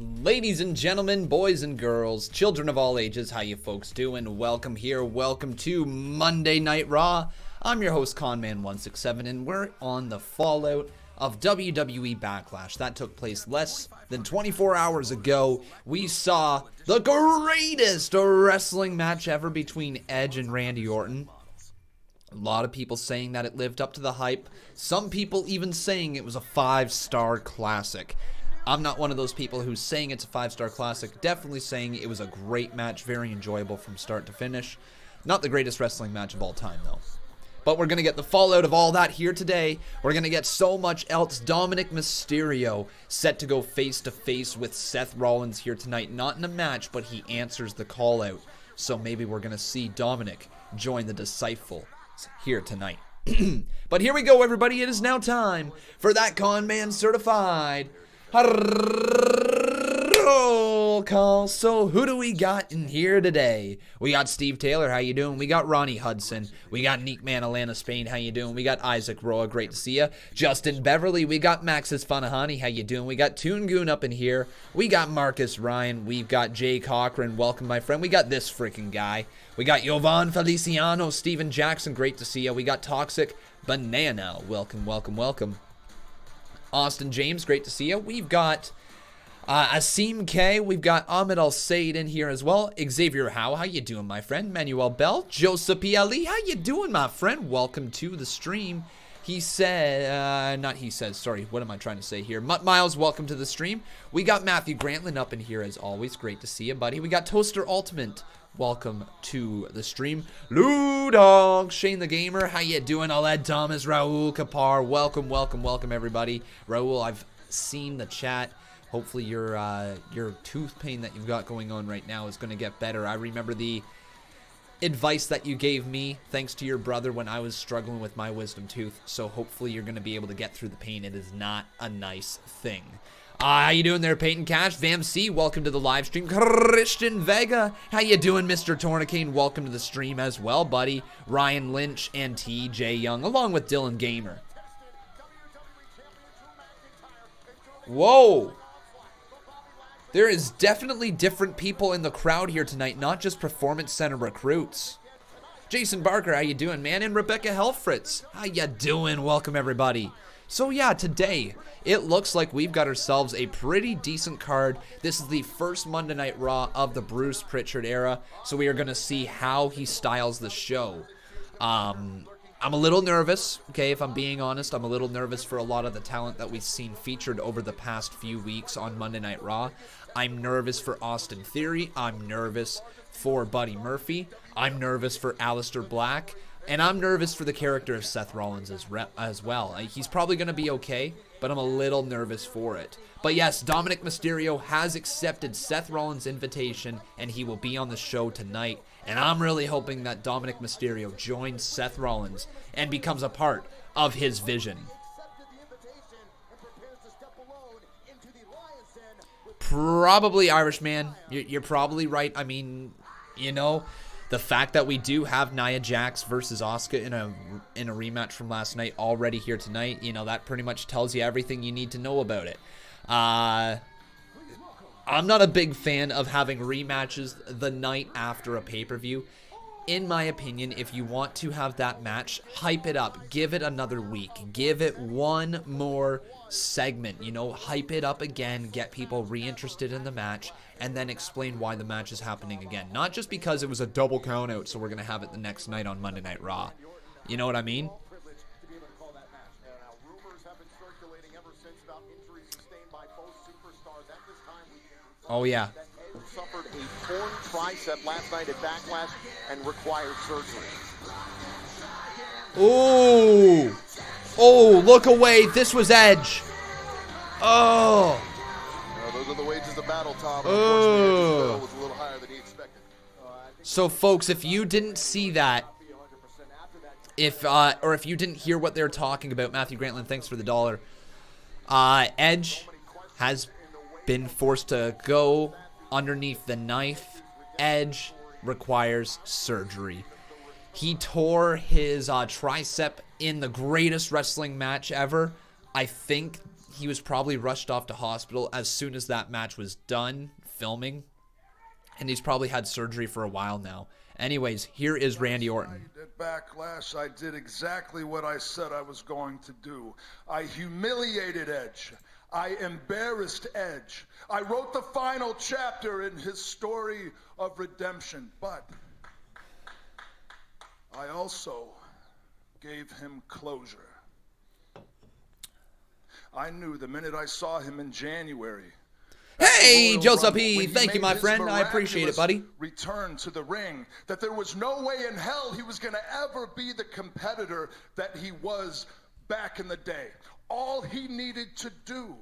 Ladies and gentlemen, boys and girls, children of all ages, how you folks doing? Welcome here, welcome to Monday Night Raw. I'm your host, Conman167, and we're on the fallout of WWE Backlash. That took place less than 24 hours ago. We saw the greatest wrestling match ever between Edge and Randy Orton. A lot of people saying that it lived up to the hype. Some people even saying it was a 5-star classic. I'm not one of those people who's saying it's a 5-star classic. Definitely saying it was a great match, very enjoyable from start to finish. Not the greatest wrestling match of all time, though. But we're going to get the fallout of all that here today. We're going to get so much else. Dominik Mysterio set to go face-to-face with Seth Rollins here tonight. Not in a match, but he answers the call-out. So maybe we're going to see Dominik join the Disciple here tonight. But here we go, everybody. It is now time for that Conman certified roll call. So who do we got in here today? We got Steve Taylor, how you doing? We got Ronnie Hudson. We got Neek Man, Atlanta, Spain, how you doing? We got Isaac Roa, great to see ya. Justin Beverly, we got Maxis Fanahani, how you doing? We got Toon Goon up in here. We got Marcus Ryan. We've got Jay Cochran, welcome my friend. We got this freaking guy. We got Jovan Feliciano, Steven Jackson, great to see ya. We got Toxic Banana, welcome, welcome, welcome. Austin James, great to see you. We've got Asim K. We've got Ahmed Al-Sayed in here as well. Xavier Howe, how you doing, my friend? Manuel Bell. Joseph P. Ali, how you doing, my friend? Welcome to the stream. He said, sorry, what am I trying to say here? Mutt Miles, welcome to the stream. We got Matthew Grantlin up in here as always. Great to see you, buddy. We got Toaster Ultimate. Welcome to the stream. Lou Dog, Shane the Gamer, how you doing? Aled Thomas, Raul Kapar, welcome, welcome, welcome, everybody. Raul, I've seen the chat. Hopefully your tooth pain that you've got going on right now is going to get better. I remember the advice that you gave me, thanks to your brother, when I was struggling with my wisdom tooth. So hopefully you're going to be able to get through the pain. It is not a nice thing. How you doing there, Peyton Cash? Vam C, welcome to the live stream. Christian Vega, how you doing, Mr. Tourniquet? Welcome to the stream as well, buddy. Ryan Lynch and TJ Young, along with Dylan Gamer. Whoa! There is definitely different people in the crowd here tonight, not just Performance Center recruits. Jason Barker, how you doing, man? And Rebecca Helfritz, how you doing? Welcome, everybody. So yeah, today, it looks like we've got ourselves a pretty decent card. This is the first Monday Night Raw of the Bruce Pritchard era, so we are going to see how he styles the show. I'm a little nervous, okay, if I'm being honest. I'm a little nervous for a lot of the talent that we've seen featured over the past few weeks on Monday Night Raw. I'm nervous for Austin Theory. I'm nervous for Buddy Murphy. I'm nervous for Aleister Black. And I'm nervous for the character of Seth Rollins as well. He's probably going to be okay, but I'm a little nervous for it. But yes, Dominik Mysterio has accepted Seth Rollins' invitation, and he will be on the show tonight. And I'm really hoping that Dominik Mysterio joins Seth Rollins and becomes a part of his vision. Probably Irishman. You're probably right. I mean, you know, the fact that we do have Nia Jax versus Asuka in a rematch from last night already here tonight, you know, that pretty much tells you everything you need to know about it. I'm not a big fan of having rematches the night after a pay-per-view. In my opinion, if you want to have that match, hype it up. Give it another week. Give it one more segment. You know, hype it up again. Get people reinterested in the match. And then explain why the match is happening again. Not just because it was a double count out, so we're going to have it the next night on Monday Night Raw. You know what I mean? Oh, yeah. Suffered a torn tricep last night at Backlash and required surgery. Oh! Oh, look away. This was Edge. Oh! Those are the wages of battle, Tom. Oh! Was a little higher than he expected. So, folks, if you didn't see that, if you didn't hear what they're talking about, Matthew Grantlin, thanks for the $1. Edge has been forced to go underneath the knife. Edge requires surgery. He tore his tricep in the greatest wrestling match ever. I think he was probably rushed off to hospital as soon as that match was done filming. And he's probably had surgery for a while now. Anyways, here is Randy Orton. At Backlash, I did exactly what I said I was going to do. I humiliated Edge. I embarrassed Edge. I wrote the final chapter in his story of redemption. But I also gave him closure. I knew the minute I saw him in January. Hey, Joseph P. Thank you, my friend. I appreciate it, buddy. Return to the ring, that there was no way in hell he was going to ever be the competitor that he was back in the day. All he needed to do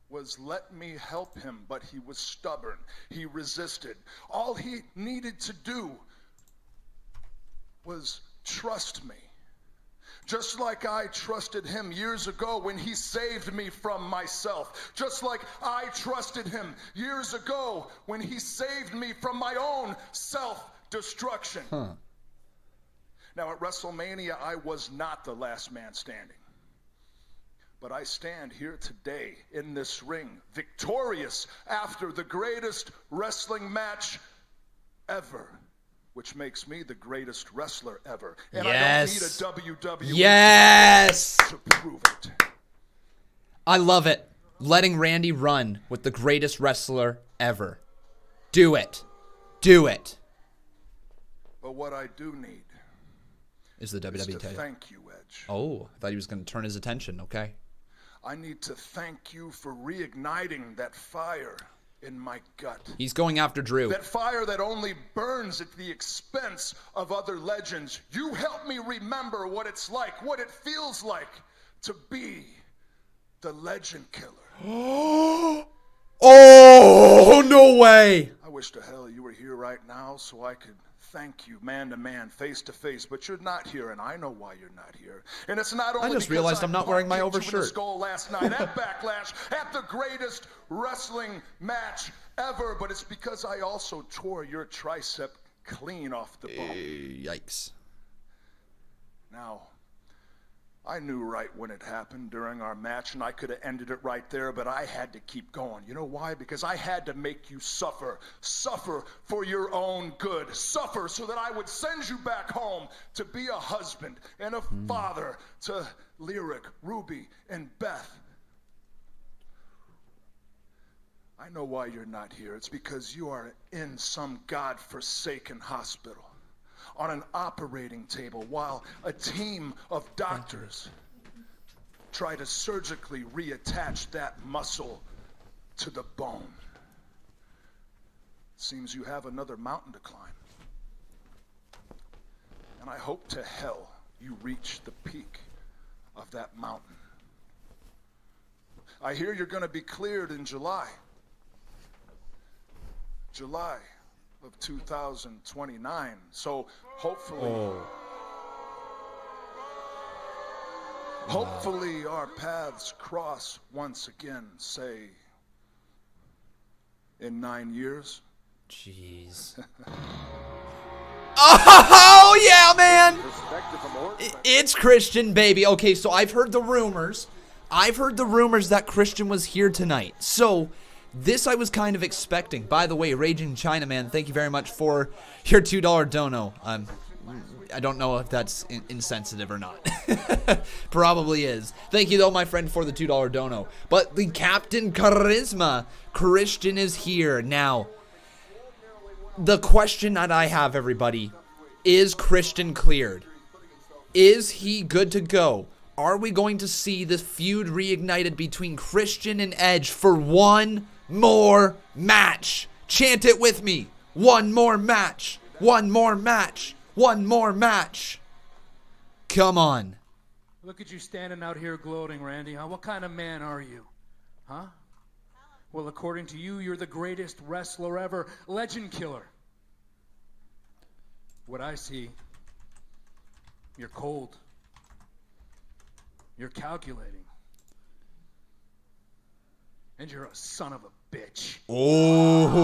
was let me help him, but he was stubborn. He resisted. All he needed to do was trust me. Just like I trusted him years ago when he saved me from myself. Just like I trusted him years ago when he saved me from my own self-destruction. Now at WrestleMania, I was not the last man standing. But I stand here today in this ring, victorious after the greatest wrestling match ever. Which makes me the greatest wrestler ever. And yes. I don't need a WWE yes. to prove it. I love it. Letting Randy run with the greatest wrestler ever. Do it. Do it. But what I do need is the WWE title. Thank you, Edge. Oh, I thought he was going to turn his attention. Okay. I need to thank you for reigniting that fire in my gut. He's going after Drew. That fire that only burns at the expense of other legends. You help me remember what it's like, what it feels like to be the legend killer. Oh, no way. I wish to hell you were here right now so I could thank you man to man, face to face, but you're not here, and I know why you're not here. And it's not only I just realized I'm not wearing my overshirt. Skull last night at Backlash, at the greatest wrestling match ever, but it's because I also tore your tricep clean off the bone. Yikes. Now, I knew right when it happened during our match, and I could have ended it right there, but I had to keep going. You know why? Because I had to make you suffer. Suffer for your own good. Suffer so that I would send you back home to be a husband and a father to Lyric, Ruby, and Beth. I know why you're not here. It's because you are in some godforsaken hospital, on an operating table, while a team of doctors try to surgically reattach that muscle to the bone. Seems you have another mountain to climb. And I hope to hell you reach the peak of that mountain. I hear you're going to be cleared in July. July of 2029. So hopefully, hopefully our paths cross once again, say in 9 years. Jeez. Oh, yeah, man. It's Christian, baby. Okay, so I've heard the rumors. That Christian was here tonight. So this I was kind of expecting. By the way, Raging Chinaman, thank you very much for your $2 dono. I don't know if that's insensitive or not. Probably is. Thank you, though, my friend, for the $2 dono. But the Captain Charisma, Christian, is here. Now, the question that I have, everybody, is Christian cleared? Is he good to go? Are we going to see this feud reignited between Christian and Edge for one more match? Chant it with me. One more match. One more match. One more match. Come on. Look at you standing out here gloating, Randy. Huh? What kind of man are you? Huh? Well, according to you, you're the greatest wrestler ever. Legend killer. What I see, you're cold. You're calculating. And you're a son of a bitch. Oh.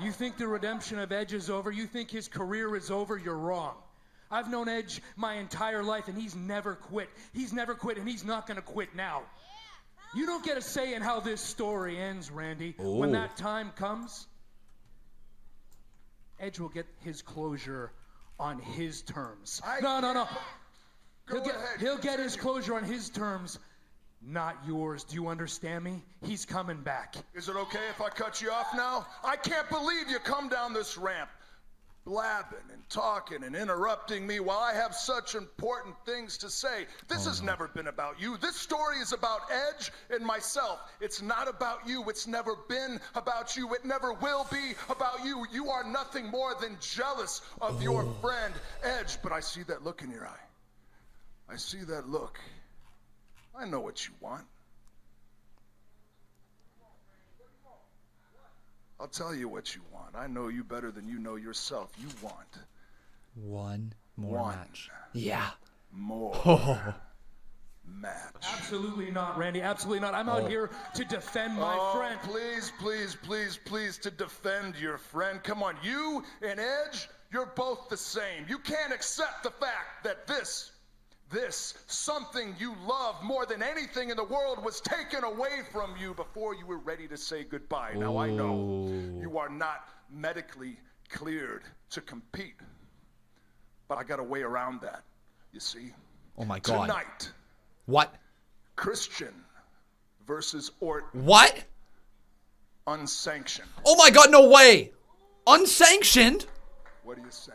You think the redemption of Edge is over? You think his career is over? You're wrong. I've known Edge my entire life, and he's never quit. He's never quit, and he's not going to quit now. You don't get a say in how this story ends, Randy. When that time comes, Edge will get his closure on his terms. No. He'll get his closure on his terms, not yours. Do you understand me? He's coming back. Is it okay if I cut you off now? I can't believe you come down this ramp blabbing and talking and interrupting me while I have such important things to say. This has never been about you. This story is about Edge and myself. It's not about you. It's never been about you. It never will be about you. You are nothing more than jealous of your friend Edge. But I see that look in your eye. I see that look. I know what you want. I'll tell you what you want. I know you better than you know yourself. You want one more match. Yeah. More match. Absolutely not, Randy. Absolutely not. I'm out here to defend my friend. Please, to defend your friend. Come on, you and Edge, you're both the same. You can't accept the fact that this, something you love more than anything in the world, was taken away from you before you were ready to say goodbye. Now, I know you are not medically cleared to compete, but I got a way around that, you see. Oh, my God. Tonight. What? Christian versus Orton. What? Unsanctioned. Oh, my God, no way. Unsanctioned? What do you say?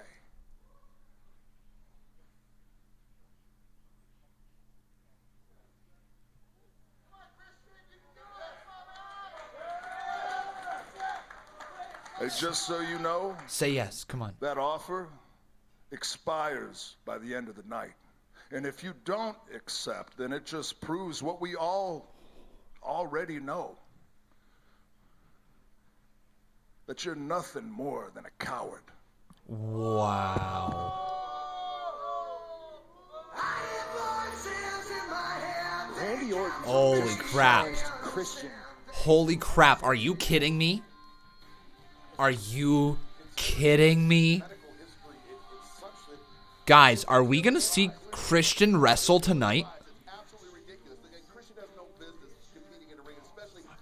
Hey, just so you know, say yes. Come on. that offer expires by the end of the night. And if you don't accept, then it just proves what we all already know. That you're nothing more than a coward. Wow. Randy Orton. Holy crap. Christian. Holy crap. Are you kidding me? Are you kidding me? Guys, are we going to see Christian wrestle tonight?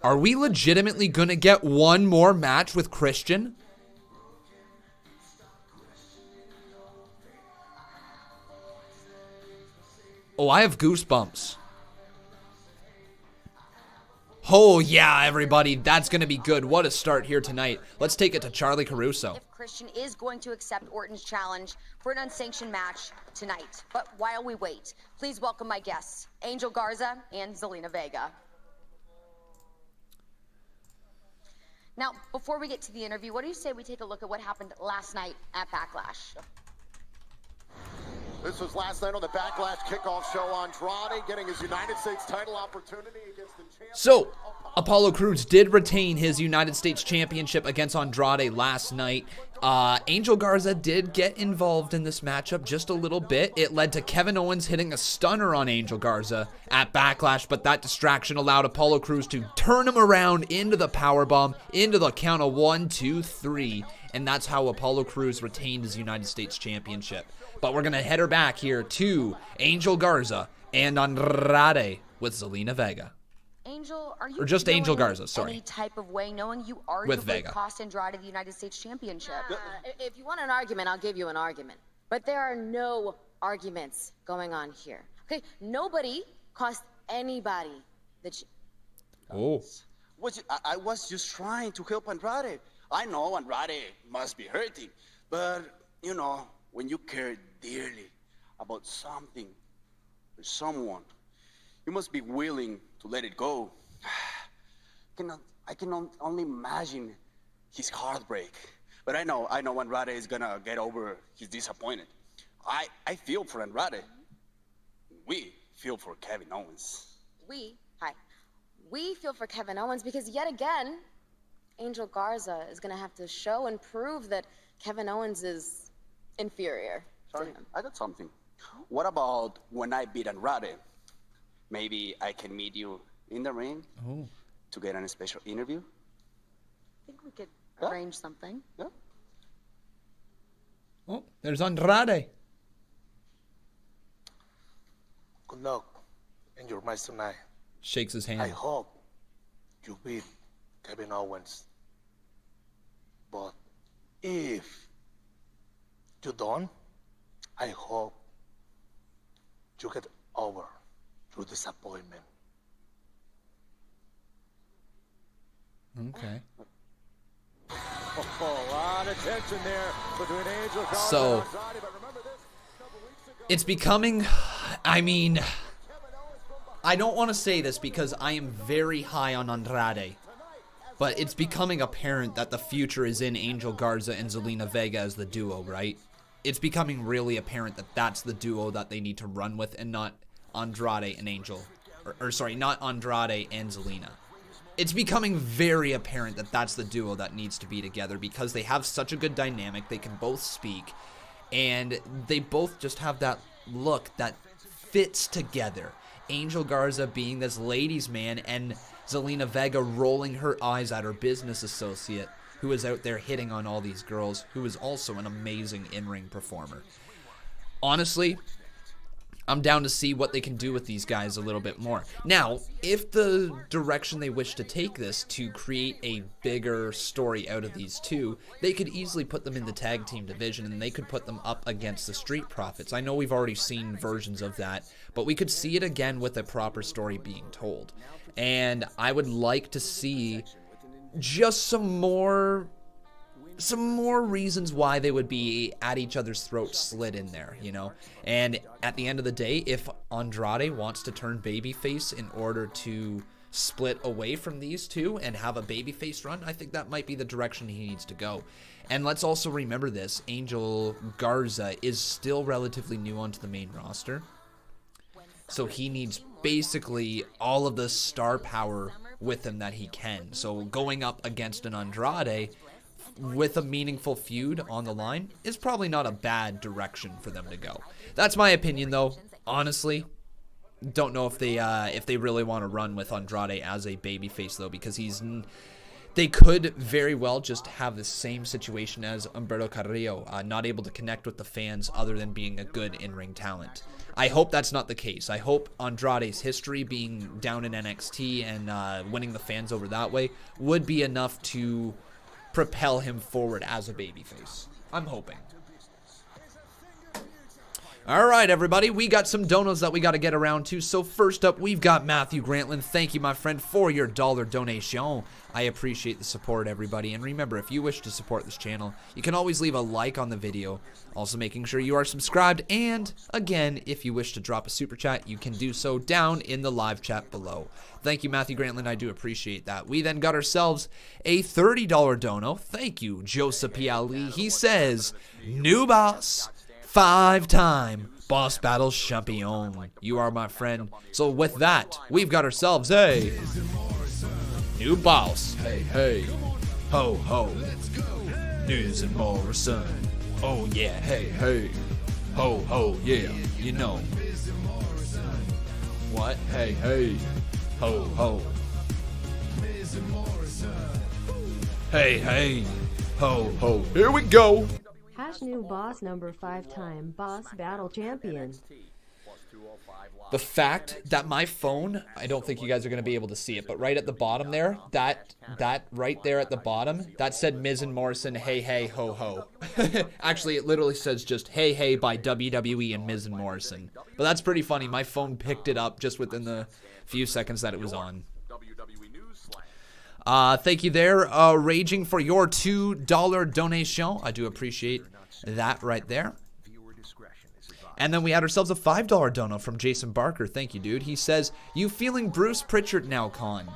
Are we legitimately going to get one more match with Christian? Oh, I have goosebumps. Oh, yeah, everybody. That's going to be good. What a start here tonight. Let's take it to Charlie Caruso. If Christian is going to accept Orton's challenge for an unsanctioned match tonight. But while we wait, please welcome my guests, Angel Garza and Zelina Vega. Now, before we get to the interview, what do you say we take a look at what happened last night at Backlash? This was last night on the Backlash kickoff show. Andrade getting his United States title opportunity against the champion. So, Apollo Crews did retain his United States Championship against Andrade last night. Angel Garza did get involved in this matchup just a little bit. It led to Kevin Owens hitting a stunner on Angel Garza at Backlash, but that distraction allowed Apollo Crews to turn him around into the powerbomb, into the count of 1, 2, 3, and that's how Apollo Crews retained his United States Championship. But we're going to head her back here to Angel Garza and Andrade with Zelina Vega. Angel, are you Or just Angel Garza, sorry. any type of way, knowing you With arguably Vega. cost Andrade the United States Championship? If you want an argument, I'll give you an argument. But there are no arguments going on here. Okay, nobody cost anybody the. Oh. I was just trying to help Andrade. I know Andrade must be hurting, but you know, when you care dearly about something or someone, you must be willing to let it go. I can only imagine his heartbreak. But I know Andrade is gonna get over his disappointment. I feel for Andrade. We feel for Kevin Owens. We feel for Kevin Owens because yet again, Angel Garza is gonna have to show and prove that Kevin Owens is inferior to him. I got something. What about when I beat Andrade? Maybe I can meet you in the ring to get a special interview? I think we could arrange something. Yeah. Oh, there's Andrade. Good luck in your match tonight. Shakes his hand. I hope you beat Kevin Owens. But if you don't, I hope you get over your disappointment. Okay. A lot of tension there between Angel Garza So, and Andrade, but remember this a couple weeks ago. it's becoming, I mean, I don't want to say this because I am very high on Andrade, but it's becoming apparent that the future is in Angel Garza and Zelina Vega as the duo, right? It's becoming really apparent that that's the duo that they need to run with and not Andrade and Angel. Or sorry, not Andrade and Zelina. It's becoming very apparent that that's the duo that needs to be together because they have such a good dynamic. They can both speak, and they both just have that look that fits together. Angel Garza being this ladies' man, and Zelina Vega rolling her eyes at her business associate, who is out there hitting on all these girls, who is also an amazing in-ring performer. Honestly, I'm down to see what they can do with these guys a little bit more. Now, if the direction they wish to take this to create a bigger story out of these two, they could easily put them in the tag team division and they could put them up against the Street Profits. I know we've already seen versions of that, but we could see it again with a proper story being told. And I would like to see just some more reasons why they would be at each other's throats slid in there, you know? And at the end of the day, if Andrade wants to turn babyface in order to split away from these two and have a babyface run, I think that might be the direction he needs to go. And let's also remember this, Angel Garza is still relatively new onto the main roster. So he needs basically all of the star power with him that he can. So going up against an Andrade with a meaningful feud on the line is probably not a bad direction for them to go. That's my opinion, though. Honestly, don't know if they really want to run with Andrade as a babyface, though, because they could very well just have the same situation as Humberto Carrillo, not able to connect with the fans other than being a good in-ring talent. I hope that's not the case. I hope Andrade's history being down in NXT and winning the fans over that way would be enough to propel him forward as a babyface. I'm hoping. All right, everybody, we got some donos that we got to get around to. So first up, we've got Matthew Grantland. Thank you, my friend, for your $1 donation. I appreciate the support, everybody. And remember, if you wish to support this channel, you can always leave a like on the video. Also making sure you are subscribed. And again, if you wish to drop a super chat, you can do so down in the live chat below. Thank you, Matthew Grantland. I do appreciate that. We then got ourselves a $30 dono. Thank you, Joseph Piali. He says, new boss, 5-time Boss Battle Champion. You are my friend. So with that, we've got ourselves a new boss. Hey, hey. Ho, ho. News and Morrison. Oh, yeah. Hey, hey. Ho, ho. Yeah. You know. What? Hey, hey. Ho, ho. Hey, hey. Ho, ho. Here we go. Hash new boss number 5-time Boss Battle Champion. The fact that my phone, I don't think you guys are going to be able to see it, but right at the bottom there, that right there at the bottom, that said Miz and Morrison, hey, hey, ho, ho. Actually, it literally says just hey, hey by WWE and Miz and Morrison. But that's pretty funny. My phone picked it up just within the few seconds that it was on. Thank you there, Raging, for your $2 donation. I do appreciate that right there. And then we had ourselves a $5 dono from Jason Barker. Thank you, dude. He says, you feeling Bruce Pritchard now, Con?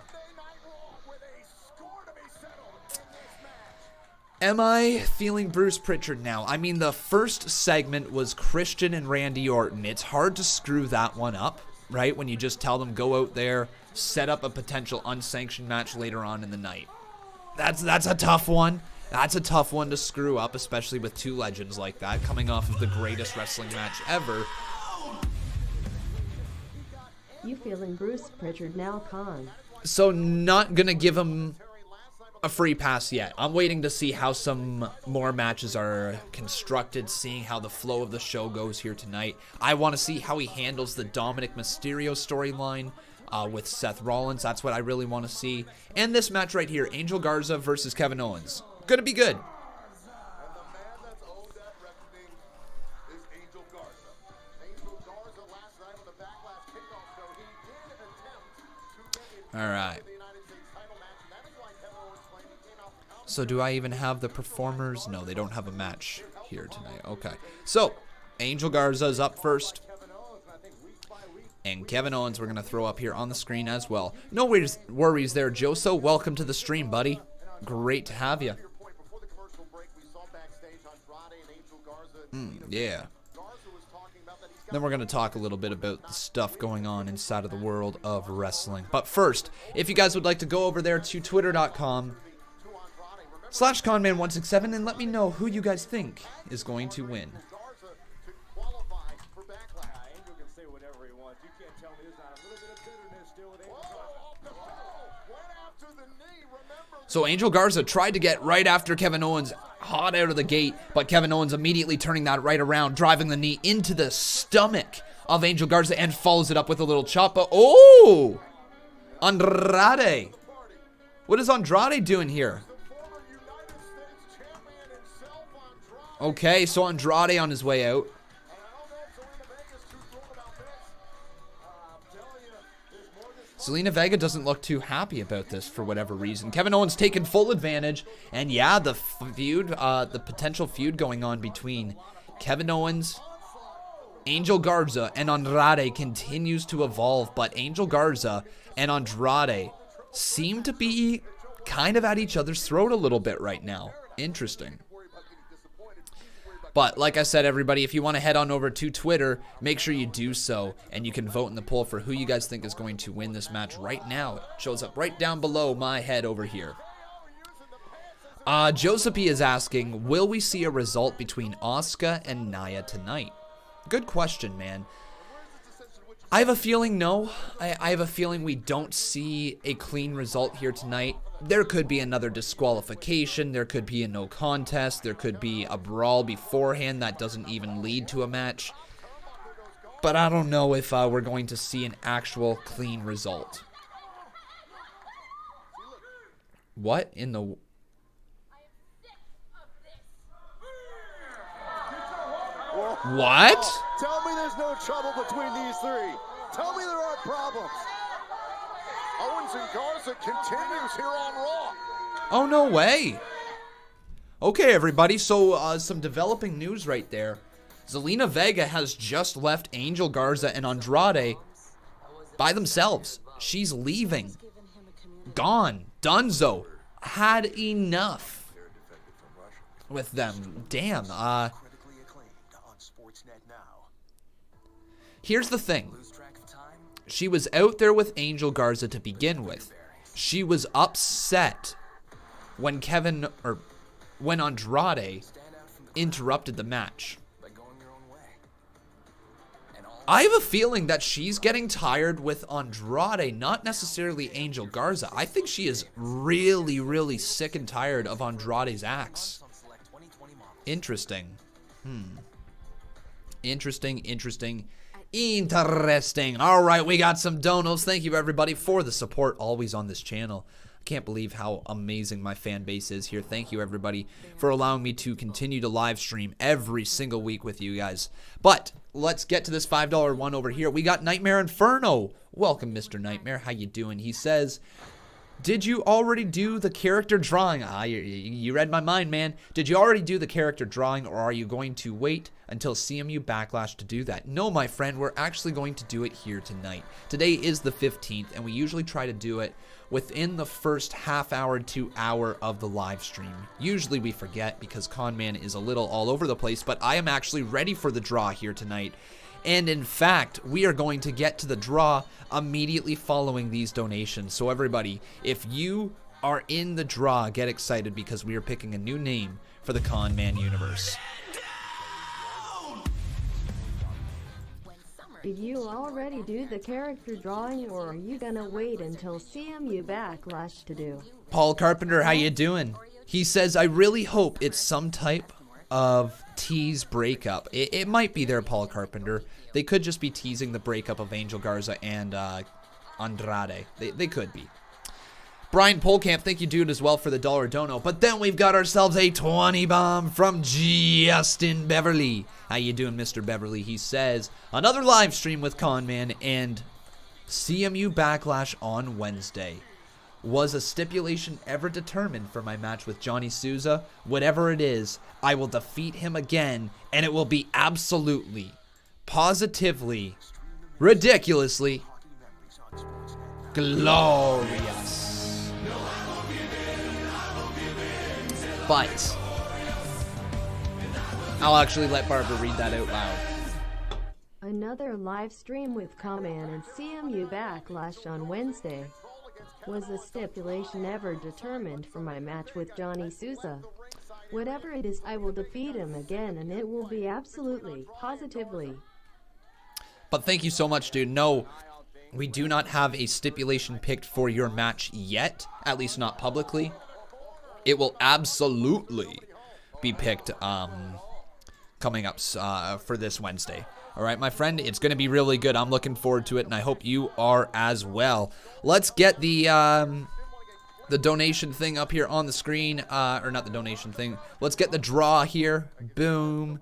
Am I feeling Bruce Pritchard now? I mean, the first segment was Christian and Randy Orton. It's hard to screw that one up, right? When you just tell them, go out there, set up a potential unsanctioned match later on in the night. That's a tough one. That's a tough one to screw up, especially with two legends like that coming off of the greatest wrestling match ever. You feeling Bruce Pritchard now, Con? So not gonna give him a free pass yet. I'm waiting to see how some more matches are constructed, seeing how the flow of the show goes here tonight. I want to see how he handles the Dominik Mysterio storyline with Seth Rollins. That's what I really want to see. And this match right here, Angel Garza versus Kevin Owens. Gonna be good. All right. So do I even have the performers? No, they don't have a match here tonight. Okay. So, Angel Garza is up first. And Kevin Owens we're going to throw up here on the screen as well. No worries there, Joso. Welcome to the stream, buddy. Great to have you. Yeah. Then we're going to talk a little bit about the stuff going on inside of the world of wrestling. But first, if you guys would like to go over there to twitter.com/Conman167 and let me know who you guys think is going to win. So Angel Garza tried to get right after Kevin Owens, hot out of the gate, but Kevin Owens immediately turning that right around, driving the knee into the stomach of Angel Garza and follows it up with a little chop. But oh! Andrade. What is Andrade doing here? Okay, so Andrade on his way out. Zelina Vega doesn't look too happy about this for whatever reason. Kevin Owens taking full advantage. And yeah, the feud, the potential feud going on between Kevin Owens, Angel Garza, and Andrade continues to evolve. But Angel Garza and Andrade seem to be kind of at each other's throat a little bit right now. Interesting. But like I said, everybody, if you want to head on over to Twitter, make sure you do so. And you can vote in the poll for who you guys think is going to win this match right now. It shows up right down below my head over here. Joseph is asking, will we see a result between Asuka and Nia tonight? Good question, man. I have a feeling no. I have a feeling we don't see a clean result here tonight. There could be another disqualification. There could be a no contest. There could be a brawl beforehand that doesn't even lead to a match. But I don't know if we're going to see an actual clean result. What in the... What? Tell me there's no trouble between these three. Tell me there aren't problems. Owens and Garza continues here on Raw. Oh, no way. Okay, everybody, so some developing news right there. Zelina Vega has just left Angel Garza and Andrade by themselves. She's leaving. Gone. Dunzo. Had enough with them. Damn, here's the thing. She was out there with Angel Garza to begin with. She was upset when Andrade interrupted the match. I have a feeling that she's getting tired with Andrade, not necessarily Angel Garza. I think she is really, really sick and tired of Andrade's acts. Interesting. Interesting. All right, we got some donos. Thank you, everybody, for the support always on this channel. I can't believe how amazing my fan base is here. Thank you, everybody, for allowing me to continue to live stream every single week with you guys. But let's get to this $5 one over here. We got Nightmare Inferno. Welcome, Mr. Nightmare. How you doing? He says, did you already do the character drawing? You read my mind, man. Did you already do the character drawing, or are you going to wait until CMU Backlash to do that? No, my friend, we're actually going to do it here tonight. Today is the 15th, and we usually try to do it within the first half hour to hour of the live stream. Usually we forget because Conman is a little all over the place, but I am actually ready for the draw here tonight. And in fact, we are going to get to the draw immediately following these donations. So everybody, if you are in the draw, get excited because we are picking a new name for the Conman Universe. Did you already do the character drawing, or are you gonna wait until CMU Backlash to do? Paul Carpenter, how you doing? He says, I really hope it's some type of tease breakup. It might be there, Paul Carpenter. They could just be teasing the breakup of Angel Garza and Andrade. They could be. Brian Polkamp, thank you, dude, as well for the $1 dono. But then we've got ourselves a 20 bomb from Justin Beverly. How you doing, Mr. Beverly? He says, another live stream with Conman and CMU Backlash on Wednesday. Was a stipulation ever determined for my match with Johnny Souza? Whatever it is, I will defeat him again, and it will be absolutely, positively, ridiculously glorious. But I'll actually let Barbara read that out loud. Another live stream with Conman and CMU Backlash on Wednesday. Was a stipulation ever determined for my match with Johnny Souza? Whatever it is, I will defeat him again, and it will be absolutely, positively. But thank you so much, dude. No, we do not have a stipulation picked for your match yet, at least not publicly. It will absolutely be picked coming up for this Wednesday. All right, my friend, it's going to be really good. I'm looking forward to it, and I hope you are as well. Let's get the donation thing up here on the screen, or not the donation thing. Let's get the draw here. Boom.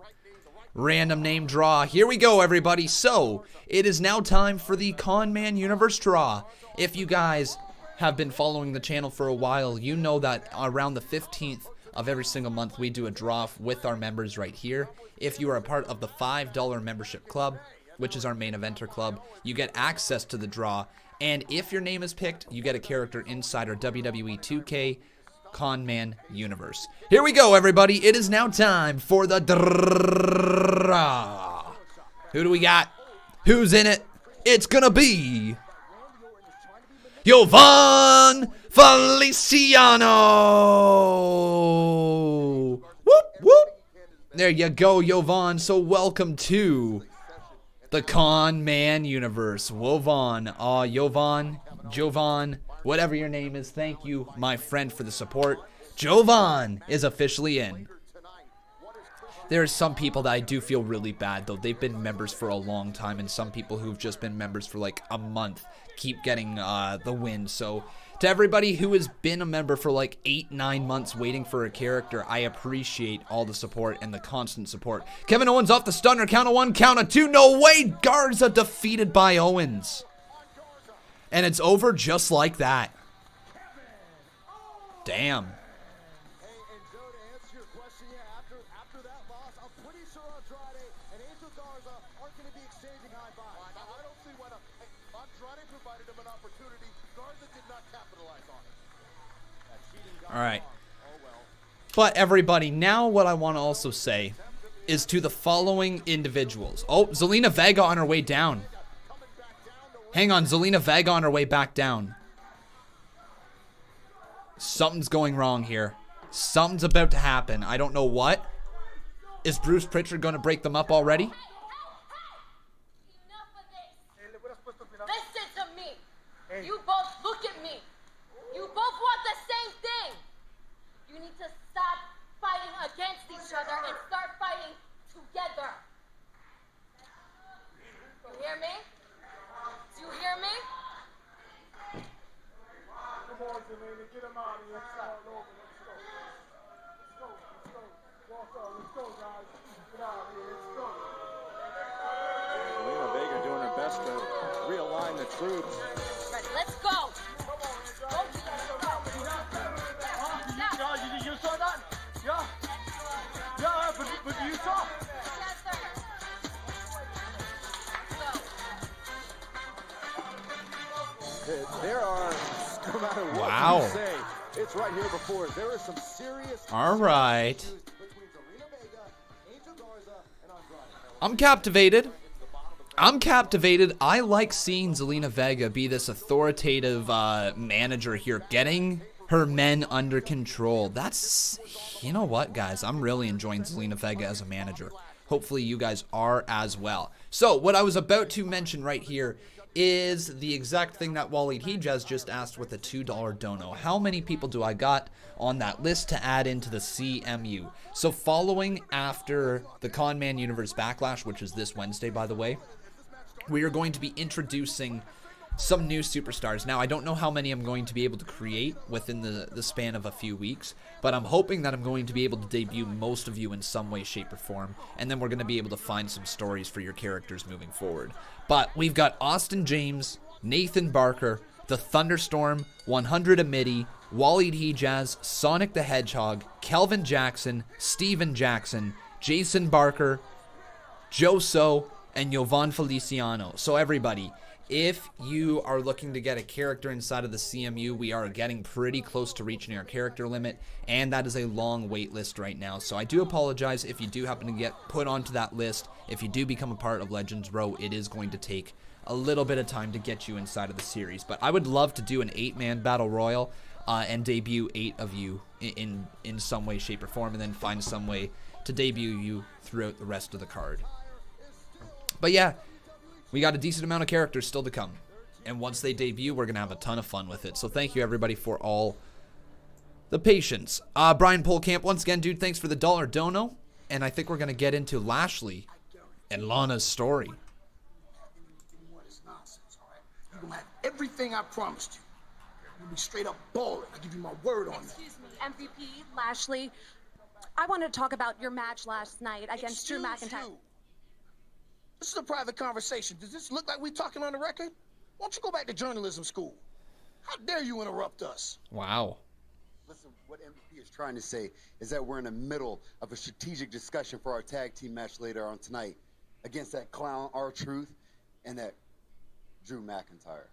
Random name draw. Here we go, everybody. So, it is now time for the Conman Universe draw. If you guys have been following the channel for a while, you know that around the 15th of every single month, we do a draw with our members right here. If you are a part of the $5 membership club, which is our main eventer club, you get access to the draw. And if your name is picked, you get a character inside our WWE 2K Conman Universe. Here we go, everybody. It is now time for the draw. Who do we got? Who's in it? It's gonna be Jovan Feliciano. Whoop, whoop. There you go, Jovan. So welcome to the Conman Universe. Jovan, Jovan, whatever your name is, thank you, my friend, for the support. Jovan is officially in. There are some people that I do feel really bad, though. They've been members for a long time, and some people who've just been members for like a month keep getting the win. So to everybody who has been a member for like 8-9 months waiting for a character, I appreciate all the support and the constant support. Kevin Owens off the stunner. Count of 1, count of 2. No way! Garza defeated by Owens. And it's over just like that. Damn. All right. But everybody, now what I want to also say is to the following individuals. Oh, Zelina Vega on her way down. Hang on, Zelina Vega on her way back down. Something's going wrong here. Something's about to happen. I don't know what. Is Bruce Pritchard going to break them up already? Listen to me. You both look at me. You both want the same thing. You need to stop fighting against each other and start fighting together. You hear me? Do you hear me? Come on, Zelina, get him out of here. Start over. Let's go. Let's go. Walk on. Let's go, guys. Get out of here. Let's go. Zelina Vega doing her best to realign the troops. Ready, let's go. You saw that? Yeah. Yeah, but you saw. Yes, sir. There are, no matter what you say, it's right here before. There are some serious. All right. I'm captivated. I like seeing Zelina Vega be this authoritative manager here, getting her men under control. That's, you know what, guys? I'm really enjoying Zelina Vega as a manager. Hopefully you guys are as well. So, what I was about to mention right here is the exact thing that Waleed Hijaz just asked with a $2 dono. How many people do I got on that list to add into the CMU? So, following after the Conman Universe Backlash, which is this Wednesday, by the way, we are going to be introducing some new superstars. Now, I don't know how many I'm going to be able to create within the span of a few weeks, but I'm hoping that I'm going to be able to debut most of you in some way, shape, or form, and then we're going to be able to find some stories for your characters moving forward. But we've got Austin James, Nathan Barker, The Thunderstorm, 100 Amity, Waleed Hijaz, Sonic the Hedgehog, Kelvin Jackson, Steven Jackson, Jason Barker, Joso, and Jovan Feliciano. So everybody, if you are looking to get a character inside of the CMU, we are getting pretty close to reaching our character limit, and that is a long wait list right now. So I do apologize if you do happen to get put onto that list. If you do become a part of Legends Row, it is going to take a little bit of time to get you inside of the series. But I would love to do an 8-man battle royal and debut 8 of you in some way, shape, or form, and then find some way to debut you throughout the rest of the card. But yeah, we got a decent amount of characters still to come. And once they debut, we're going to have a ton of fun with it. So thank you, everybody, for all the patience. Brian Polkamp, once again, dude, thanks for the $1 dono. And I think we're going to get into Lashley and Lana's story. You're going to have everything I promised you. You'll be straight up balling. I give you my word on that. Excuse me, MVP, Lashley. I want to talk about your match last night against Drew McIntyre. This is a private conversation. Does this look like we're talking on the record? Why don't you go back to journalism school? How dare you interrupt us? Wow. Listen, what MVP is trying to say is that we're in the middle of a strategic discussion for our tag team match later on tonight against that clown R-Truth and that Drew McIntyre.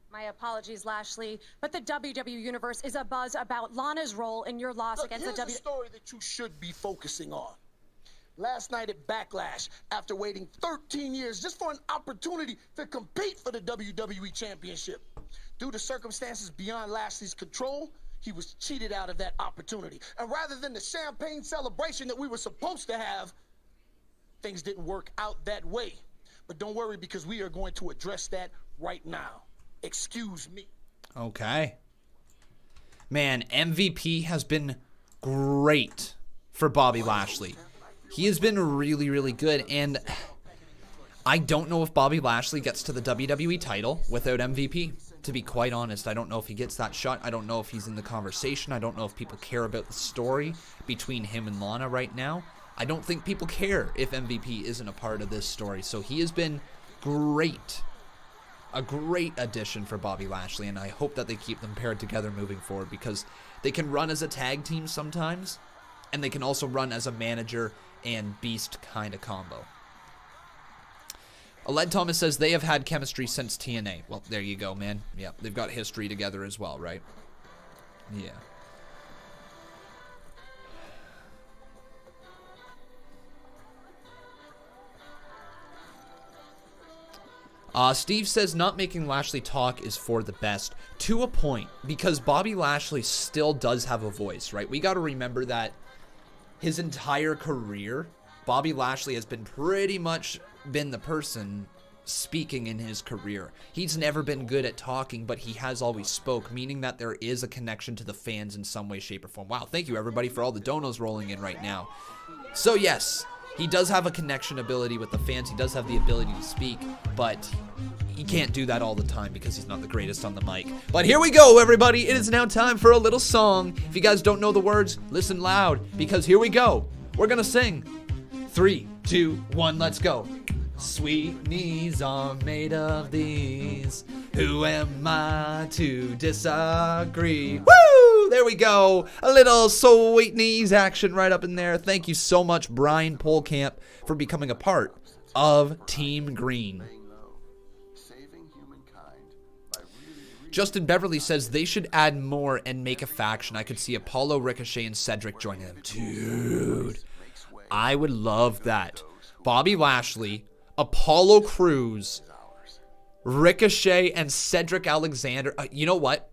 My apologies, Lashley, but the WWE Universe is abuzz about Lana's role in your loss against the WWE. Here's a story that you should be focusing on. Last night at Backlash, after waiting 13 years just for an opportunity to compete for the WWE Championship. Due to circumstances beyond Lashley's control, he was cheated out of that opportunity. And rather than the champagne celebration that we were supposed to have, things didn't work out that way. But don't worry, because we are going to address that right now. Excuse me. Okay. Man, MVP has been great for Bobby Lashley. He has been really, really good, and I don't know if Bobby Lashley gets to the WWE title without MVP, to be quite honest. I don't know if he gets that shot. I don't know if he's in the conversation. I don't know if people care about the story between him and Lana right now. I don't think people care if MVP isn't a part of this story, so he has been great. A great addition for Bobby Lashley, and I hope that they keep them paired together moving forward, because they can run as a tag team sometimes, and they can also run as a manager and beast kind of combo. Aled Thomas says they have had chemistry since TNA. Well, there you go, man. Yeah, they've got history together as well, right? Yeah. Steve says not making Lashley talk is for the best. To a point, because Bobby Lashley still does have a voice, right? We got to remember that his entire career, Bobby Lashley has been pretty much been the person speaking in his career. He's never been good at talking, but he has always spoke, meaning that there is a connection to the fans in some way, shape, or form. Wow, thank you everybody for all the donos rolling in right now. So yes, he does have a connection ability with the fans. He does have the ability to speak, but he can't do that all the time because he's not the greatest on the mic. But here we go, everybody. It is now time for a little song. If you guys don't know the words, listen loud, because here we go. We're going to sing. 3, 2, 1, let's go. Sweet knees are made of these. Who am I to disagree? Woo! There we go. A little sweet knees action right up in there. Thank you so much, Brian Polkamp, for becoming a part of Team Green. Justin Beverly says they should add more and make a faction. I could see Apollo, Ricochet, and Cedric joining them. Dude, I would love that. Bobby Lashley, Apollo Crews, Ricochet, and Cedric Alexander. You know what?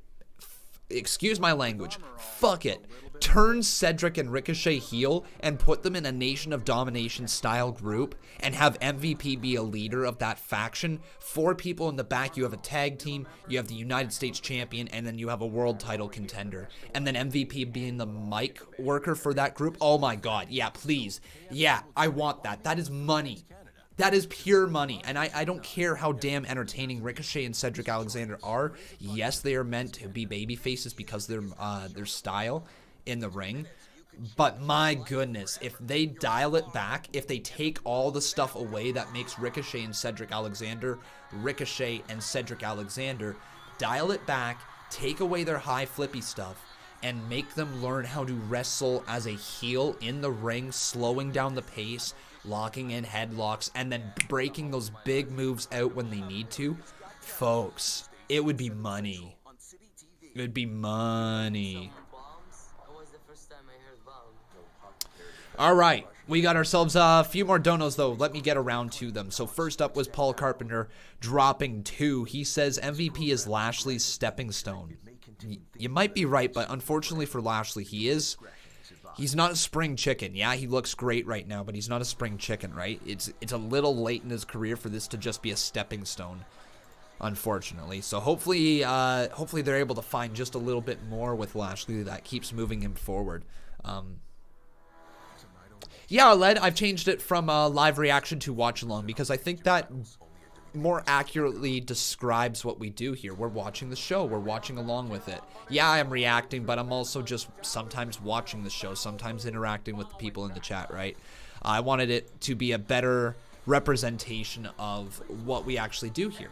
Excuse my language. Fuck it. turn Cedric and Ricochet heel and put them in a Nation of Domination style group and have MVP be a leader of that faction. 4 people in the back. You have a tag team, you have the United States champion, and then you have a world title contender. And then MVP being the mic worker for that group. Oh my God. Yeah, please. Yeah, I want that. That is money. That is pure money, and I don't care how damn entertaining Ricochet and Cedric Alexander are. Yes, they are meant to be baby faces because their style in the ring. But my goodness, if they dial it back, if they take all the stuff away that makes Ricochet and Cedric Alexander, dial it back, take away their high flippy stuff, and make them learn how to wrestle as a heel in the ring, slowing down the pace, locking in headlocks, and then breaking those big moves out when they need to. Folks, it would be money. It would be money. All right, we got ourselves a few more donos, though. Let me get around to them. So first up was Paul Carpenter dropping 2. He says MVP is Lashley's stepping stone. You might be right, but unfortunately for Lashley, he's not a spring chicken. Yeah, he looks great right now, but he's not a spring chicken, right? It's a little late in his career for this to just be a stepping stone, unfortunately. So hopefully they're able to find just a little bit more with Lashley that keeps moving him forward. Yeah, Led, I've changed it from live reaction to watch along because I think that more accurately describes what we do here. We're watching the show. We're watching along with it. Yeah, I'm reacting, but I'm also just sometimes watching the show, sometimes interacting with the people in the chat, right? I wanted it to be a better representation of what we actually do here.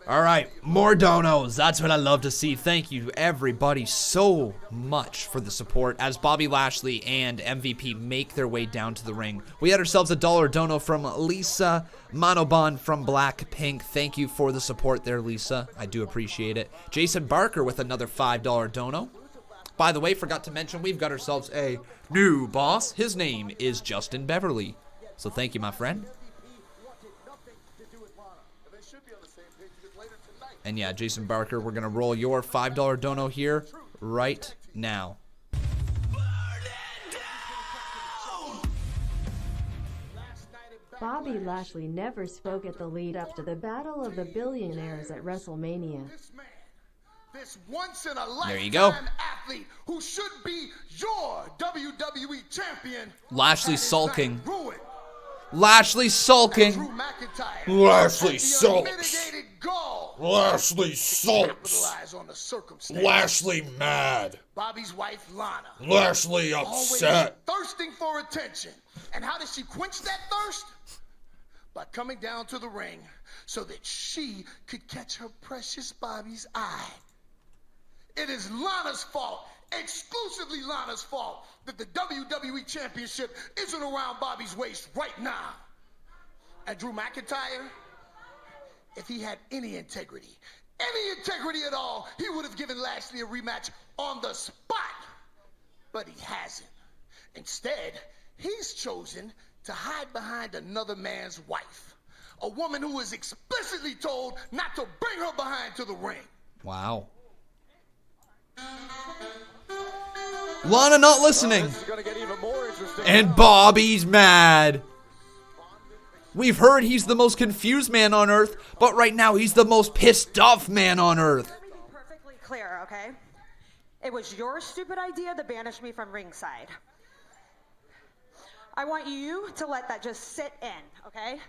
All right, more donos. That's what I love to see. Thank you, everybody, so much for the support as Bobby Lashley and MVP make their way down to the ring. We had ourselves a $1 dono from Lisa Manoban from Blackpink. Thank you for the support there, Lisa. I do appreciate it. Jason Barker with another $5 dono. By the way, forgot to mention, we've got ourselves a new boss. His name is Justin Beverly. So thank you, my friend. And yeah, Jason Barker, we're going to roll your $5 dono here right now. Bobby Lashley never spoke at the lead up to the Battle of the Billionaires at WrestleMania. This once in a lifetime there you go. Athlete who should be your WWE champion. Lashley sulking. Lashley sulking. Lashley sulks. Lashley sulks. Lashley mad. Bobby's wife Lana. Lashley upset. Thirsting for attention. And how does she quench that thirst? By coming down to the ring so that she could catch her precious Bobby's eye. It is Lana's fault, exclusively Lana's fault, that the WWE Championship isn't around Bobby's waist right now. And Drew McIntyre, if he had any integrity at all, he would have given Lashley a rematch on the spot. But he hasn't. Instead, he's chosen to hide behind another man's wife, a woman who was explicitly told not to bring her behind to the ring. Wow. Lana not listening. And Bobby's mad. We've heard he's the most confused man on earth, but right now he's the most pissed off man on earth. Let me be perfectly clear, okay? It was your stupid idea that banished me from ringside. I want you to let that just sit in, okay?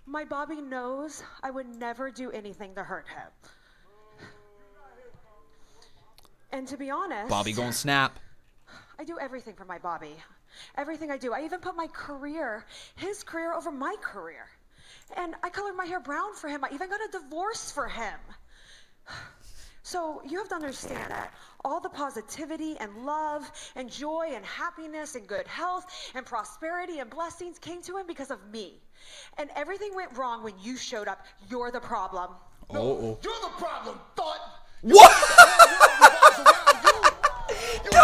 My Bobby knows I would never do anything to hurt him. And to be honest, Bobby gonna snap. I do everything for my Bobby. Everything I do. I even put my career, his career, over my career. And I colored my hair brown for him. I even got a divorce for him. So you have to understand that all the positivity and love and joy and happiness and good health and prosperity and blessings came to him because of me. And everything went wrong when you showed up. You're the problem. No, you're the problem, thought. What? Don't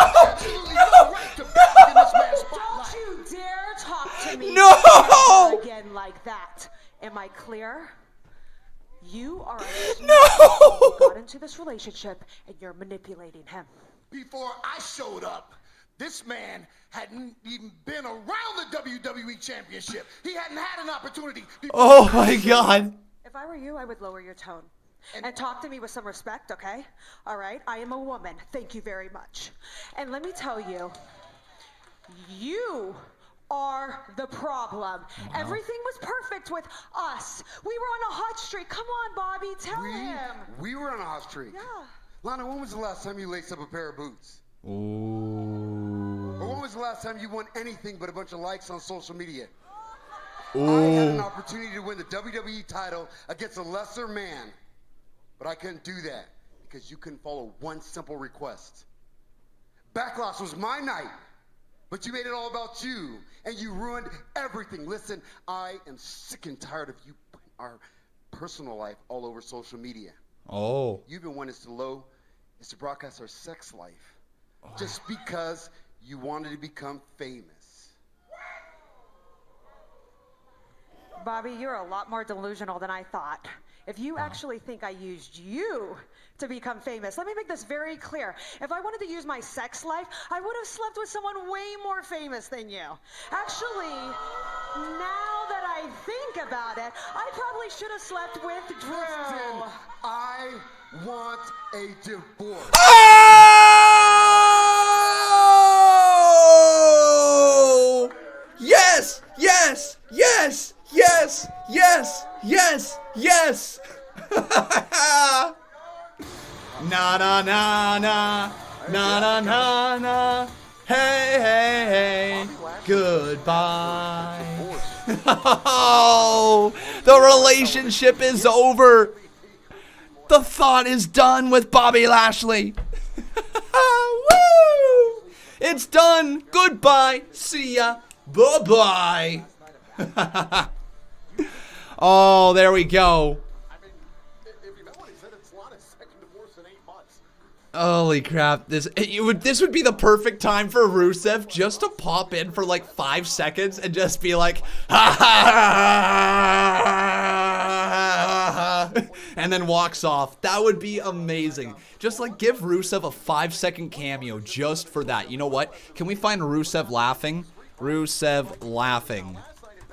you dare talk to me. No! like that. Am I clear? You are a No! got into this relationship and you're manipulating him. Before I showed up, this man hadn't even been around the WWE Championship. He hadn't had an opportunity. Oh my God. If I were you, I would lower your tone and talk to me with some respect, okay? All right? I am a woman. Thank you very much. And let me tell you, you are the problem. Wow. Everything was perfect with us. We were on a hot streak. Come on, Bobby, tell him. We were on a hot streak. Yeah. Lana, when was the last time you laced up a pair of boots? Ooh. Or when was the last time you won anything but a bunch of likes on social media? Ooh. I had an opportunity to win the WWE title against a lesser man, but I couldn't do that because you couldn't follow one simple request. Backlash was my night, but you made it all about you, and you ruined everything. Listen, I am sick and tired of you putting our personal life all over social media. Oh. You've been wanting us to low is to broadcast our sex life just because you wanted to become famous. Bobby, you're a lot more delusional than I thought. If you actually think I used you to become famous, let me make this very clear. If I wanted to use my sex life, I would have slept with someone way more famous than you. Actually, now that I think about it, I probably should have slept with Drew. Listen, I want a divorce. Oh! Yes! Yes! Yes! Yes! Yes! Yes! Yes! Na na na na na na na na. Hey hey hey. Goodbye. Oh, the relationship is over. The thought is done with Bobby Lashley. Woo! It's done. Goodbye. See ya. Bye bye. Oh, there we go. Holy crap. This would be the perfect time for Rusev just to pop in for like 5 seconds and just be like, ha ha ha, and then walks off. That would be amazing. Just like give Rusev a 5-second cameo just for that. You know what? Can we find Rusev laughing? Rusev laughing.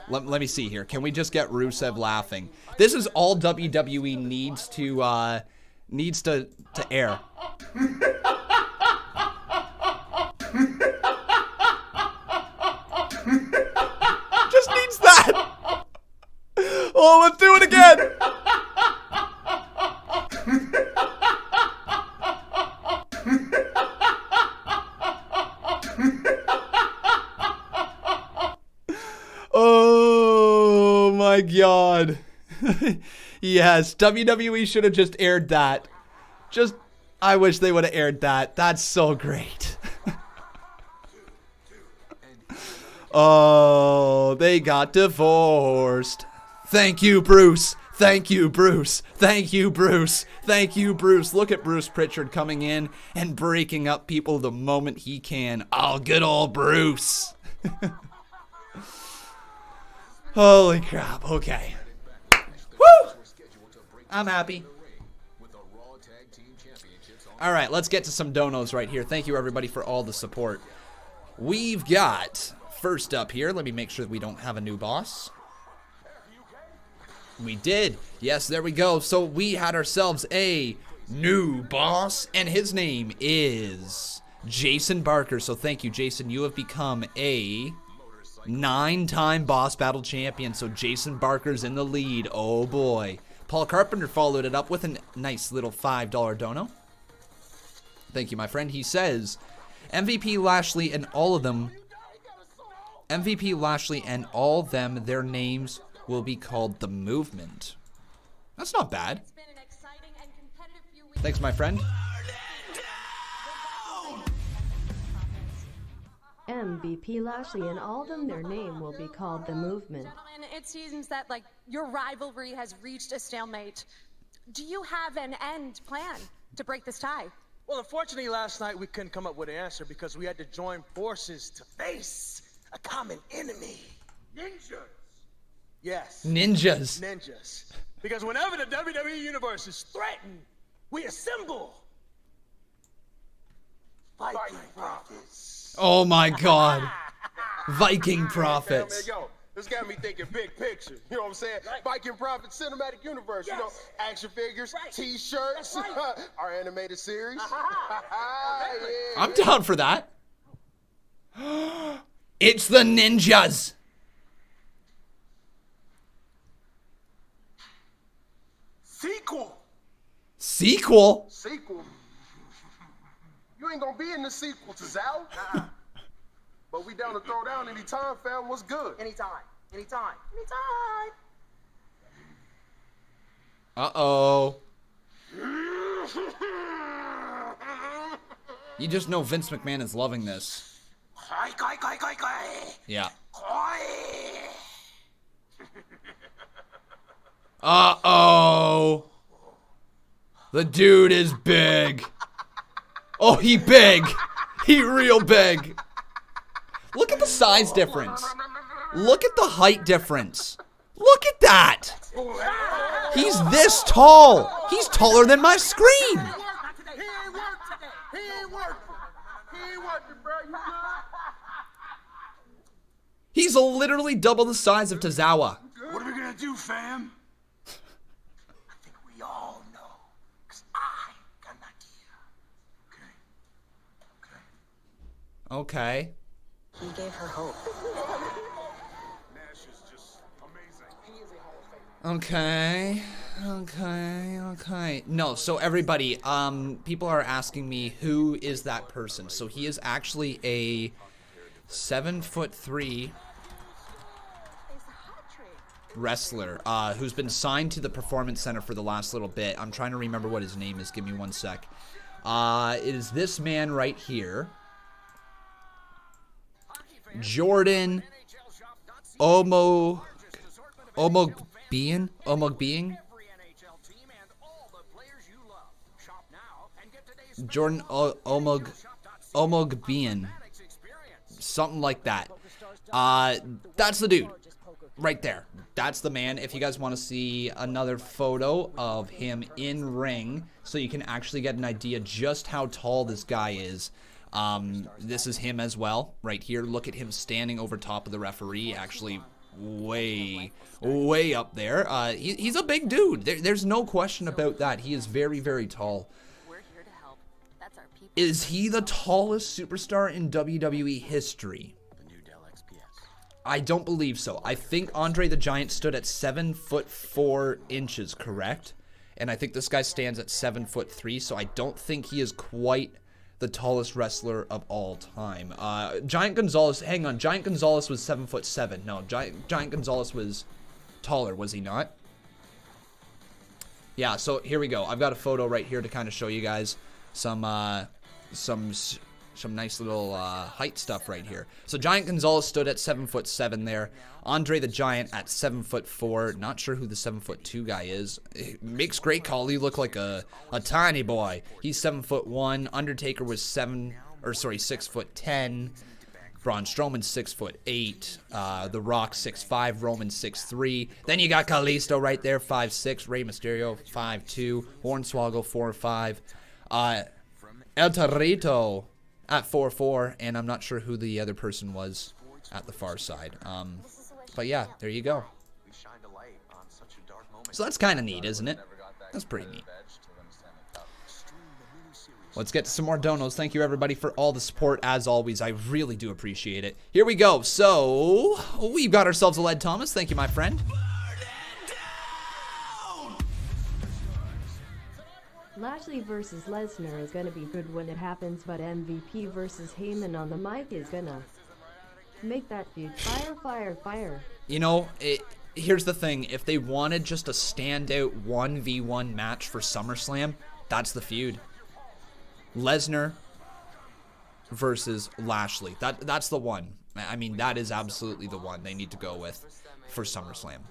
Let me see here. Can we just get Rusev laughing? This is all WWE needs to air. Just needs that. Oh, let's do it again. Oh my God. Yes, WWE should have just aired that. I wish they would have aired that. That's so great. Oh, they got divorced. Thank you, Bruce. Thank you, Bruce. Thank you, Bruce. Thank you, Bruce. Look at Bruce Pritchard coming in and breaking up people the moment he can. Oh, good old Bruce. Holy crap. Okay. Woo! I'm happy. All right, let's get to some donos right here. Thank you, everybody, for all the support. We've got, first up here, let me make sure that we don't have a new boss. We did. Yes, there we go. So we had ourselves a new boss, and his name is Jason Barker. So thank you, Jason. You have become a 9-time boss battle champion. So Jason Barker's in the lead. Oh, boy. Paul Carpenter followed it up with a nice little $5 dono. Thank you, my friend. He says, MVP Lashley and all of them, MVP Lashley and all them, their names will be called The Movement. That's not bad. Thanks, my friend. MVP Lashley and all them, their name will be called The Movement. Gentlemen, it seems that your rivalry has reached a stalemate. Do you have an end plan to break this tie? Well, unfortunately, last night we couldn't come up with an answer because we had to join forces to face a common enemy. Ninjas. Yes. Ninjas. Ninjas. Because whenever the WWE Universe is threatened, we assemble. Viking Profits. Oh my God. Viking Profits. There you go. This got me thinking big picture. You know what I'm saying? Right. Viking Profits Cinematic Universe. Yes. You know, action figures, T-shirts, right. Our animated series. Yeah. I'm down for that. It's the ninjas. Sequel. Sequel? Sequel. You ain't gonna be in the sequel to Zal. But we down to throw down anytime, fam. What's good? Anytime. Anytime. Anytime. Uh-oh. You just know Vince McMahon is loving this. Yeah. Uh-oh. The dude is big. Oh, he big. He real big. Look at the size difference. Look at the height difference. Look at that. He's this tall. He's taller than my screen. He's literally double the size of Tozawa. What are we gonna do, fam? I think we all know. Because I got an idea. Okay. Okay. He gave her hope. Nash is just amazing. He is a Hall of Famer. Okay. No, so everybody, people are asking me who is that person. So he is actually a 7'3" wrestler who's been signed to the Performance Center for the last little bit. I'm trying to remember what his name is. Give me 1 sec. It is this man right here. Jordan Omogbean? Jordan Omogbean. Something like that. That's the dude. Right there. That's the man. If you guys want to see another photo of him in ring so you can actually get an idea just how tall this guy is. This is him as well, right here. Look at him standing over top of the referee, actually way up there. He's a big dude. There's no question about that. He is very, very tall. Is he the tallest superstar in WWE history? I don't believe so. I think Andre the Giant stood at 7'4" correct? And I think this guy stands at 7'3", so I don't think he is quite the tallest wrestler of all time. Giant Gonzalez, hang on, Giant Gonzalez was 7'7". No, Giant Gonzalez was taller, was he not? Yeah, so here we go. I've got a photo right here to kind of show you guys some nice little height stuff right here. So Giant Gonzalez stood at 7'7" there. Andre the Giant at 7'4". Not sure who the 7'2" guy is. It makes Great Khali look like a tiny boy. He's 7'1". Undertaker was 6'10". Braun Strowman 6'8". The Rock 6'5". Roman 6'3". Then you got Kalisto right there, 5'6". Rey Mysterio 5'2". Hornswoggle 4'5". El Torito at 4'4", and I'm not sure who the other person was at the far side. But yeah, there you go. So that's kind of neat, isn't it? That's pretty neat. Let's get to some more donos. Thank you, everybody, for all the support, as always. I really do appreciate it. Here we go. So, we've got ourselves a Led Thomas. Thank you, my friend. Lashley versus Lesnar is going to be good when it happens, but MVP versus Heyman on the mic is going to make that feud fire. You know, here's the thing. If they wanted just a standout 1v1 match for SummerSlam, that's the feud. Lesnar versus Lashley. That's the one. I mean, that is absolutely the one they need to go with for SummerSlam.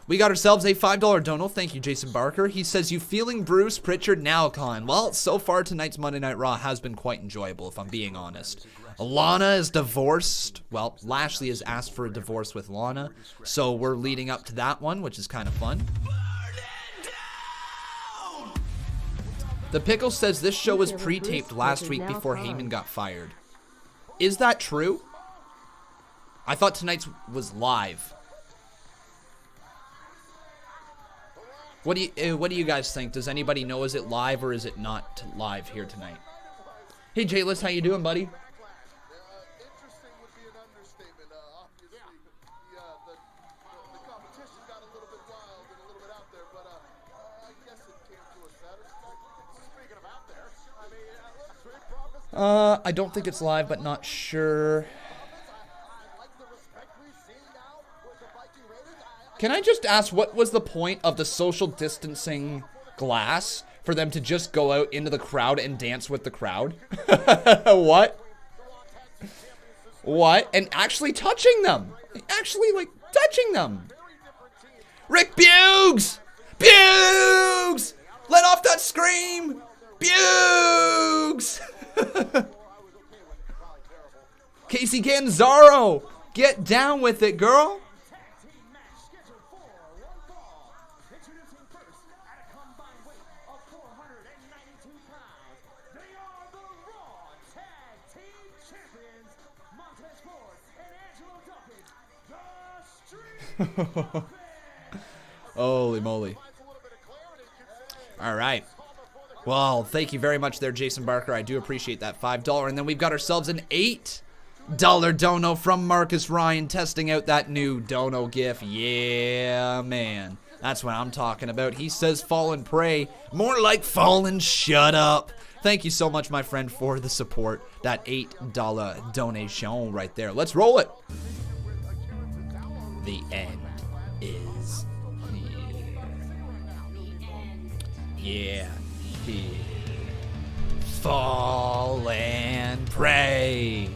We got ourselves a $5 dono. Thank you, Jason Barker. He says, you feeling Bruce Pritchard now, Con? Well, so far tonight's Monday Night Raw has been quite enjoyable, if I'm being honest. Lana is divorced. Well, Lashley has asked for a divorce with Lana, so we're leading up to that one, which is kind of fun. The Pickle says this show was pre-taped last week before Heyman got fired. Is that true? I thought tonight's was live. What do you guys think? Does anybody know, is it live or is it not live here tonight? Hey Jaylis, how you doing, buddy? Interesting would be an understatement. Obviously, the competition got a little bit wild and a little bit out there, but I guess it came to a satisfaction. Speaking of out there, I mean, Street Profits. I don't think it's live, but not sure. Can I just ask, what was the point of the social distancing glass for them to just go out into the crowd and dance with the crowd? What? What? And actually touching them. Actually, like, touching them. Rick Buggs! Buggs! Let off that scream! Buggs! Casey Canzaro! Get down with it, girl! Holy moly. All right. Well, thank you very much there, Jason Barker. I do appreciate that $5. And then we've got ourselves an $8 dono from Marcus Ryan, testing out that new dono gif. Yeah, man. That's what I'm talking about. He says fall and pray. More like fall and shut up. Thank you so much, my friend, for the support. That $8 donation right there. Let's roll it. The end is here. Yeah, here. Fall and pray.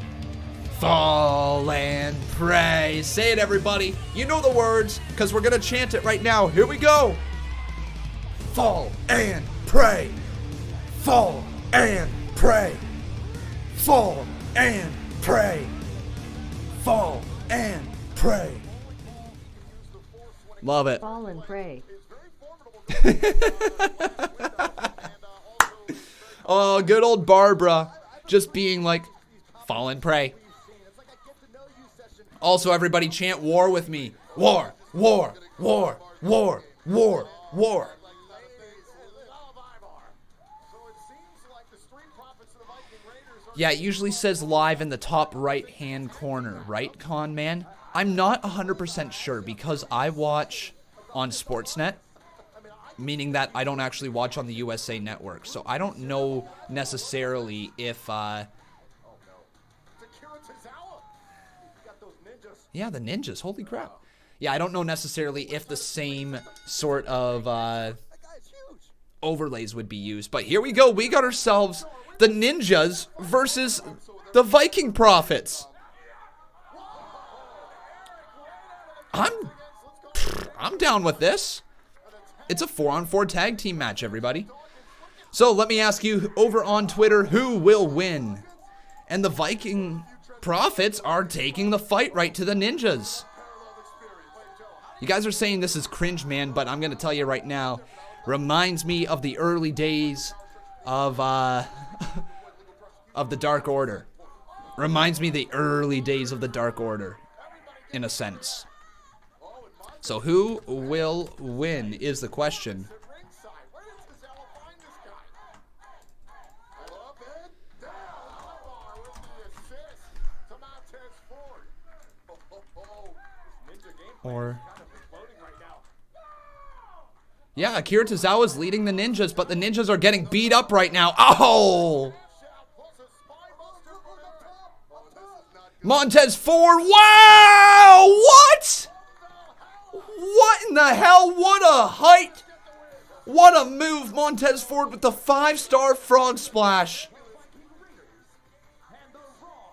Fall and pray. Say it, everybody. You know the words, because we're going to chant it right now. Here we go. Fall and pray. Fall and pray. Fall and pray. Fall and pray. Love it. Fall and pray. Oh, good old Barbara. Just being like, fall and pray. Also, everybody chant war with me. War, war, war, war, war, war. Yeah, it usually says live in the top right-hand corner, right, Conman? I'm not 100% sure because I watch on Sportsnet, meaning that I don't actually watch on the USA Network. So I don't know necessarily if, yeah, the ninjas, holy crap. Yeah, I don't know necessarily if the same sort of overlays would be used. But here we go, we got ourselves the ninjas versus the Viking Profits. I'm down with this. It's a 4-on-4 tag team match, everybody. So let me ask you over on Twitter, who will win? And the Viking Profits are taking the fight right to the ninjas. You guys are saying this is cringe, man, but I'm going to tell you right now, reminds me of the early days of the Dark Order. Reminds me of the early days of the Dark Order, in a sense. So who will win is the question. Or... yeah, Akira Tozawa's leading the ninjas, but the ninjas are getting beat up right now. Oh! Montez Ford, wow! What? What in the hell? What a height! What a move, Montez Ford with the 5-star frog splash.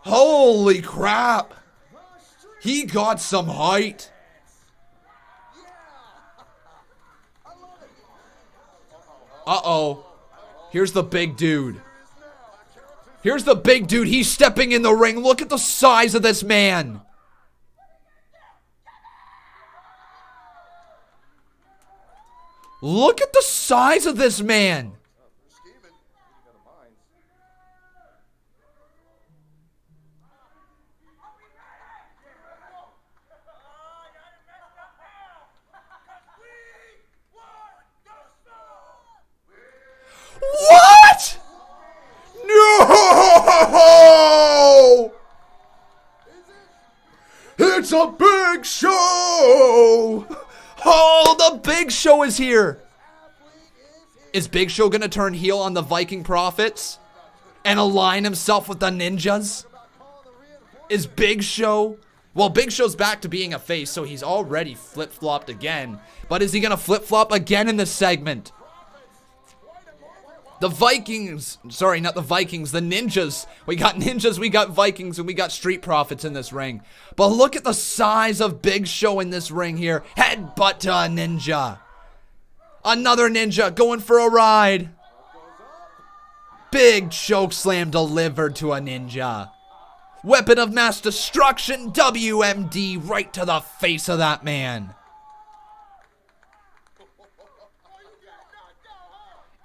Holy crap! He got some height. Uh-oh. Here's the big dude. Here's the big dude. He's stepping in the ring. Look at the size of this man. Look at the size of this man. What? No! It's a big show! Oh, the Big Show is here! Is Big Show gonna turn heel on the Viking Profits and align himself with the Ninjas? Is Big Show... Well, Big Show's back to being a face, so he's already flip-flopped again. But is he gonna flip-flop again in this segment? The Vikings, sorry, not the Vikings, the Ninjas. We got Ninjas, we got Vikings, and we got Street Profits in this ring. But look at the size of Big Show in this ring here. Headbutt to a Ninja. Another Ninja going for a ride. Big choke slam delivered to a Ninja. Weapon of mass destruction, WMD, right to the face of that man.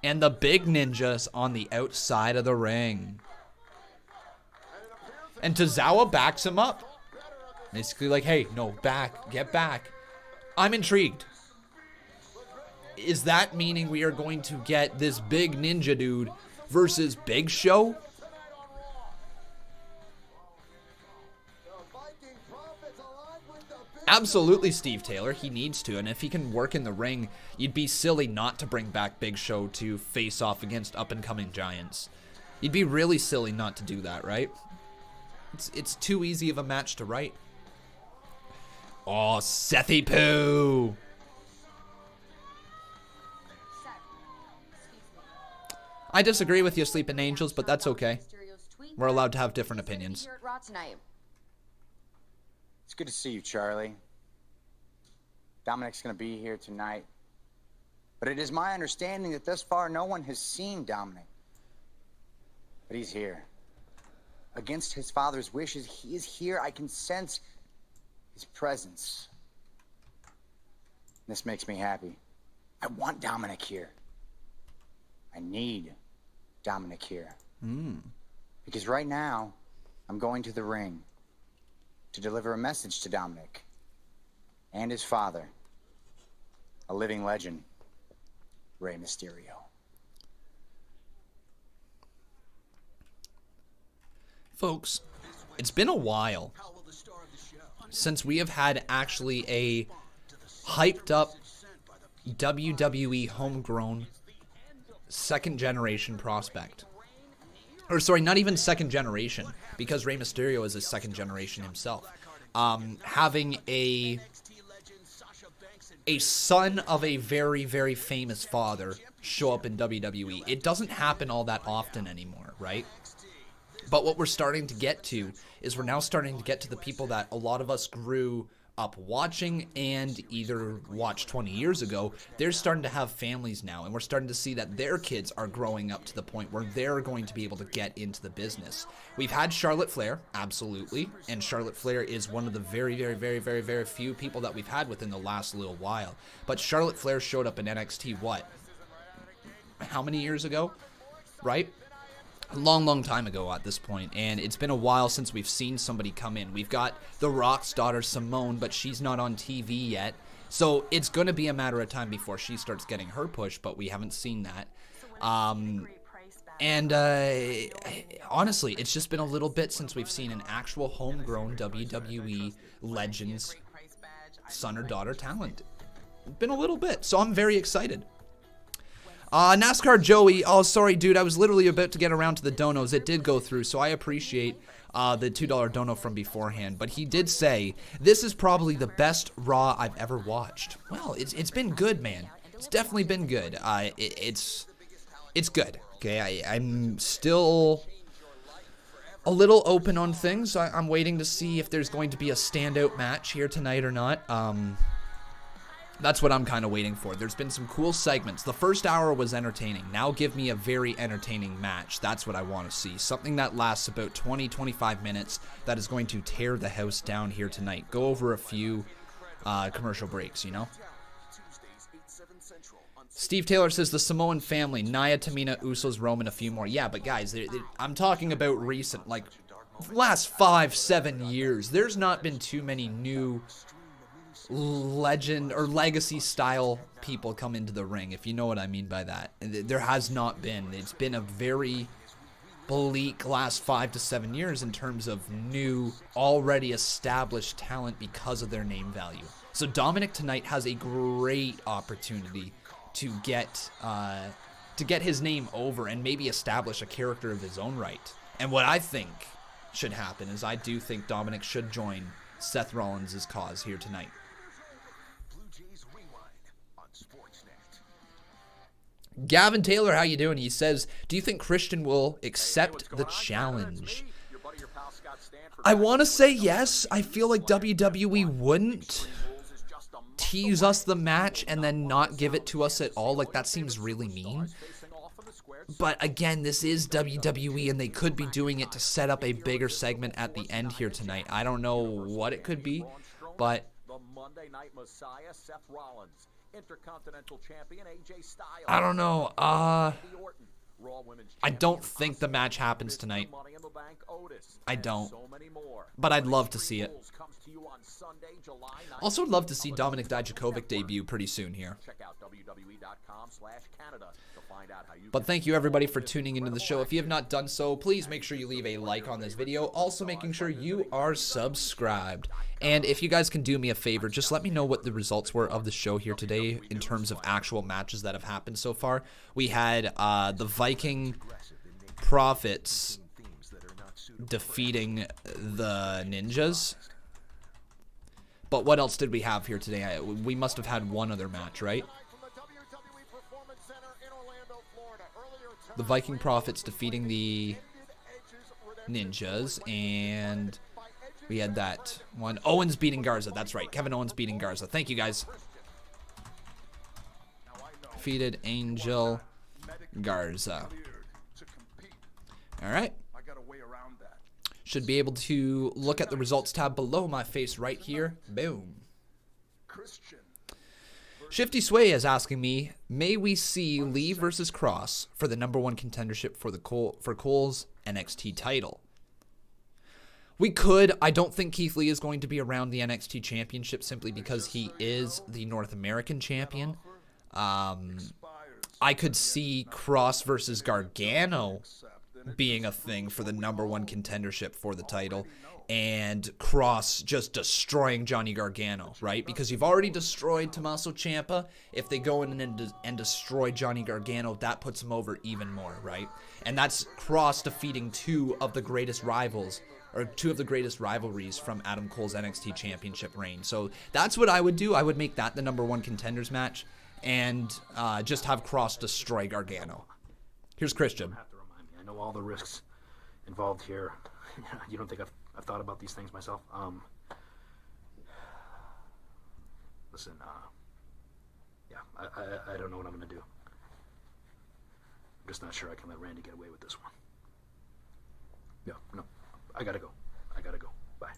And the big Ninja's on the outside of the ring. And Tozawa backs him up. Basically like, hey, no, back, get back. I'm intrigued. Is that meaning we are going to get this big Ninja dude versus Big Show? Absolutely, Steve Taylor. He needs to. And if he can work in the ring, you'd be silly not to bring back Big Show to face off against up-and-coming giants. You'd be really silly not to do that, right? It's too easy of a match to write. Oh, Sethy Poo! I disagree with you, Sleeping Angels, but that's okay. We're allowed to have different opinions. It's good to see you, Charlie. Dominic's going to be here tonight. But it is my understanding that thus far no one has seen Dominic. But he's here. Against his father's wishes, he is here. I can sense his presence. This makes me happy. I want Dominic here. I need Dominic here. Because right now, I'm going to the ring to deliver a message to Dominic and his father, a living legend, Rey Mysterio. Folks, it's been a while since we have had actually a hyped up WWE homegrown second generation prospect. Or sorry, not even second generation, because Rey Mysterio is a second generation himself. Having a son of a very, very famous father show up in WWE. It doesn't happen all that often anymore, right? But what we're starting to get to is we're now starting to get to the people that a lot of us grew up watching and either watched 20 years ago. They're starting to have families now, and we're starting to see that their kids are growing up to the point where they're going to be able to get into the business. We've had Charlotte Flair, absolutely, and Charlotte Flair is one of the very, very, very, very, very few people that we've had within the last little while. But Charlotte Flair showed up in NXT, what? How many years ago? Right? A long, long time ago at this point, and it's been a while since we've seen somebody come in. We've got The Rock's daughter, Simone, but she's not on TV yet, so it's going to be a matter of time before she starts getting her push, but we haven't seen that. Honestly, it's just been a little bit since we've seen an actual homegrown WWE Legends son or daughter talent. Been a little bit, so I'm very excited. NASCAR Joey, oh, sorry, dude, I was literally about to get around to the donos. It did go through, so I appreciate the $2 dono from beforehand. But he did say, this is probably the best Raw I've ever watched. Well, it's been good, man. It's definitely been good. It's good, okay? I'm still a little open on things. I'm waiting to see if there's going to be a standout match here tonight or not. That's what I'm kind of waiting for. There's been some cool segments. The first hour was entertaining. Now give me a very entertaining match. That's what I want to see. Something that lasts about 20-25 minutes that is going to tear the house down here tonight. Go over a few commercial breaks, you know? Steve Taylor says the Samoan family, Nia, Tamina, Usos, Roman, a few more. Yeah, but guys, I'm talking about recent, like, last 5-7 years. There's not been too many new legend or legacy style people come into the ring, if you know what I mean by that. There has not been. It's been a very bleak last 5 to 7 years in terms of new, already established talent because of their name value. So Dominic tonight has a great opportunity to get his name over and maybe establish a character of his own right. And what I think should happen is I do think Dominic should join Seth Rollins' cause here tonight. Gavin Taylor, how you doing? He says, do you think Christian will accept the challenge? I want to say yes. I feel like WWE wouldn't tease us the match and then not give it to us at all. Like, that seems really mean. But again, this is WWE, and they could be doing it to set up a bigger segment at the end here tonight. I don't know what it could be, but the Monday Night Messiah, Seth Rollins, Intercontinental Champion AJ Styles. I don't know. I don't think the match happens tonight. I don't. But I'd love to see it. Also, I'd love to see Dominik Dijakovic debut pretty soon here. But thank you everybody for tuning into the show. If you have not done so, please make sure you leave a like on this video. Also making sure you are subscribed. And if you guys can do me a favor, just let me know what the results were of the show here today in terms of actual matches that have happened so far. We had the Viking Profits defeating the Ninjas. But what else did we have here today? We must have had one other match, right? The Viking Profits defeating the Ninjas, and we had that one. Owens beating Garza. That's right. Kevin Owens beating Garza. Thank you, guys. Defeated Angel Garza. All right. Should be able to look at the results tab below my face right here. Boom. Shifty Sway is asking me, may we see Lee versus Cross for the #1 contendership for Cole's NXT title? We could. I don't think Keith Lee is going to be around the NXT championship simply because he is the North American champion. I could see Cross versus Gargano being a thing for the #1 contendership for the title, and Cross just destroying Johnny Gargano, right? Because you've already destroyed Tommaso Ciampa. If they go in and destroy Johnny Gargano, that puts him over even more, right? And that's Cross defeating two of the greatest rivals, or two of the greatest rivalries from Adam Cole's NXT championship reign. So that's what I would do. I would make that the #1 contenders match, and just have Cross destroy Gargano. Here's Christian. I know all the risks involved here. You don't think I've thought about these things myself? Listen, yeah, I don't know what I'm gonna do. I'm just not sure I can let Randy get away with this one. Yeah, no, I gotta go. Bye.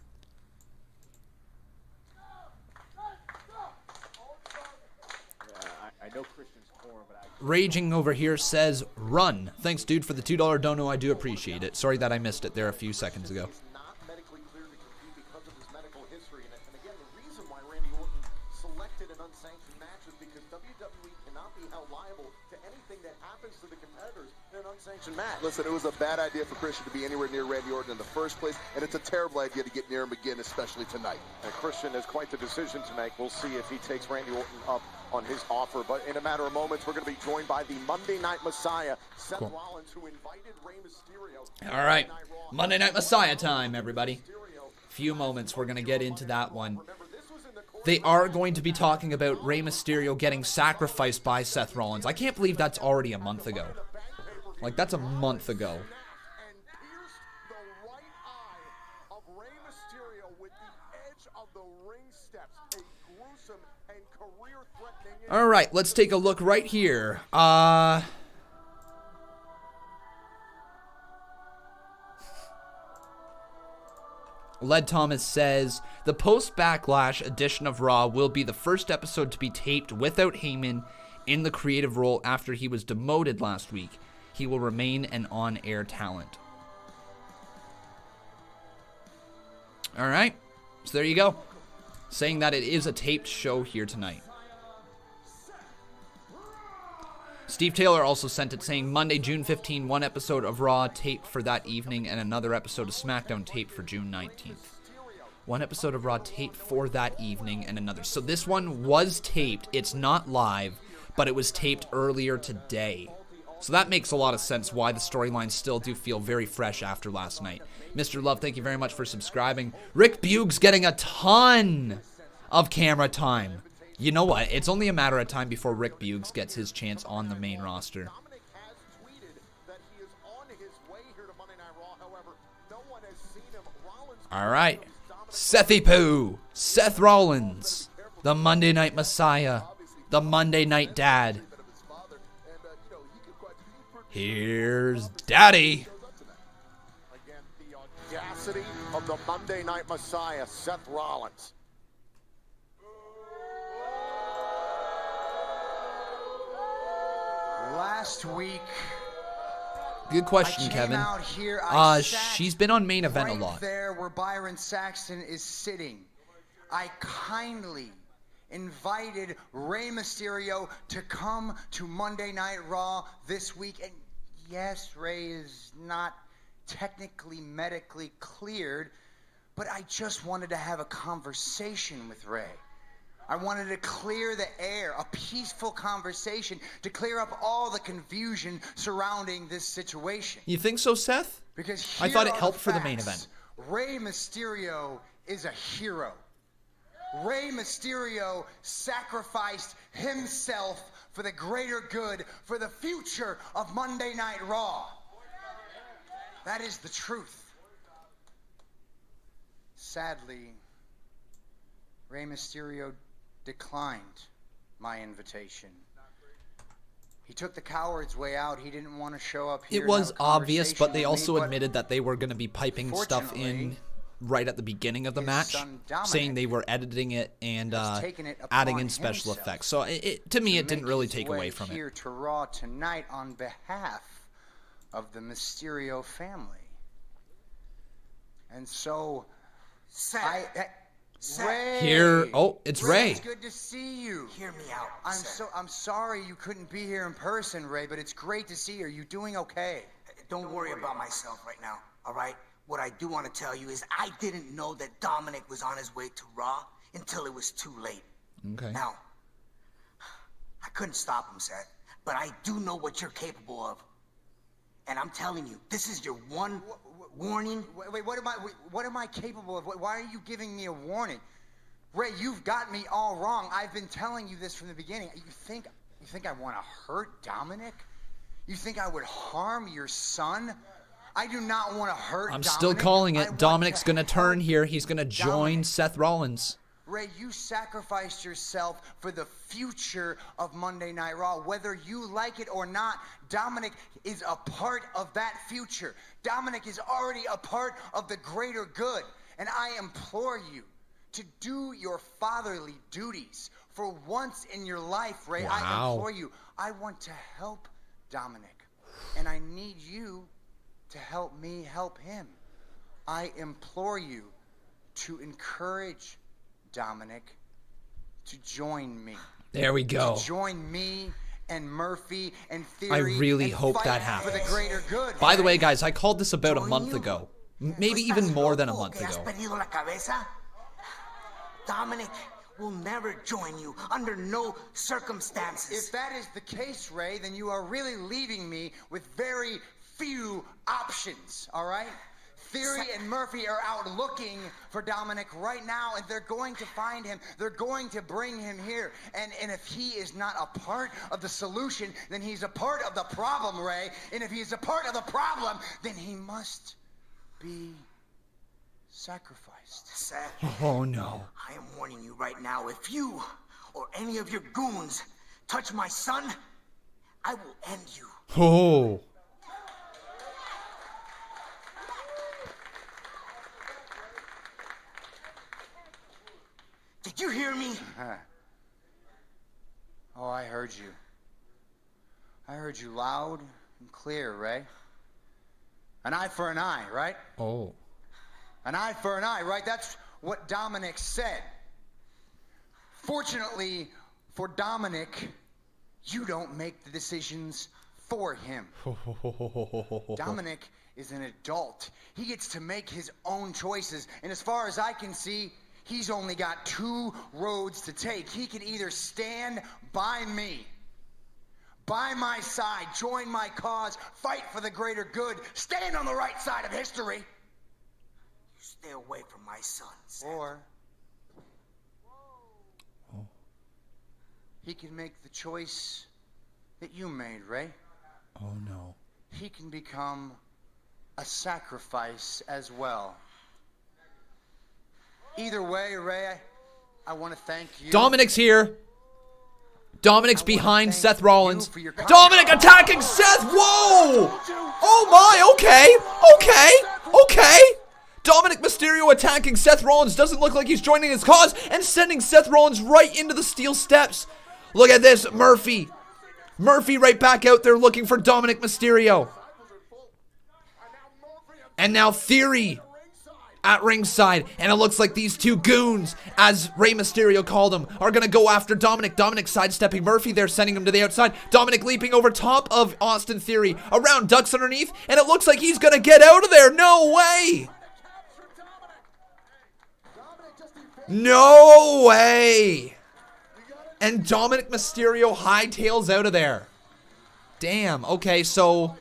I know Christian's core, but Raging over here says, run. Thanks, dude, for the $2 dono. I do appreciate it. Sorry that I missed it there a few seconds ago. Not medically cleared to compete because of his medical history. And again, the reason why Randy Orton selected an unsanctioned match is because WWE cannot be held liable to anything that happens to the competitors in an unsanctioned match. Listen, it was a bad idea for Christian to be anywhere near Randy Orton in the first place, and it's a terrible idea to get near him again, especially tonight. And Christian has quite the decision to make. We'll see if he takes Randy Orton up on his offer. But in a matter of moments, we're going to be joined by the Monday Night Messiah, Seth Rollins, who invited Rey Mysterio. All right, Monday Night Messiah time, everybody. Few moments, we're going to get into that one. They are going to be talking about Rey Mysterio getting sacrificed by Seth Rollins. I can't believe that's already a month ago. Like, that's a month ago. of Rey Mysterio with the edge of the ring steps. A gruesome and career-threatening... All right, let's take a look right here. Led Thomas says, the post-Backlash edition of Raw will be the first episode to be taped without Heyman in the creative role after he was demoted last week. He will remain an on-air talent. All right, so there you go. Saying that it is a taped show here tonight. Steve Taylor also sent it saying Monday, June 15, one episode of Raw taped for that evening and another episode of SmackDown taped for June 19th. One episode of Raw taped for that evening and another. So this one was taped. It's not live, but it was taped earlier today. So that makes a lot of sense why the storylines still do feel very fresh after last night. Mr. Love, thank you very much for subscribing. Rick Bugs getting a ton of camera time. You know what? It's only a matter of time before Rick Bugs gets his chance on the main roster. All right. Sethy Poo. Seth Rollins. The Monday Night Messiah. The Monday Night Dad. Here's Daddy. Again, the audacity of the Monday Night Messiah, Seth Rollins. Last week, good question, Kevin. She's been on Main Event a lot. There where Byron Saxton is sitting, I kindly invited Rey Mysterio to come to Monday Night Raw this week. And yes, Rey is not technically medically cleared, but I just wanted to have a conversation with Rey. I wanted to clear the air, a peaceful conversation to clear up all the confusion surrounding this situation. You think so, Seth? Because I thought it helped for the main event. Rey Mysterio is a hero. Rey Mysterio sacrificed himself for the greater good, for the future of Monday Night Raw. That is the truth. Sadly, Rey Mysterio declined my invitation. He took the coward's way out. He didn't want to show up here. It was obvious, but they also admitted that they were going to be piping stuff in right at the beginning of the match, saying they were editing it and adding in special effects. So to me, it didn't really take away from it. Here to Raw tonight on behalf of the Mysterio family. And so, Rey. Here, oh, it's Rey. It's good to see you. Hear me out. I'm sorry you couldn't be here in person, Rey, but it's great to see you. Are you doing okay? Don't worry about myself right now, all right? What I do want to tell you is I didn't know that Dominik was on his way to Raw until it was too late. Okay. Now, I couldn't stop him, Seth, but I do know what you're capable of. And I'm telling you, this is your one warning. Wait, what am I capable of? Why are you giving me a warning? Rey, you've got me all wrong. I've been telling you this from the beginning. You think I want to hurt Dominik? You think I would harm your son? I do not want to hurt Dominik. I'm still calling it. Dominik's going to turn here. He's going to join Seth Rollins. Rey, you sacrificed yourself for the future of Monday Night Raw. Whether you like it or not, Dominik is a part of that future. Dominik is already a part of the greater good. And I implore you to do your fatherly duties for once in your life, Rey. Wow. I implore you. I want to help Dominik. And I need you to help me help him. I implore you to encourage Dominik to join me. There we go. To join me and Murphy and Theory. I really hope that happens. For the greater good. By the way, guys, I called this about a month ago. Maybe even more than a month ago. Dominik will never join you under no circumstances. If that is the case, Rey, then you are really leaving me with very few options, all right? Theory and Murphy are out looking for Dominik right now, and they're going to find him. They're going to bring him here. And if he is not a part of the solution, then he's a part of the problem, Rey. And if he's a part of the problem, then he must be sacrificed. Seth, Oh, no. I am warning you right now. If you or any of your goons touch my son, I will end you. Oh. Did you hear me? Oh, I heard you. I heard you loud and clear, Ray. An eye for an eye, right? Oh. An eye for an eye, right? That's what Dominik said. Fortunately for Dominik, you don't make the decisions for him. Dominik is an adult. He gets to make his own choices. And as far as I can see, he's only got 2 roads to take. He can either stand by me, by my side, join my cause, fight for the greater good, stand on the right side of history. You stay away from my son, Seth. Or he can make the choice that you made, Ray. Oh, no. He can become a sacrifice as well. Either way, Ray, I want to thank you. Dominik's here. Dominik's behind Seth Rollins. Dominik attacking Seth. Whoa! Oh my, okay. Dominic Mysterio attacking Seth Rollins. Doesn't look like he's joining his cause and sending Seth Rollins right into the steel steps. Look at this, Murphy. Murphy right back out there looking for Dominik Mysterio. And now Theory at ringside, and it looks like these 2 goons, as Rey Mysterio called them, are gonna go after Dominik. Dominik sidestepping Murphy there, sending him to the outside. Dominik leaping over top of Austin Theory, around, ducks underneath, and it looks like he's gonna get out of there. No way! No way! And Dominik Mysterio hightails out of there. Damn, okay, so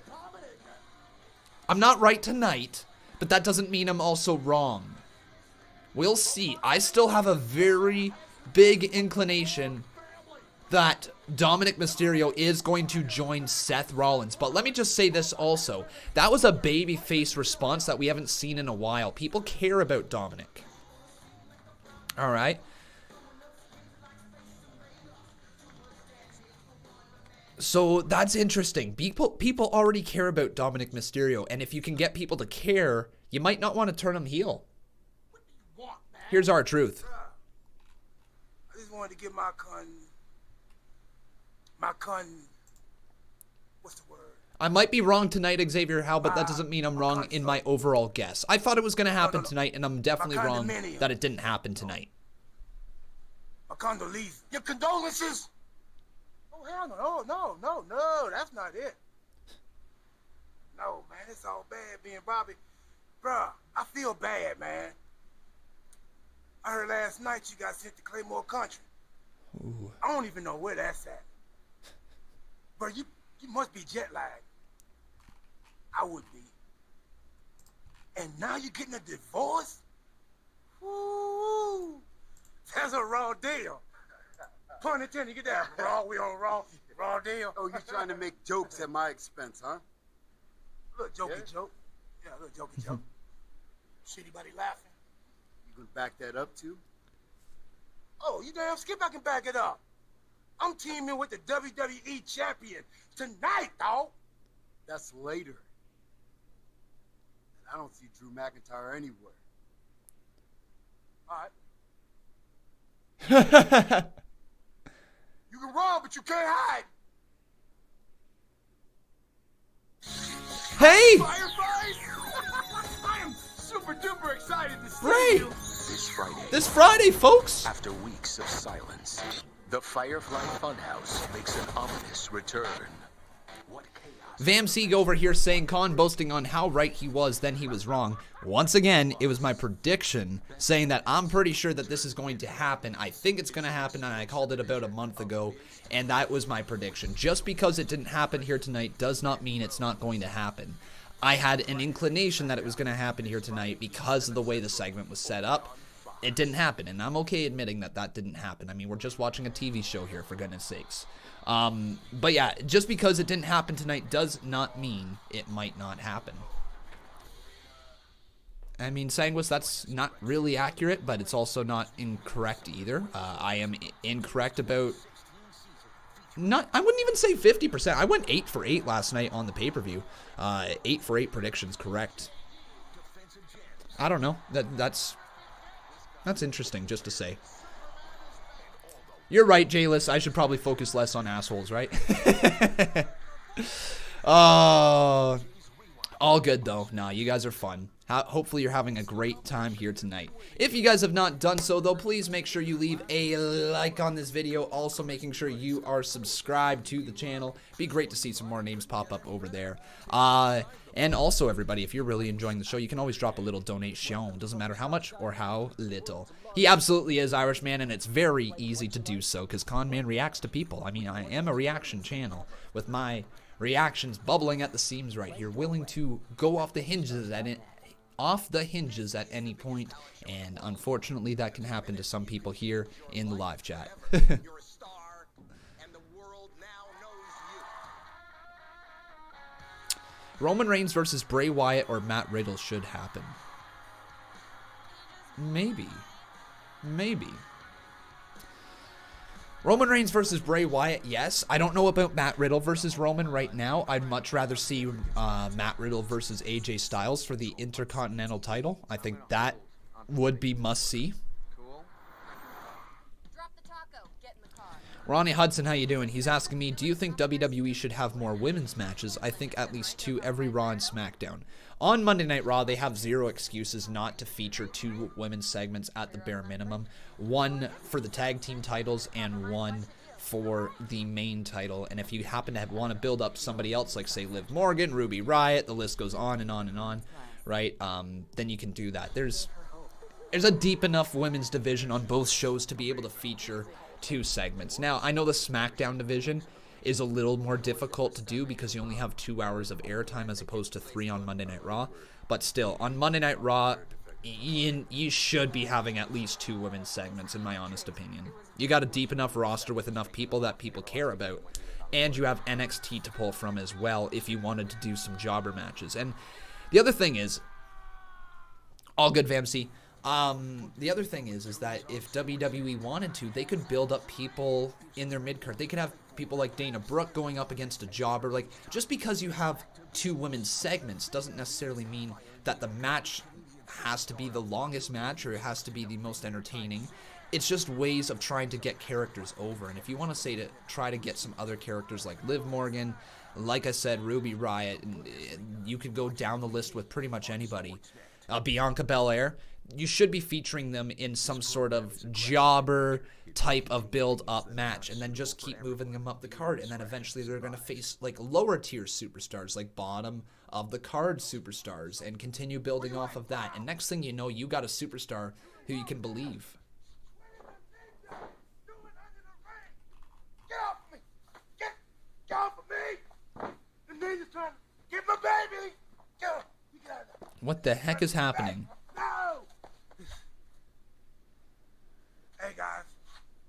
I'm not right tonight, but that doesn't mean I'm also wrong. We'll see. I still have a very big inclination that Dominik Mysterio is going to join Seth Rollins. But let me just say this also. That was a babyface response that we haven't seen in a while. People care about Dominik. All right. So that's interesting. People already care about Dominik Mysterio, and if you can get people to care, you might not want to turn him heel. Here's our truth. I just wanted to get my what's the word? I might be wrong tonight, Xavier Howe, but that doesn't mean I'm wrong in my overall guess. I thought it was going to happen tonight, and I'm definitely wrong that it didn't happen tonight. My condolences. Your condolences? Oh, hell no, that's not it. No, man, it's all bad being Bobby. Bruh, I feel bad, man. I heard last night you got sent to Claymore Country. Ooh. I don't even know where that's at. Bro, you must be jet lagged. I would be. And now you're getting a divorce? Woo! That's a raw deal. Pun intended, get that raw, we on raw deal. Oh, you're trying to make jokes at my expense, huh? Little jokey joke. Yeah, a little jokey joke. See anybody laughing? You gonna back that up too? Oh, you damn skip, I can back it up. I'm teaming with the WWE Champion tonight, dawg. That's later. And I don't see Drew McIntyre anywhere. All right. You can run, but you can't hide. Hey! I am super duper excited to see Ray! you. This Friday, folks! After weeks of silence, the Firefly Funhouse makes an ominous return. Vamseeg over here saying Khan boasting on how right he was, then he was wrong. Once again, it was my prediction saying that I'm pretty sure that this is going to happen. I think it's going to happen, and I called it about a month ago, and that was my prediction. Just because it didn't happen here tonight does not mean it's not going to happen. I had an inclination that it was going to happen here tonight because of the way the segment was set up. It didn't happen, and I'm okay admitting that that didn't happen. I mean, we're just watching a TV show here, for goodness sakes. But yeah, just because it didn't happen tonight does not mean it might not happen. I mean, Sanguis, that's not really accurate, but it's also not incorrect either. I am incorrect about... I wouldn't even say 50%. I went 8 for 8 last night on the pay-per-view. 8 for 8 predictions correct. I don't know. That's interesting just to say. You're right, Jayless. I should probably focus less on assholes, right? Oh, all good though. Nah, you guys are fun. Hopefully you're having a great time here tonight. If you guys have not done so, though, please make sure you leave a like on this video. Also, making sure you are subscribed to the channel. Be great to see some more names pop up over there. And also, everybody, if you're really enjoying the show, you can always drop a little donation. Doesn't matter how much or how little. He absolutely is Irishman, and it's very easy to do so because Conman reacts to people. I mean, I am a reaction channel with my reactions bubbling at the seams right here, willing to go off the hinges at any point, and unfortunately that can happen to some people here in the live chat. Roman Reigns versus Bray Wyatt or Matt Riddle should happen. Maybe. Roman Reigns versus Bray Wyatt, yes. I don't know about Matt Riddle versus Roman right now. I'd much rather see Matt Riddle versus AJ Styles for the Intercontinental title. I think that would be must-see. Ronnie Hudson, how you doing? He's asking me, do you think WWE should have more women's matches? I think at least 2 every Raw and SmackDown. On Monday Night Raw, they have 0 excuses not to feature 2 women's segments at the bare minimum. 1 for the tag team titles and 1 for the main title. And if you happen to want to build up somebody else, like say Liv Morgan, Ruby Riott, the list goes on and on and on, right? Then you can do that. There's a deep enough women's division on both shows to be able to feature 2 segments. Now, I know the SmackDown division is a little more difficult to do because you only have 2 hours of airtime as opposed to 3 on Monday Night Raw. But still, on Monday Night Raw, you should be having at least 2 women's segments, in my honest opinion. You got a deep enough roster with enough people that people care about. And you have NXT to pull from as well if you wanted to do some jobber matches. And the other thing is, all good, Vamsy. The other thing is that if WWE wanted to, they could build up people in their mid-card. They could have people like Dana Brooke going up against a jobber. Like, just because you have 2 women's segments doesn't necessarily mean that the match has to be the longest match or it has to be the most entertaining. It's just ways of trying to get characters over. And if you want to say to try to get some other characters like Liv Morgan, like I said, Ruby Riott, and you could go down the list with pretty much anybody. Bianca Belair. You should be featuring them in some sort of jobber type of build-up match and then just keep moving them up the card, and then eventually they're going to face like lower tier superstars, like bottom of the card superstars, and continue building off of that. And next thing you know, you got a superstar who you can believe. Get off of me! Get off of me! The ninja's trying to get my baby! Get off! You get out of there. What the heck is happening? No! Hey guys,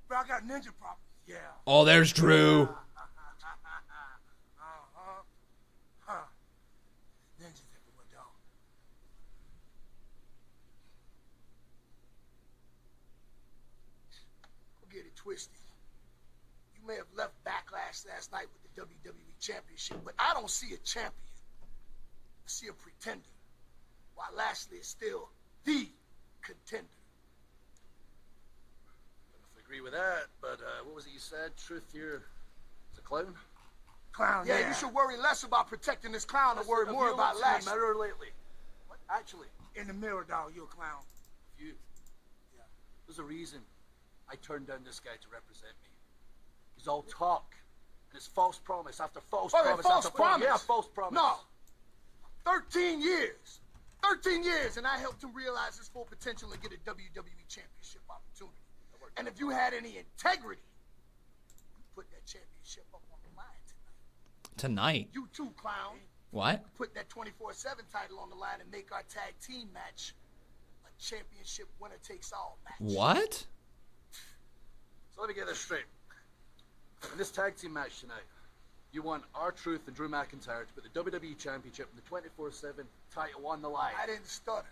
bro, I got ninja problems. Yeah. Oh, there's Drew. Ninjas everywhere, dog. Don't get it twisted. You may have left Backlash last night with the WWE Championship, but I don't see a champion. I see a pretender. While Lashley is still the contender. Agree with that, but what was it you said? Truth here is a clown? Clown, yeah. You should worry less about protecting this clown and worry more about Lashley. Mirror lately. What? Actually. In the mirror, dog, you're a clown. You. Yeah. There's a reason I turned down this guy to represent me. He's all talk. And it's false promise after false promise after promise. Yeah, false promise. No. 13 years. 13 years, and I helped him realize his full potential and get a WWE Championship opportunity. And if you had any integrity, you put that championship up on the line Tonight? You too, clown. What? Put that 24/7 title on the line and make our tag team match a championship winner-takes-all match. What? So let me get this straight. In this tag team match tonight, you want R-Truth and Drew McIntyre to put the WWE Championship and the 24/7 title on the line. I didn't stutter.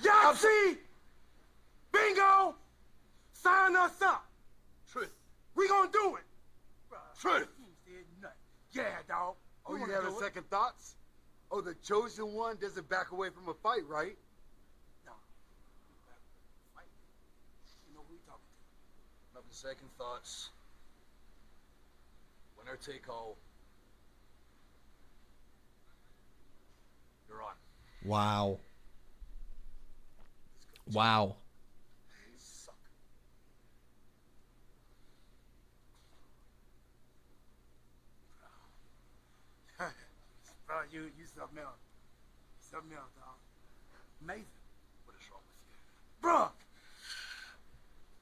Yahtzee! Bingo! Sign us up! Truth. We gonna do it! Truth. Yeah, dog. Oh, you having second thoughts? Oh, the chosen one doesn't back away from a fight, right? No. You know who we talking to? Nothing second thoughts. Winner take all. You're on. Wow. Wow. Bro, you something else. Something else, dog. Amazing. What is wrong with you? Bro,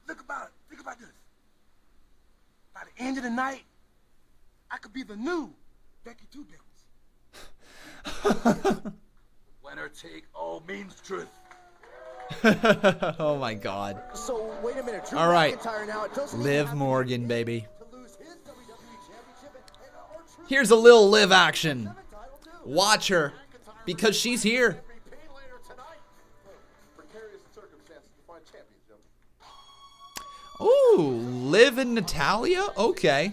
look about it. Think about this. By the end of the night, I could be the new Becky Two Bells. Winner take all means truth. Oh my God. So wait a minute. Drew All right. McIntyre now, it doesn't Liv Morgan, baby. to lose his WWE Championship and our Here's a little Liv action. Watch her, because she's here. precarious circumstances to find champions, gentlemen. Ooh, Liv and Natalya? Okay.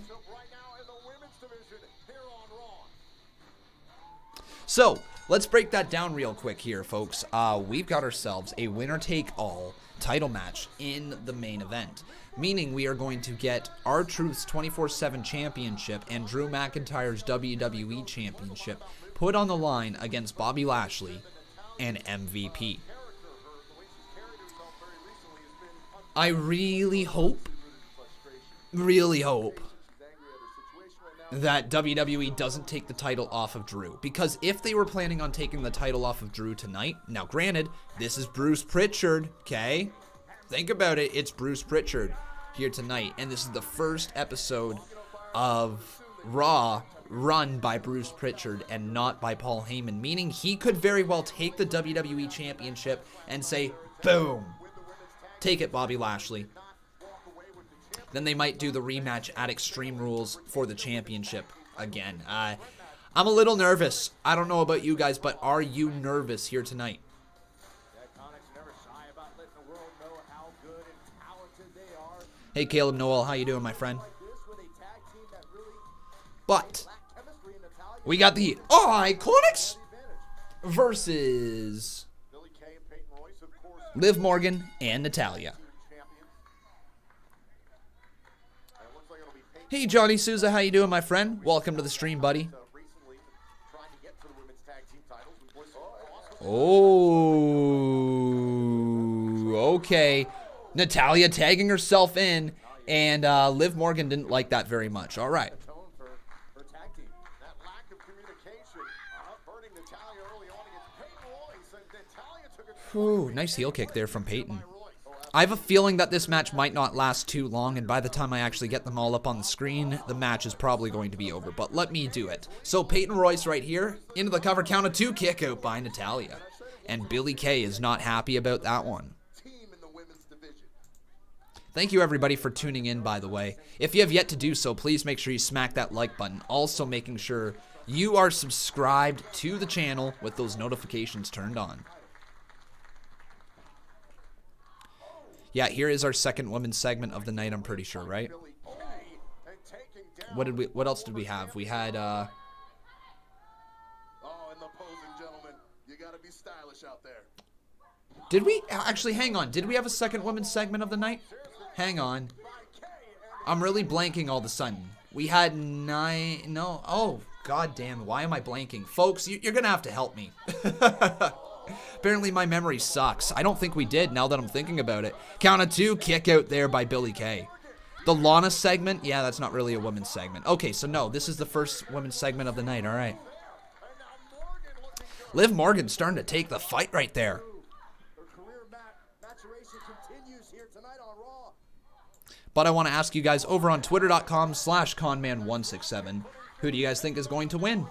So, let's break that down real quick here, folks. We've got ourselves a winner-take-all title match in the main event. Meaning we are going to get R-Truth's 24/7 championship and Drew McIntyre's WWE championship put on the line against Bobby Lashley and MVP. I really hope that WWE doesn't take the title off of Drew. Because if they were planning on taking the title off of Drew tonight, now granted, this is Bruce Pritchard, okay? Think about it, it's Bruce Pritchard here tonight. And this is the first episode of Raw run by Bruce Pritchard and not by Paul Heyman. Meaning he could very well take the WWE Championship and say, boom, take it, Bobby Lashley. Then they might do the rematch at Extreme Rules for the championship again. I'm a little nervous. I don't know about you guys, but are you nervous here tonight? Hey, Caleb Noel, how you doing, my friend? But we got the Iconics versus Liv Morgan and Natalya. Hey, Johnny Souza, how you doing, my friend? Welcome to the stream, buddy. Oh, okay. Natalya tagging herself in, and Liv Morgan didn't like that very much. All right. Ooh, nice heel kick there from Peyton. I have a feeling that this match might not last too long, and by the time I actually get them all up on the screen, the match is probably going to be over, but let me do it. So Peyton Royce right here, into the cover, count of 2, kick out by Natalya. And Billie Kay is not happy about that one. Thank you everybody for tuning in, by the way. If you have yet to do so, please make sure you smack that like button. Also making sure you are subscribed to the channel with those notifications turned on. Yeah, here is our second women's segment of the night, I'm pretty sure, right? What else did we have? We had Oh, and the posing, gentlemen. You gotta be stylish out there. Did we actually hang on? Did we have a second women's segment of the night? Hang on. I'm really blanking all of a sudden. We had 9. No. Oh, god damn. Why am I blanking? Folks, you're going to have to help me. Apparently my memory sucks. I don't think we did now that I'm thinking about it. Count of 2, kick out there by Billie Kay. The Lana segment? Yeah, that's not really a women's segment. Okay, so no, this is the first women's segment of the night. All right. Liv Morgan starting to take the fight right there. But I want to ask you guys over on twitter.com/Conman167, who do you guys think is going to win?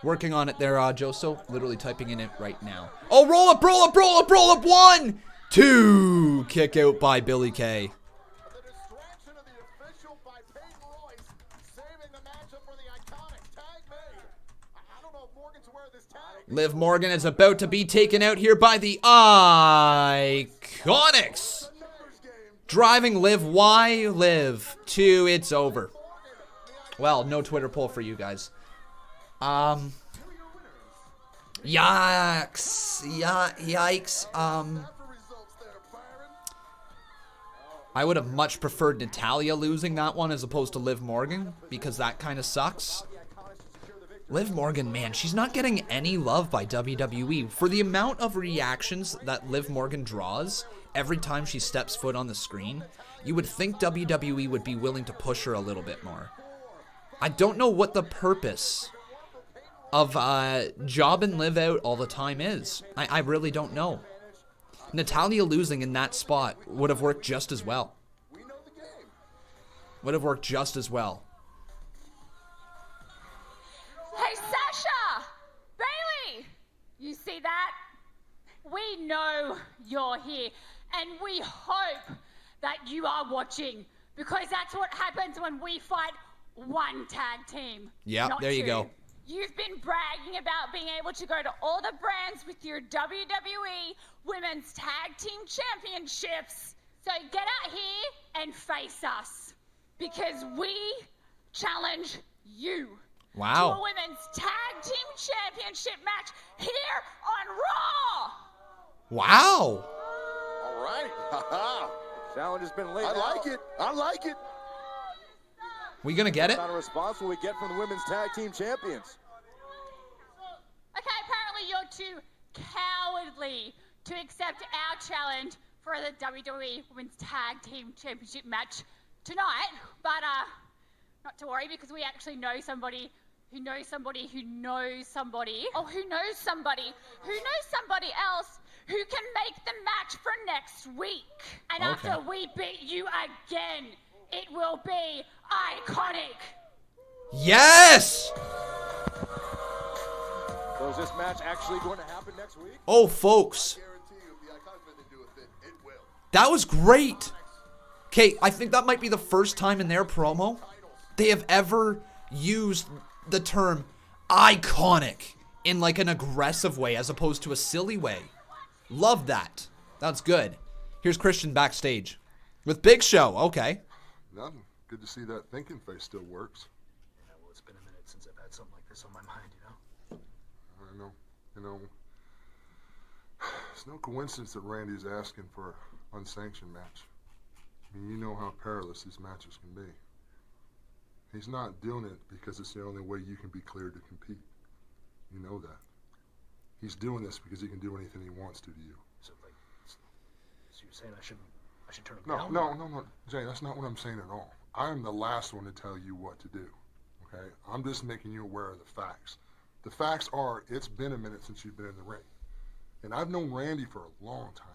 Working on it there, Joso. Literally typing in it right now. Oh, roll up, roll up, roll up, roll up. 1, 2. Kick out by Billie Kay. official by Peyton Royce, saving the matchup for the iconic tag made. I don't know if Morgan's aware of this tag. Liv Morgan is about to be taken out here by the Iconics. Driving Liv. Why Liv? To it's over. Well, no Twitter poll for you guys. Yikes. I would have much preferred Natalya losing that one as opposed to Liv Morgan, because that kind of sucks. Liv Morgan, man, she's not getting any love by WWE. For the amount of reactions that Liv Morgan draws every time she steps foot on the screen, you would think WWE would be willing to push her a little bit more. I don't know what the purpose of jobbing Liv out all the time is. I really don't know. Natalya losing in that spot would have worked just as well. Would have worked just as well. Hey, Sasha! Bailey! You see that? We know you're here, and we hope that you are watching, because that's what happens when we fight one tag team. Yeah, there you go. You've been bragging about being able to go to all the brands with your WWE Women's Tag Team Championships. So get out here and face us, because we challenge you to a Women's Tag Team Championship match here on Raw. Wow. All right. Challenge has been laid I like it. I like it. We gonna get it? What kind of response will we get from the Women's Tag Team Champions? Okay, apparently you're too cowardly to accept our challenge for the WWE Women's Tag Team Championship match tonight. But not to worry, because we actually know somebody who knows somebody who knows somebody. Oh, who knows somebody who knows somebody else who can make the match for next week. And after we beat you again, it will be iconic. Yes! So is this match actually going to happen next week? Oh, folks. That was great. Okay, I think that might be the first time in their promo they have ever used the term iconic in like an aggressive way as opposed to a silly way. Love that. That's good. Here's Christian backstage with Big Show. Okay. Nothing. Good to see that thinking face still works. Yeah, well, it's been a minute since I've had something like this on my mind, you know? I know. You know, it's no coincidence that Randy's asking for an unsanctioned match. I mean, you know how perilous these matches can be. He's not doing it because it's the only way you can be cleared to compete. You know that. He's doing this because he can do anything he wants to you. So, like, so you're saying I should turn him No, down? no, Jay, that's not what I'm saying at all. I am the last one to tell you what to do, okay? I'm just making you aware of the facts. The facts are, it's been a minute since you've been in the ring. And I've known Randy for a long time.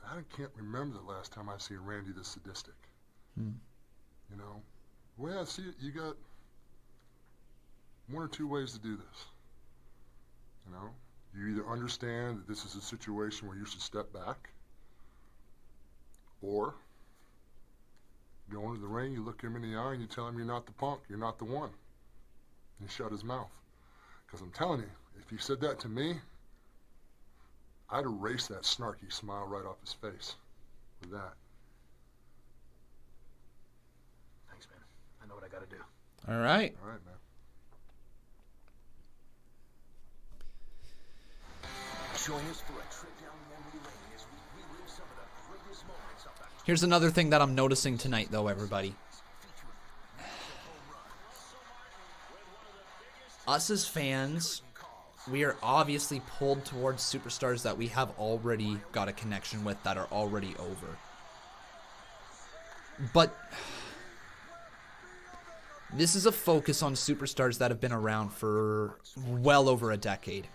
I can't remember the last time I seen Randy this sadistic. You know? The way I see it, you got one or two ways to do this. You know? You either understand that this is a situation where you should step back, or you go into the ring, you look him in the eye, and you tell him you're not the punk, you're not the one. And you shut his mouth. Because I'm telling you, if he said that to me, I'd erase that snarky smile right off his face with that. Thanks, man. I know what I gotta do. All right. All right, man. Join us for a trip down memory lane as we relive some of the greatest moments of the Here's another thing that I'm noticing tonight, though, everybody. Us as fans, we are obviously pulled towards superstars that we have already got a connection with, that are already over. But this is a focus on superstars that have been around for well over a decade.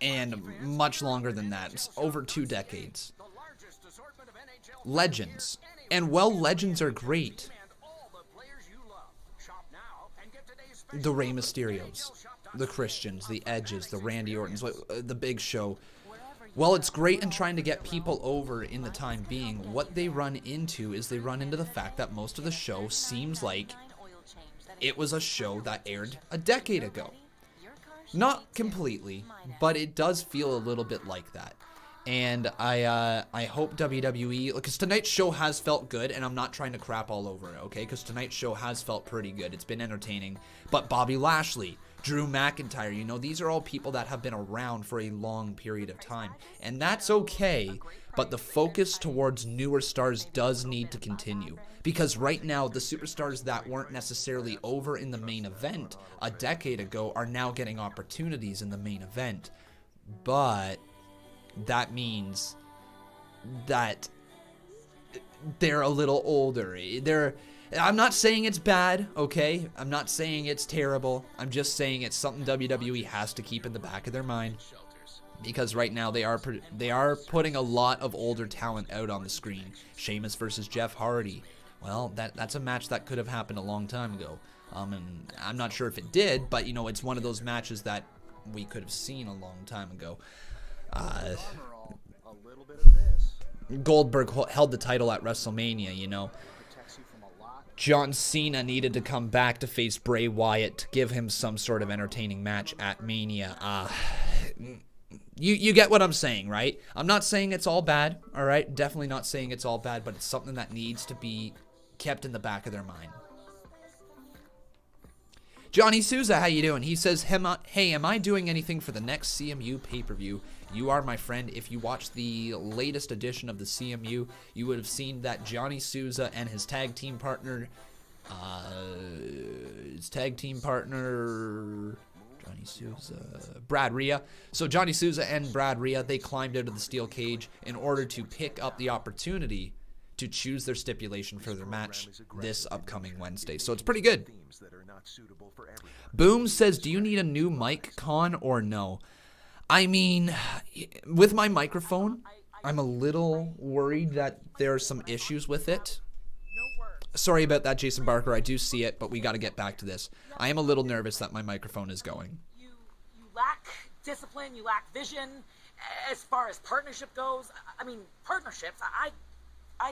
And much longer than that. It's over 2 decades. Legends. And while legends are great, the Rey Mysterios, the Christians, the Edges, the Randy Ortons, the Big Show, Well, it's great in trying to get people over in the time being. What they run into is they run into the fact that most of the show seems like it was a show that aired a decade ago. Not completely, but it does feel a little bit like that. And I hope WWE, because tonight's show has felt good, and I'm not trying to crap all over it, okay? Because tonight's show has felt pretty good. It's been entertaining. But Bobby Lashley, Drew McIntyre, you know, these are all people that have been around for a long period of time. And that's okay, but the focus towards newer stars does need to continue. Because right now, the superstars that weren't necessarily over in the main event a decade ago are now getting opportunities in the main event. But that means that they're a little older. I'm not saying it's bad, okay? I'm not saying it's terrible. I'm just saying it's something WWE has to keep in the back of their mind. Because right now they are putting a lot of older talent out on the screen. Sheamus versus Jeff Hardy. Well, that's a match that could have happened a long time ago. And I'm not sure if it did, but, you know, it's one of those matches that we could have seen a long time ago. Goldberg held the title at WrestleMania, you know. John Cena needed to come back to face Bray Wyatt to give him some sort of entertaining match at Mania. You get what I'm saying, right? I'm not saying it's all bad, all right? Definitely not saying it's all bad, but it's something that needs to be kept in the back of their mind. Johnny Souza, how you doing? He says, hey, am I doing anything for the next CMU pay-per-view? You are my friend. If you watched the latest edition of the CMU, you would have seen that Johnny Souza and his tag team partner, Johnny Souza, Brad Rhea. So Johnny Souza and Brad Rhea, they climbed out of the steel cage in order to pick up the opportunity to choose their stipulation for their match this upcoming Wednesday. So it's pretty good. Boom says, do you need a new mic, Con, or no? I mean, with my microphone, I'm a little worried that there are some issues with it. Sorry about that, Jason Barker. I do see it, but we got to get back to this. I am a little nervous that my microphone is going. You lack discipline, you lack vision. As far as partnership goes, I mean, partnerships, I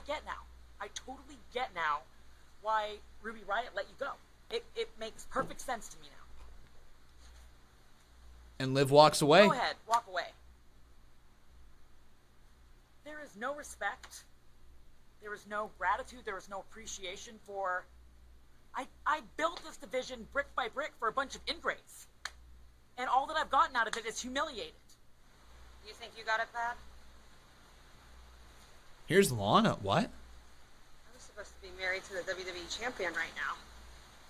get now. I totally get now why Ruby Riott let you go. It makes perfect sense to me now. And Liv walks away. Go ahead, walk away. There is no respect. There is no gratitude. There is no appreciation for... I built this division brick by brick for a bunch of ingrates. And all that I've gotten out of it is humiliated. You think you got it bad? Here's Lana. What? I was supposed to be married to the WWE Champion right now.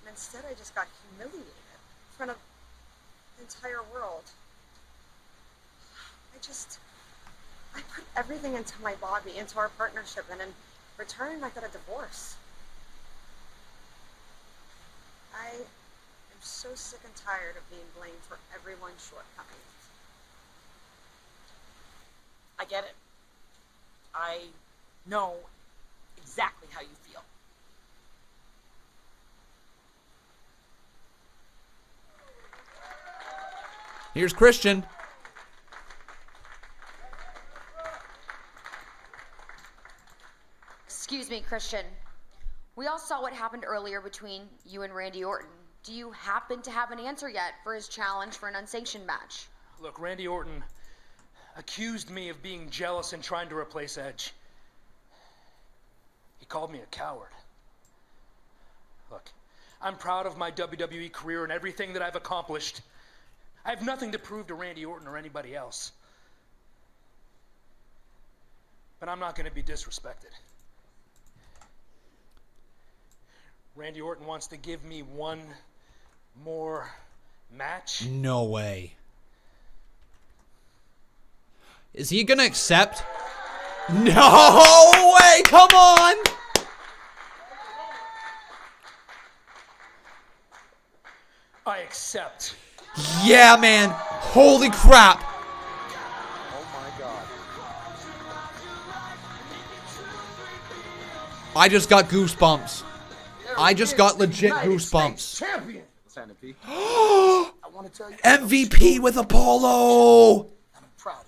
And instead I just got humiliated in front of the entire world. I put everything into my body, into our partnership, and in return I got a divorce. I am so sick and tired of being blamed for everyone's shortcomings. I get it. I know exactly how you feel. Here's Christian. Excuse me, Christian. We all saw what happened earlier between you and Randy Orton. Do you happen to have an answer yet for his challenge for an unsanctioned match? Look, Randy Orton accused me of being jealous and trying to replace Edge. He called me a coward. Look, I'm proud of my WWE career and everything that I've accomplished. I have nothing to prove to Randy Orton or anybody else. But I'm not going to be disrespected. Randy Orton wants to give me one more match. No way. Is he gonna accept? No way! Come on! I accept. Yeah, man. Holy crap. Oh my God. I just got goosebumps. I just got legit goosebumps. Champion. MVP with Apollo. I'm proud of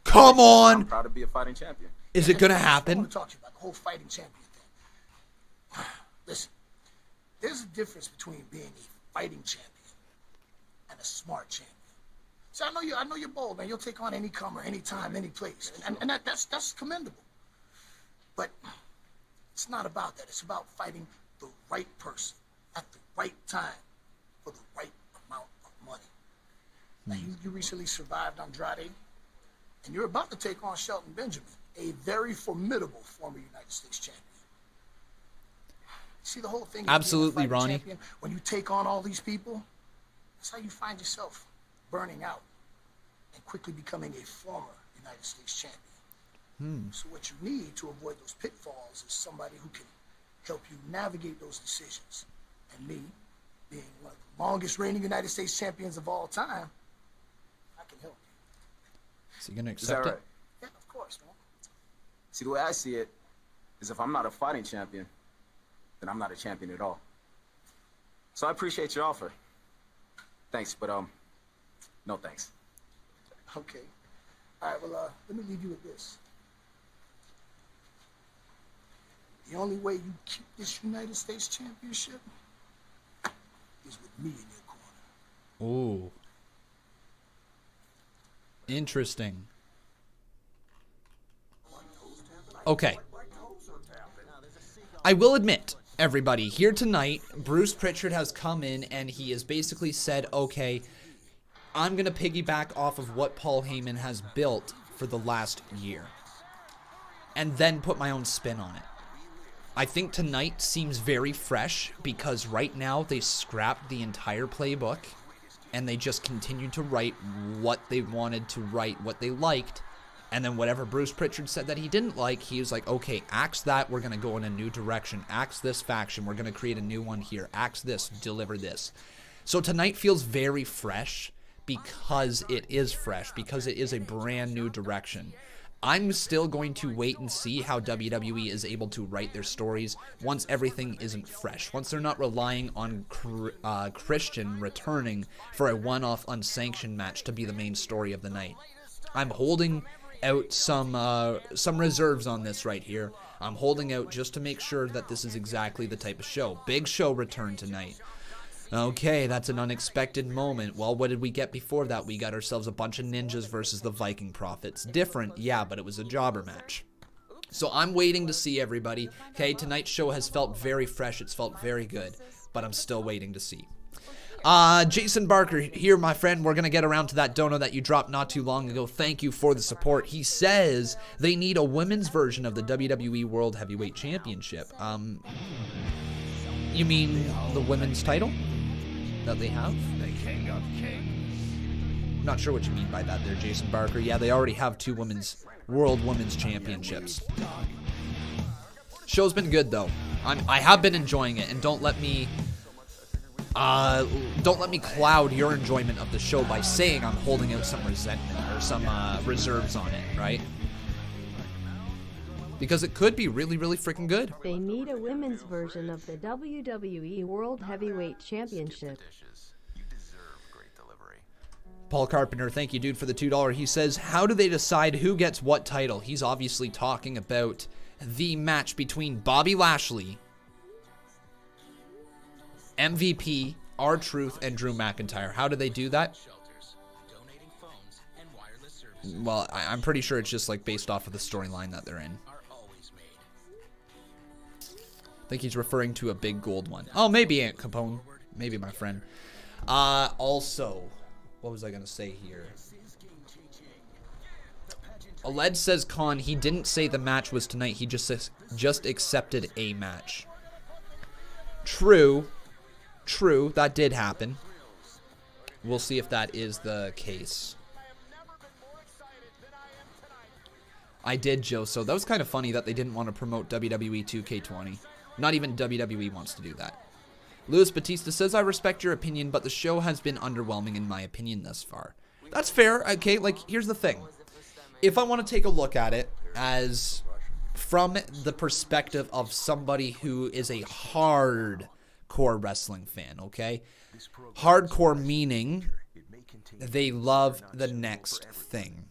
you. Come on. I'm proud to be a fighting champion. Is it going to I happen? want to talk to you about the whole fighting champion thing. Listen, there's a difference between being a fighting champion and a smart champion. So I know you're bold, man. You'll take on any comer, anytime, any place, and that's commendable. But it's not about that. It's about fighting the right person at the right time for the right amount of money. Now, you recently survived Andrade, and you're about to take on Shelton Benjamin, a very formidable former United States champion. See, the whole thing is absolutely, being a fighting Ronnie. champion, when you take on all these people, that's how you find yourself burning out and quickly becoming a former United States champion. So what you need to avoid those pitfalls is somebody who can help you navigate those decisions. And me, being one of the longest reigning United States champions of all time, I can help you. Is he going to Is that accept right? it? Yeah, of course, man. See, the way I see it is if I'm not a fighting champion, then I'm not a champion at all. So I appreciate your offer. Thanks, but no thanks. Okay. All right, well, let me leave you with this. The only way you keep this United States Championship is with me in your corner. Ooh. Interesting. Okay. I will admit, everybody, here tonight, Bruce Pritchard has come in and he has basically said, okay, I'm going to piggyback off of what Paul Heyman has built for the last year. And then put my own spin on it. I think tonight seems very fresh because right now they scrapped the entire playbook and they just continued to write what they wanted to write, what they liked. And then whatever Bruce Pritchard said that he didn't like, he was like, okay, axe that, we're going to go in a new direction. Axe this faction, we're going to create a new one here. Axe this, deliver this. So tonight feels very fresh because it is fresh, because it is a brand new direction. I'm still going to wait and see how WWE is able to write their stories once everything isn't fresh. Once they're not relying on Christian returning for a one-off unsanctioned match to be the main story of the night. I'm holding out some reserves on this right here. I'm holding out just to make sure that this is exactly the type of show. Big Show return tonight. Okay, that's an unexpected moment. Well, what did we get before that? We got ourselves a bunch of ninjas versus the Viking Profits. Different, yeah, but it was a jobber match. So I'm waiting to see everybody. Okay, tonight's show has felt very fresh. It's felt very good, but I'm still waiting to see. Jason Barker here, my friend. We're going to get around to that dono that you dropped not too long ago. Thank you for the support. He says they need a women's version of the WWE World Heavyweight Championship. You mean the women's title that they have? Not sure what you mean by that there, Jason Barker. Yeah, they already have two World Women's Championships. Show's been good, though. I have been enjoying it, and don't let me cloud your enjoyment of the show by saying I'm holding out some resentment or some reserves on it, right? Because it could be really, really freaking good. They need a women's version of the WWE World Heavyweight Championship. Paul Carpenter, thank you, dude, for the $2. He says, how do they decide who gets what title? He's obviously talking about the match between Bobby Lashley, MVP, R-Truth, and Drew McIntyre. How do they do that? Well, I'm pretty sure it's just like based off of the storyline that they're in. I think he's referring to a big gold one. Oh, maybe Aunt Capone. Maybe my friend. Also, what was I going to say here? Aled says, Con, he didn't say the match was tonight. He just accepted a match. True, that did happen. We'll see if that is the case. I did, Joe, so that was kind of funny that they didn't want to promote WWE 2K20. Not even WWE wants to do that. Luis Batista says, I respect your opinion, but the show has been underwhelming in my opinion thus far. That's fair, okay? Like, here's the thing. If I want to take a look at it as from the perspective of somebody who is a hardcore wrestling fan, okay? Hardcore meaning they love the next thing.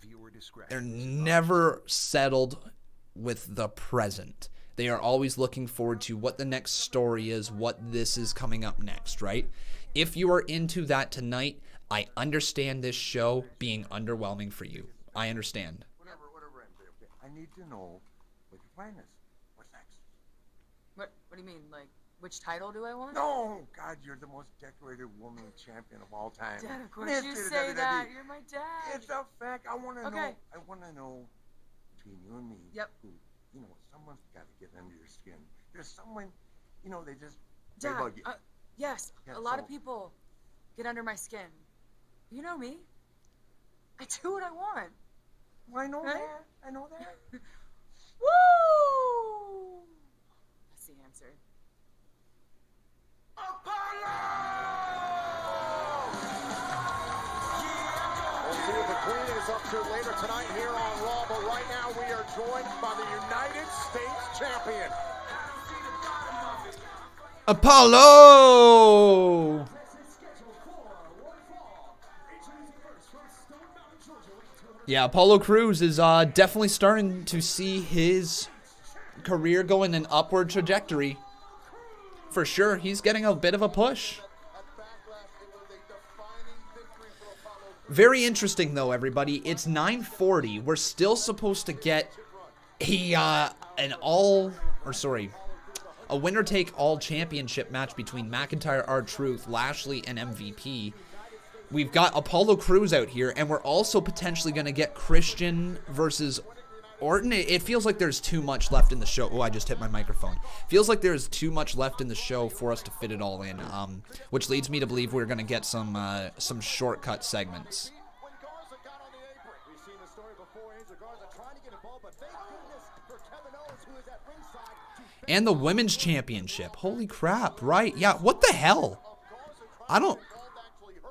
they're never settled with the present. They are always looking forward to what the next story is, what this is coming up next, right? If you are into that tonight, I understand this show being underwhelming for you. I understand. Whatever, okay. I need to know what your plan is. What's next? What do you mean? Like, which title do I want? No, God, you're the most decorated woman champion of all time. Dad, of course History you of the say that. WWE. You're my dad. It's a fact. I want to Okay. know. I want to know between you and me. Yep. Who, someone's got to get under your skin. There's someone, they just. Dad, they bug you. yes, Yeah, a lot so- of people get under my skin. You know me. I do what I want. Well, I know Right? that. I know that. Woo! That's the answer. We'll see what the Queen is up to later tonight here on Raw, but right now we are joined by the United States Champion. Apollo! Yeah, Apollo Crews is definitely starting to see his career go in an upward trajectory. For sure, he's getting a bit of a push. Very interesting, though, everybody. It's 9:40. We're still supposed to get a winner-take-all championship match between McIntyre, R-Truth, Lashley, and MVP. We've got Apollo Crews out here, and we're also potentially going to get Christian versus Orton. It feels like there's too much left in the show. Oh, I just hit my microphone. Feels like there's too much left in the show for us to fit it all in, which leads me to believe we're going to get some shortcut segments. When Garza got on the apron, we've seen the story before. Angel Garza trying to get involved, but thank goodness for Kevin Owens, who is at ringside. And the Women's Championship. Holy crap, right? Yeah, what the hell? I don't...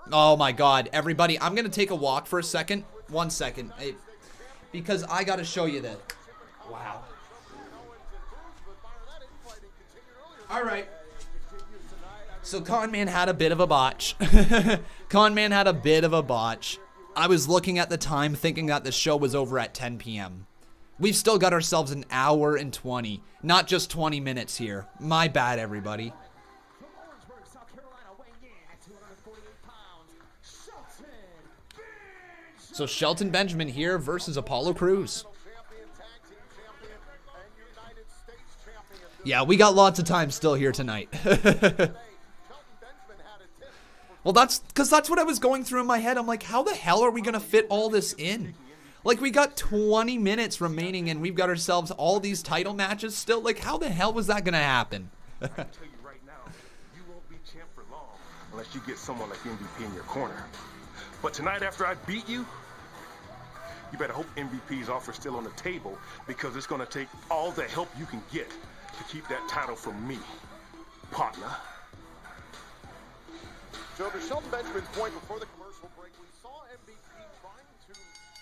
Oh my god, everybody, I'm going to take a walk for a second. 1 second. Because I got to show you this. Wow. Alright. So Conman had a bit of a botch. Conman had a bit of a botch. I was looking at the time thinking that the show was over at 10 p.m. We've still got ourselves an hour and 20. Not just 20 minutes here. My bad, everybody. So Shelton Benjamin here versus Apollo Crews. Yeah, we got lots of time still here tonight. Well, that's what I was going through in my head. I'm like, how the hell are we going to fit all this in? Like, we got 20 minutes remaining and we've got ourselves all these title matches still. Like, how the hell was that going to happen? I can tell you right now, you won't be champ for long unless you get someone like MVP in your corner. But tonight, after I beat you, you better hope MVP's offer still on the table, because it's going to take all the help you can get to keep that title from me, partner. So to Shelton Benjamin's point before the commercial break, we saw MVP trying to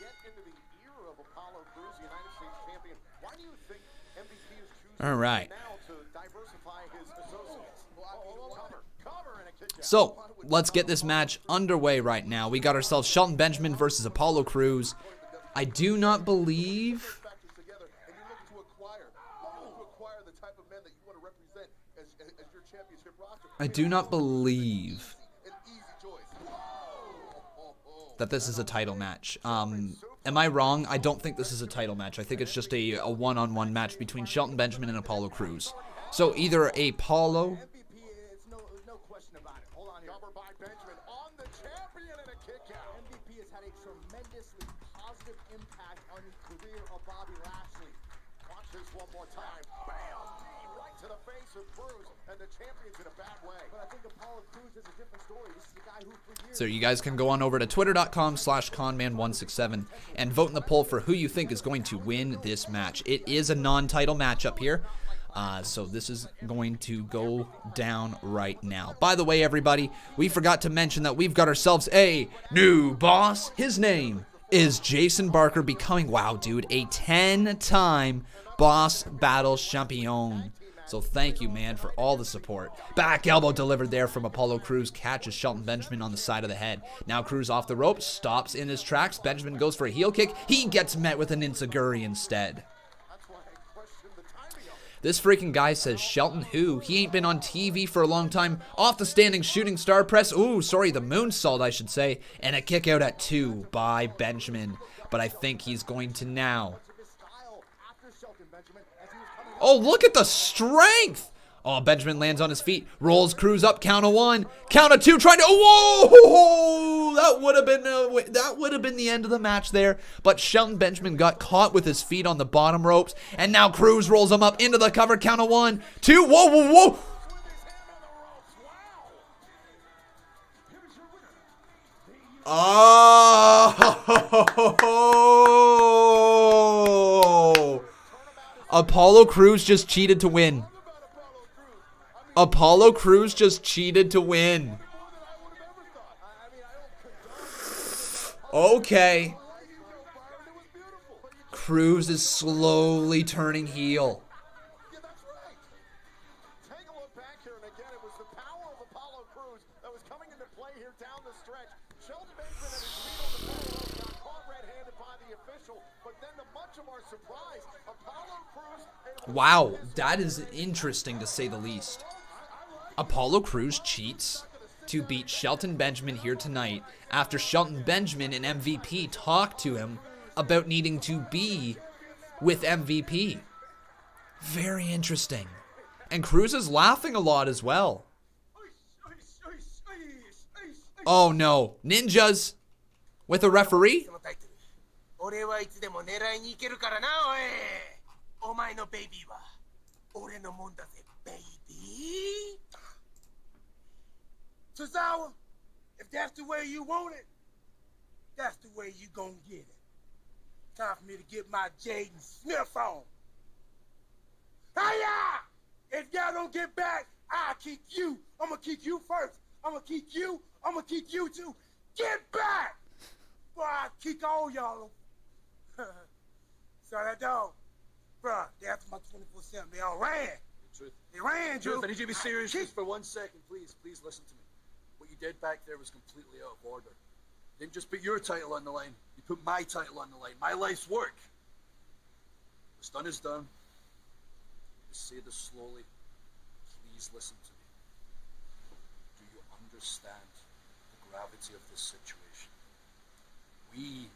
get into the ear of Apollo Crews, the United States champion. Why do you think MVP is choosing All right. now to diversify his associates? Cover and a kick out. So, let's get this match underway right now. We got ourselves Shelton Benjamin versus Apollo Crews. I do not believe... I do not believe that this is a title match. Am I wrong? I don't think this is a title match. I think it's just a one-on-one match between Shelton Benjamin and Apollo Crews. So either Apollo... MVP has had a tremendously positive impact on the career of Bobby Lashley. Watch this one more time. Bam! Right to the face of Crews, and the champion's in a bad way. But I think Apollo Crews is a different story. This is the guy who for years... So you guys can go on over to twitter.com/Conman167 and vote in the poll for who you think is going to win this match. It is a non-title matchup here. So this is going to go down right now. By the way, everybody, we forgot to mention that we've got ourselves a new boss. His name is Jason Barker, becoming, wow, dude, a 10-time Boss Battle Champion. So thank you, man, for all the support. Back elbow delivered there from Apollo Crews. Catches Shelton Benjamin on the side of the head. Now Crews off the ropes. Stops in his tracks. Benjamin goes for a heel kick. He gets met with an enziguri instead. This freaking guy says Shelton who? He ain't been on TV for a long time. Off the standing shooting star press. Ooh, sorry, the moonsault, I should say. And a kick out at 2 by Benjamin. But I think he's going to now. Oh, look at the strength. Oh, Benjamin lands on his feet. Rolls Crews up. Count of 1. Count of 2. Trying to... Whoa! That would have been the end of the match there. But Shelton Benjamin got caught with his feet on the bottom ropes. And now Crews rolls him up into the cover. Count of 1, 2. Whoa, whoa, whoa! Oh! Apollo Crews just cheated to win. Apollo Crews just cheated to win. Okay. Crews is slowly turning heel. Wow, that is interesting to say the least. Apollo Crews cheats to beat Shelton Benjamin here tonight after Shelton Benjamin and MVP talked to him about needing to be with MVP. Very interesting. And Crews is laughing a lot as well. Oh no, ninjas with a referee? Tozawa, if that's the way you want it, that's the way you gonna get it. Time for me to get my Jaden Smith on. Hiya! If y'all don't get back, I'll kick you. I'm gonna kick you first. I'm gonna kick you. I'm gonna kick you too. Get back! Boy, I'll kick all y'all. So that dog, bruh, they after my 24/7. They all ran. They ran, Drew. Truth, I need you to be serious just for 1 second, please. Please listen to me. What you did back there was completely out of order. You didn't just put your title on the line. You put my title on the line. My life's work. What's done is done. Just say this slowly. Please listen to me. Do you understand the gravity of this situation? We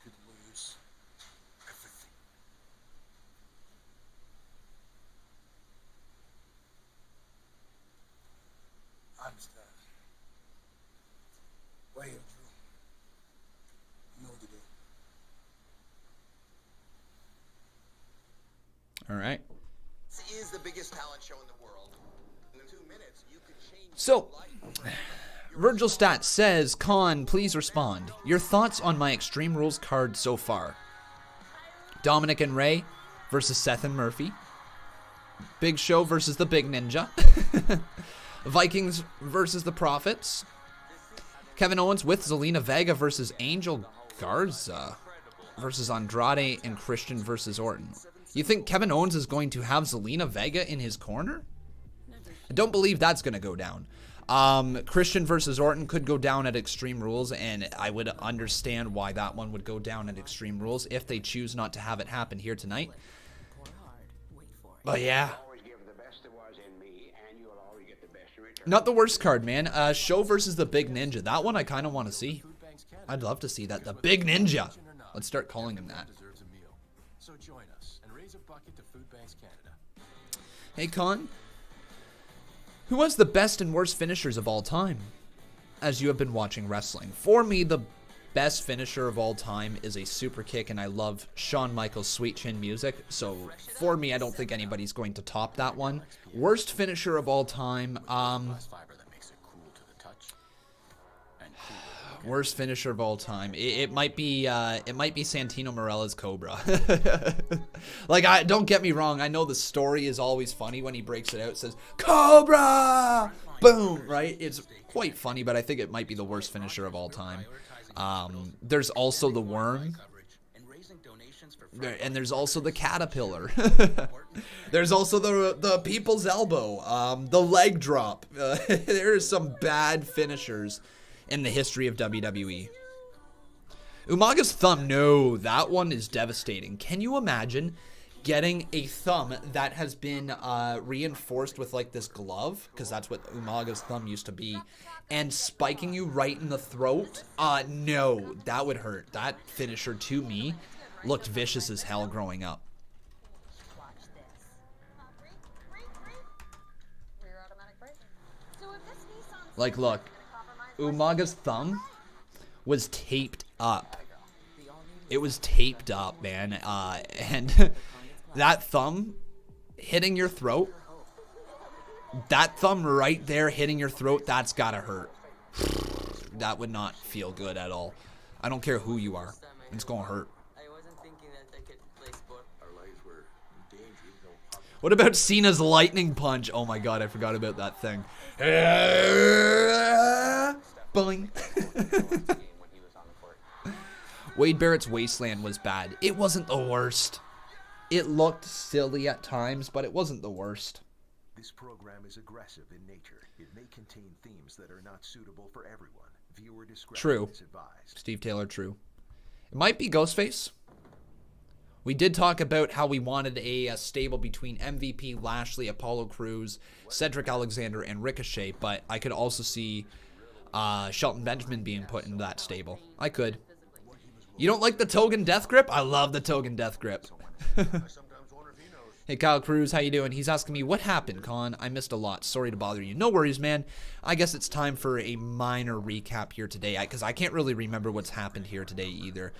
could lose everything. I understand. Wait, Drew. You know what to do. All right. This is the biggest talent show in the world. In 2 minutes, you could change. So, Virgil Stat says, Con, please respond. Your thoughts on my Extreme Rules card so far? Dominik and Ray versus Seth and Murphy. Big Show versus the Big Ninja. Vikings versus the Profits. Kevin Owens with Zelina Vega versus Angel Garza versus Andrade and Christian versus Orton. You think Kevin Owens is going to have Zelina Vega in his corner? I don't believe that's going to go down. Christian versus Orton could go down at Extreme Rules, and I would understand why that one would go down at Extreme Rules if they choose not to have it happen here tonight. But yeah. Not the worst card, man. Show versus the Big Ninja. That one I kind of want to see. I'd love to see that. The Big Ninja. Let's start calling him that. So join us and raise a bucket to Food Banks Canada. Hey, Con. Who was the best and worst finishers of all time as you have been watching wrestling? For me, the best finisher of all time is a super kick, and I love Shawn Michaels' Sweet Chin music. So for me, I don't think anybody's going to top that one. Worst finisher of all time, worst finisher of all time. It might be Santino Marella's Cobra. Like, don't get me wrong. I know the story is always funny when he breaks it out. It says Cobra, boom, right? It's quite funny, but I think it might be the worst finisher of all time. There's also the Worm. And there's also the caterpillar. There's also the people's elbow, the leg drop. There's some bad finishers in the history of WWE. Umaga's thumb, no, that one is devastating. Can you imagine getting a thumb that has been reinforced with like this glove, because that's what Umaga's thumb used to be, and spiking you right in the throat? No, that would hurt. That finisher to me looked vicious as hell growing up. Like, look, Umaga's thumb was taped up. It was taped up, man. And that thumb hitting your throat, that thumb right there hitting your throat, that's gotta hurt. That would not feel good at all. I don't care who you are. It's gonna hurt. What about Cena's lightning punch? Oh my god, I forgot about that thing. Boing. Wade Barrett's Wasteland was bad. It wasn't the worst. It looked silly at times, but it wasn't the worst. This program is aggressive in nature. It may contain themes that are not suitable for everyone. Viewer discretion True. is advised. Steve Taylor, true. It might be Ghostface. We did talk about how we wanted a stable between MVP, Lashley, Apollo Crews, Cedric Alexander, and Ricochet, but I could also see Shelton Benjamin being put into that stable. I could. You don't like the Togan Death Grip? I love the Togan Death Grip. Hey, Kyle Cruz, how you doing? He's asking me, what happened, Con? I missed a lot. Sorry to bother you. No worries, man. I guess it's time for a minor recap here today, because I can't really remember what's happened here today either.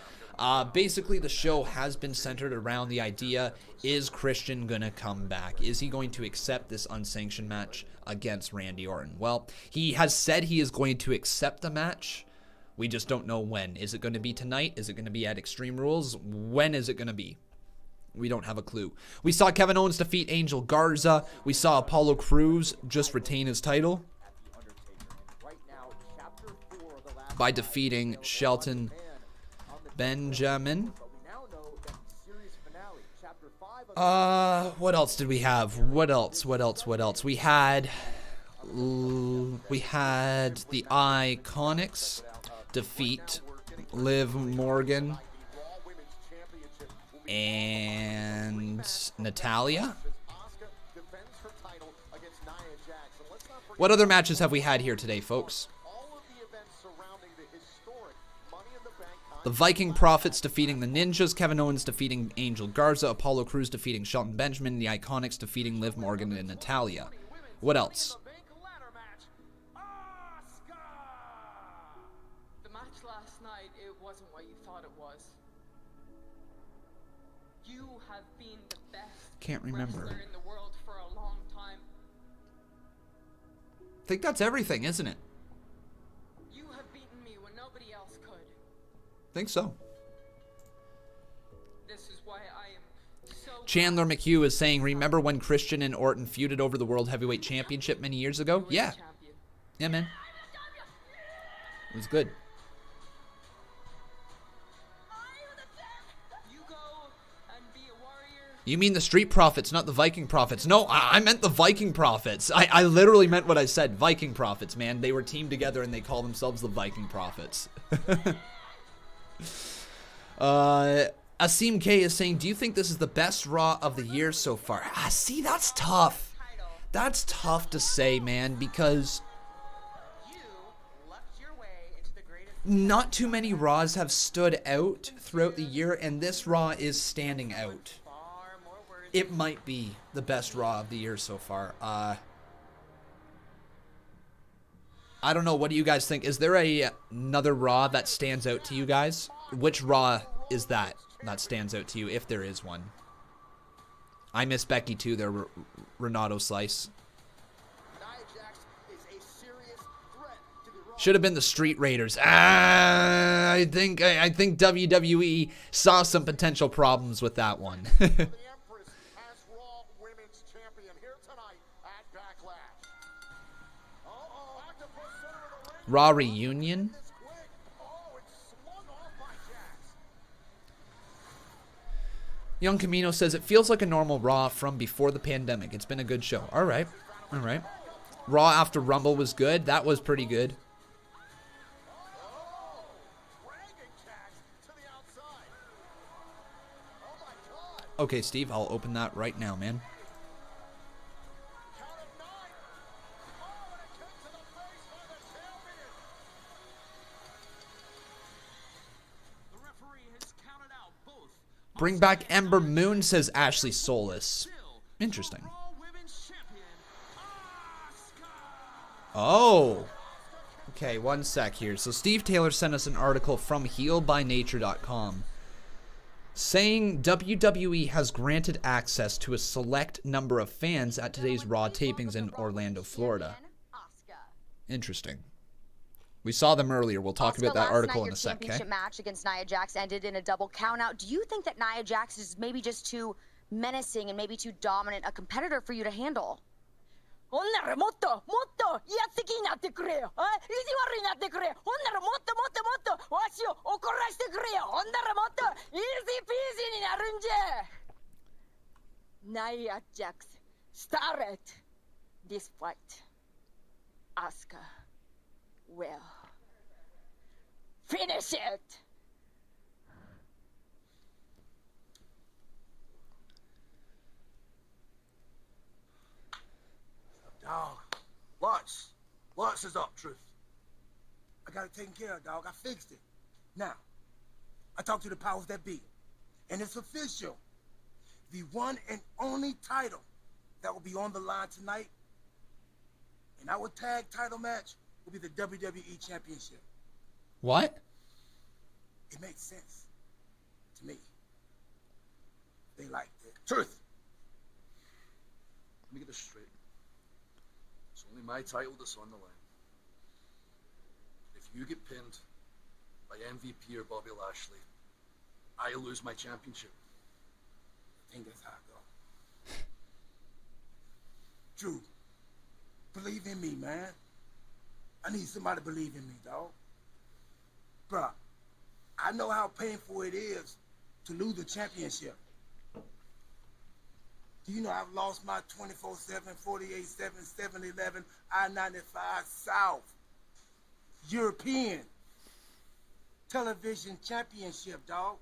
Basically, the show has been centered around the idea, is Christian going to come back? Is he going to accept this unsanctioned match against Randy Orton? Well, he has said he is going to accept the match. We just don't know when. Is it going to be tonight? Is it going to be at Extreme Rules? When is it going to be? We don't have a clue. We saw Kevin Owens defeat Angel Garza. We saw Apollo Crews just retain his title by defeating Shelton Benjamin. What else did we have? What else? We had the Iconics defeat Liv Morgan and Natalya. What other matches have we had here today, folks? The Viking Profits defeating the Ninjas, Kevin Owens defeating Angel Garza, Apollo Crews defeating Shelton Benjamin, the Iconics defeating Liv Morgan and Natalya. What else? The match last night, it wasn't what you thought it was. You have been the best Can't remember. wrestler in the world for a long time. I think that's everything, isn't it? You have beaten me when nobody else could. I think so. This is why I am so Chandler McHugh is saying, remember when Christian and Orton feuded over the World Heavyweight Championship many years ago? Yeah. Yeah, man. It was good. You mean the Street Profits, not the Viking Profits. No, I meant the Viking Profits. I literally meant what I said. Viking Profits, man. They were teamed together and they call themselves the Viking Profits. Asim K is saying, do you think this is the best Raw of the year so far? See, that's tough. That's tough to say, man, because not too many Raws have stood out throughout the year, and this Raw is standing out. It might be the best Raw of the year so far. I don't know. What do you guys think? Is there another Raw that stands out to you guys? Which Raw is that stands out to you, if there is one? I miss Becky too, there, Renato Slice. Should have been the Street Raiders. I think WWE saw some potential problems with that one. Raw reunion. Young Camino says, it feels like a normal Raw from before the pandemic. It's been a good show. All right. All right. Raw after Rumble was good. That was pretty good. Okay, Steve, I'll open that right now, man. Bring back Ember Moon, says Ashley Solis. Interesting. Oh. Okay, one sec here. So Steve Taylor sent us an article from healbynature.com saying WWE has granted access to a select number of fans at today's Raw tapings in Orlando, Florida. Interesting. We saw them earlier. We'll talk about that article in a sec, okay? Championship match against Nia Jax ended in a double countout. Do you think that Nia Jax is maybe just too menacing and maybe too dominant a competitor for you to handle? Nia Jax started this fight. Asuka will finish it. Dog, lots is up, Truth. I got it taken care of, dog. I fixed it. Now, I talked to the powers that be, and it's official. The one and only title that will be on the line tonight in our tag title match will be the WWE Championship. What? It makes sense to me. They like it. Truth. Let me get this straight. It's only my title that's on the line. If you get pinned by MVP or Bobby Lashley, I lose my championship. I think that's how it goes. Drew, believe in me, man. I need somebody to believe in me, dog. Bruh, I know how painful it is to lose the championship. Do you know I've lost my 24/7, 48/7, 7-Eleven, I-95 South European television championship, dog.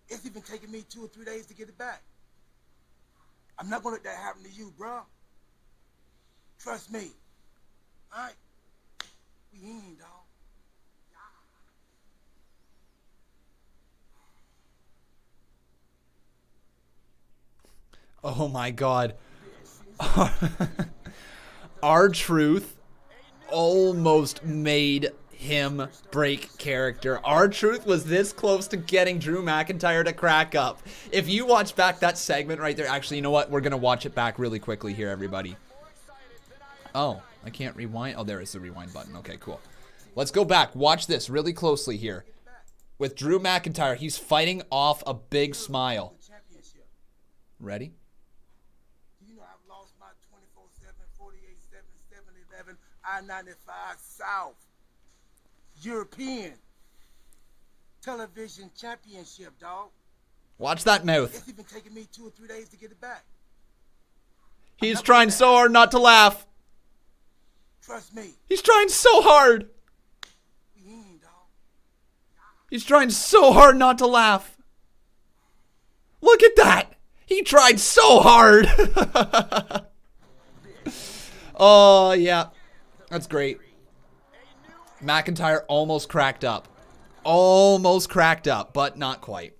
It's even taken me 2 or 3 days to get it back. I'm not gonna let that happen to you, bro. Trust me. All right? We in, dog. Oh my God. R-Truth almost made him break character. R-Truth was this close to getting Drew McIntyre to crack up. If you watch back that segment right there, actually, you know what? We're going to watch it back really quickly here, everybody. Oh, I can't rewind. Oh, there is the rewind button. Okay, cool. Let's go back. Watch this really closely here. With Drew McIntyre, he's fighting off a big smile. Ready? You know I've lost my 24/7, 48/7, 7-Eleven, I-95 South European television championship, dog. Watch that mouth. It's even taken me 2 or 3 days to get it back. He's trying so hard not to laugh. Trust me. He's trying so hard. He's trying so hard not to laugh. Look at that. He tried so hard. Oh, yeah. That's great. McIntyre almost cracked up. Almost cracked up, but not quite.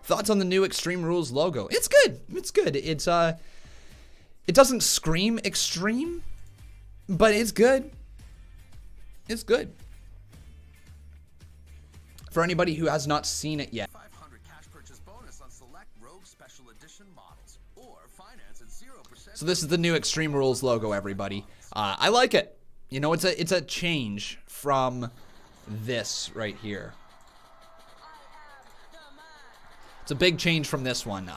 Thoughts on the new Extreme Rules logo? It's good. It's good. It's it doesn't scream extreme, but it's good. It's good. For anybody who has not seen it yet. So this is the new Extreme Rules logo, everybody. I like it. You know, it's a change from this right here. It's a big change from this one.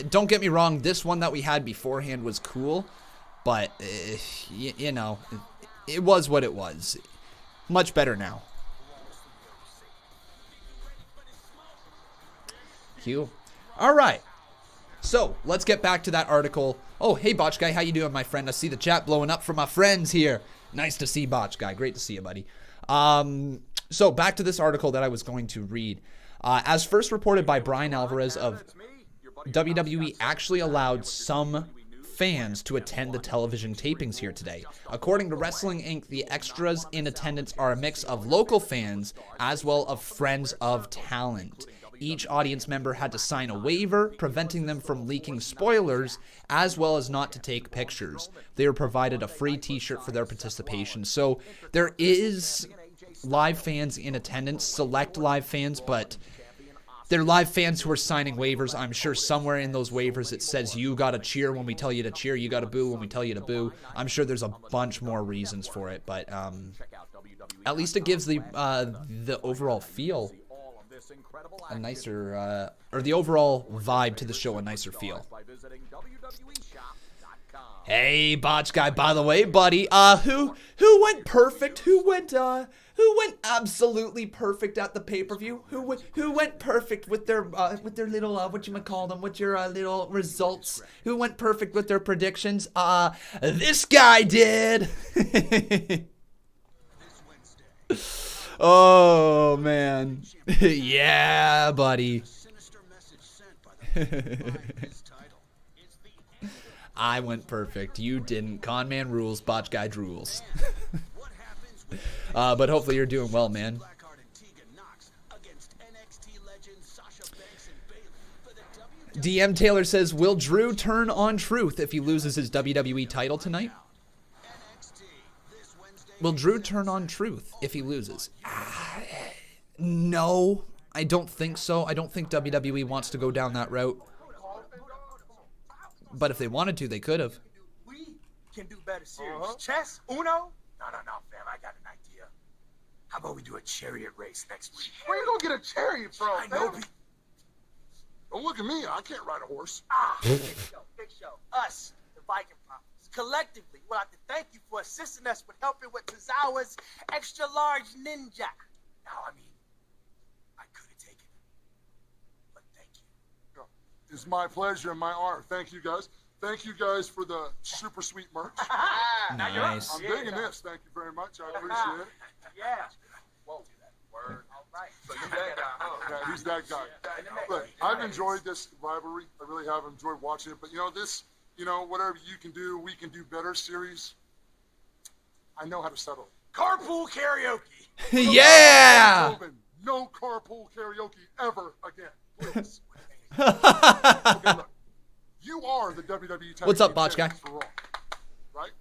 Don't get me wrong, this one that we had beforehand was cool, but you know, it was what it was. Much better now. Thank you. All right. So, let's get back to that article. Oh, hey, Botch Guy. How you doing, my friend? I see the chat blowing up from my friends here. Nice to see Botch Guy. Great to see you, buddy. So, back to this article that I was going to read. As first reported by Brian Alvarez of WWE actually allowed some fans to attend the television tapings here today. According to Wrestling Inc., the extras in attendance are a mix of local fans as well as friends of talent. Each audience member had to sign a waiver, preventing them from leaking spoilers, as well as not to take pictures. They were provided a free t-shirt for their participation. So there is live fans in attendance, select live fans, but they're live fans who are signing waivers. I'm sure somewhere in those waivers it says you gotta cheer when we tell you to cheer, you gotta boo when we tell you to boo. I'm sure there's a bunch more reasons for it, but at least it gives the overall feel a nicer, or the overall vibe to the show a nicer feel. Hey, Botch Guy, by the way, buddy, who went perfect? Who went absolutely perfect at the pay-per-view? Who went perfect with their little whatchamacallit, with your little results? Who went perfect with their predictions? This guy did. Oh man. Yeah, buddy. I went perfect. You didn't. Conman rules, Botch Guy drools. But hopefully you're doing well, man. DM Taylor says, will Drew turn on Truth if he loses his WWE title tonight? Will Drew turn on Truth if he loses? No, I don't think so. I don't think WWE wants to go down that route. But if they wanted to, they could have. We can do better series. Chess? Uno? No, fam. I got an idea. How about we do a chariot race next week? Where you gonna get a chariot from? I know. Don't look at me. I can't ride a horse. Big show. Us, the Viking Profits. Collectively, we'd like to thank you for assisting us with helping with Tozawa's extra large ninja. Now, I could have taken it, but thank you. It's my pleasure and my honor. Thank you guys. Thank you guys for the super sweet merch. Nice. I'm digging this. Thank you very much. I appreciate it. Yeah. Whoa. Word. All right. So he's that guy, huh? Yeah, he's that guy. But I've enjoyed this rivalry. I really have enjoyed watching it. But this, whatever you can do, we can do better series. I know how to settle. Carpool karaoke. Yeah. No carpool karaoke ever again. Please. Okay, look. You are the WWE Title. What's up, Botch Guy? For Raw, right?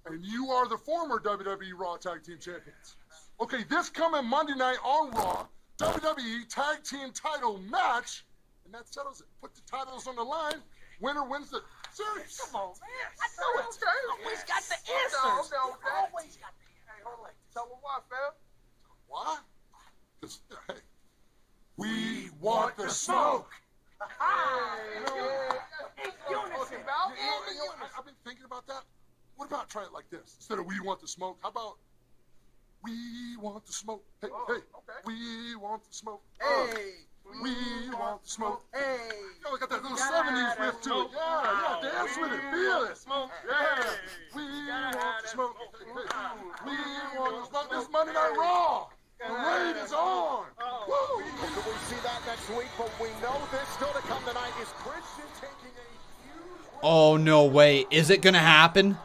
And you are the former WWE Raw Tag Team Champions. Okay, this coming Monday night on Raw, WWE Tag Team Title match, and that settles it. Put the titles on the line. Winner wins the series. Come on, man. I know it's true. Always got the answers. Always got the answers. Hey, hold on. Tell me why, fam. Why? Because, hey, we want the smoke. I've been thinking about that. What about trying it like this? Instead of we want the smoke, how about we want the smoke? Hey, we want the smoke. Hey, we want the smoke. Hey, yo, we got that little 70s riff to it. Yeah, dance with it, feel it. Yeah, we want the smoke. We want the smoke. This Monday Night Raw. The raid is on. Woo! Will we see that next week? But we know this still to come tonight is Christian taking a huge... Oh, no way. Is it going to happen?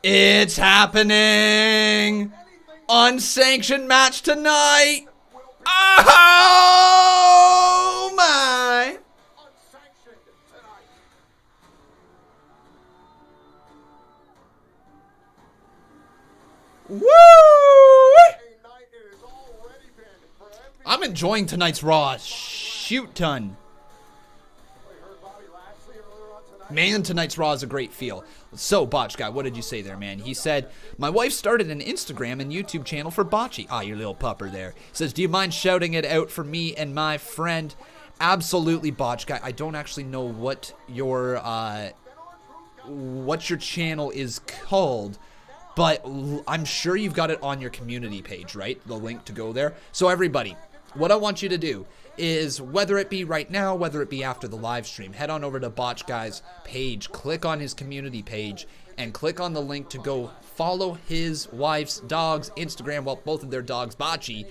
It's happening! Unsanctioned match tonight! Oh, my! Woo! I'm enjoying tonight's Raw. Shoot ton. Man, tonight's Raw is a great feel. So, Botch Guy, what did you say there, man? He said, my wife started an Instagram and YouTube channel for Botchy. Ah, your little pupper there. He says, do you mind shouting it out for me and my friend? Absolutely, Botch Guy. I don't actually know what your channel is called, but I'm sure you've got it on your community page, right? The link to go there. So everybody, what I want you to do is, whether it be right now, whether it be after the live stream, head on over to Botch Guy's page, click on his community page, and click on the link to go follow his wife's dog's Instagram, well, both of their dogs, Bocce,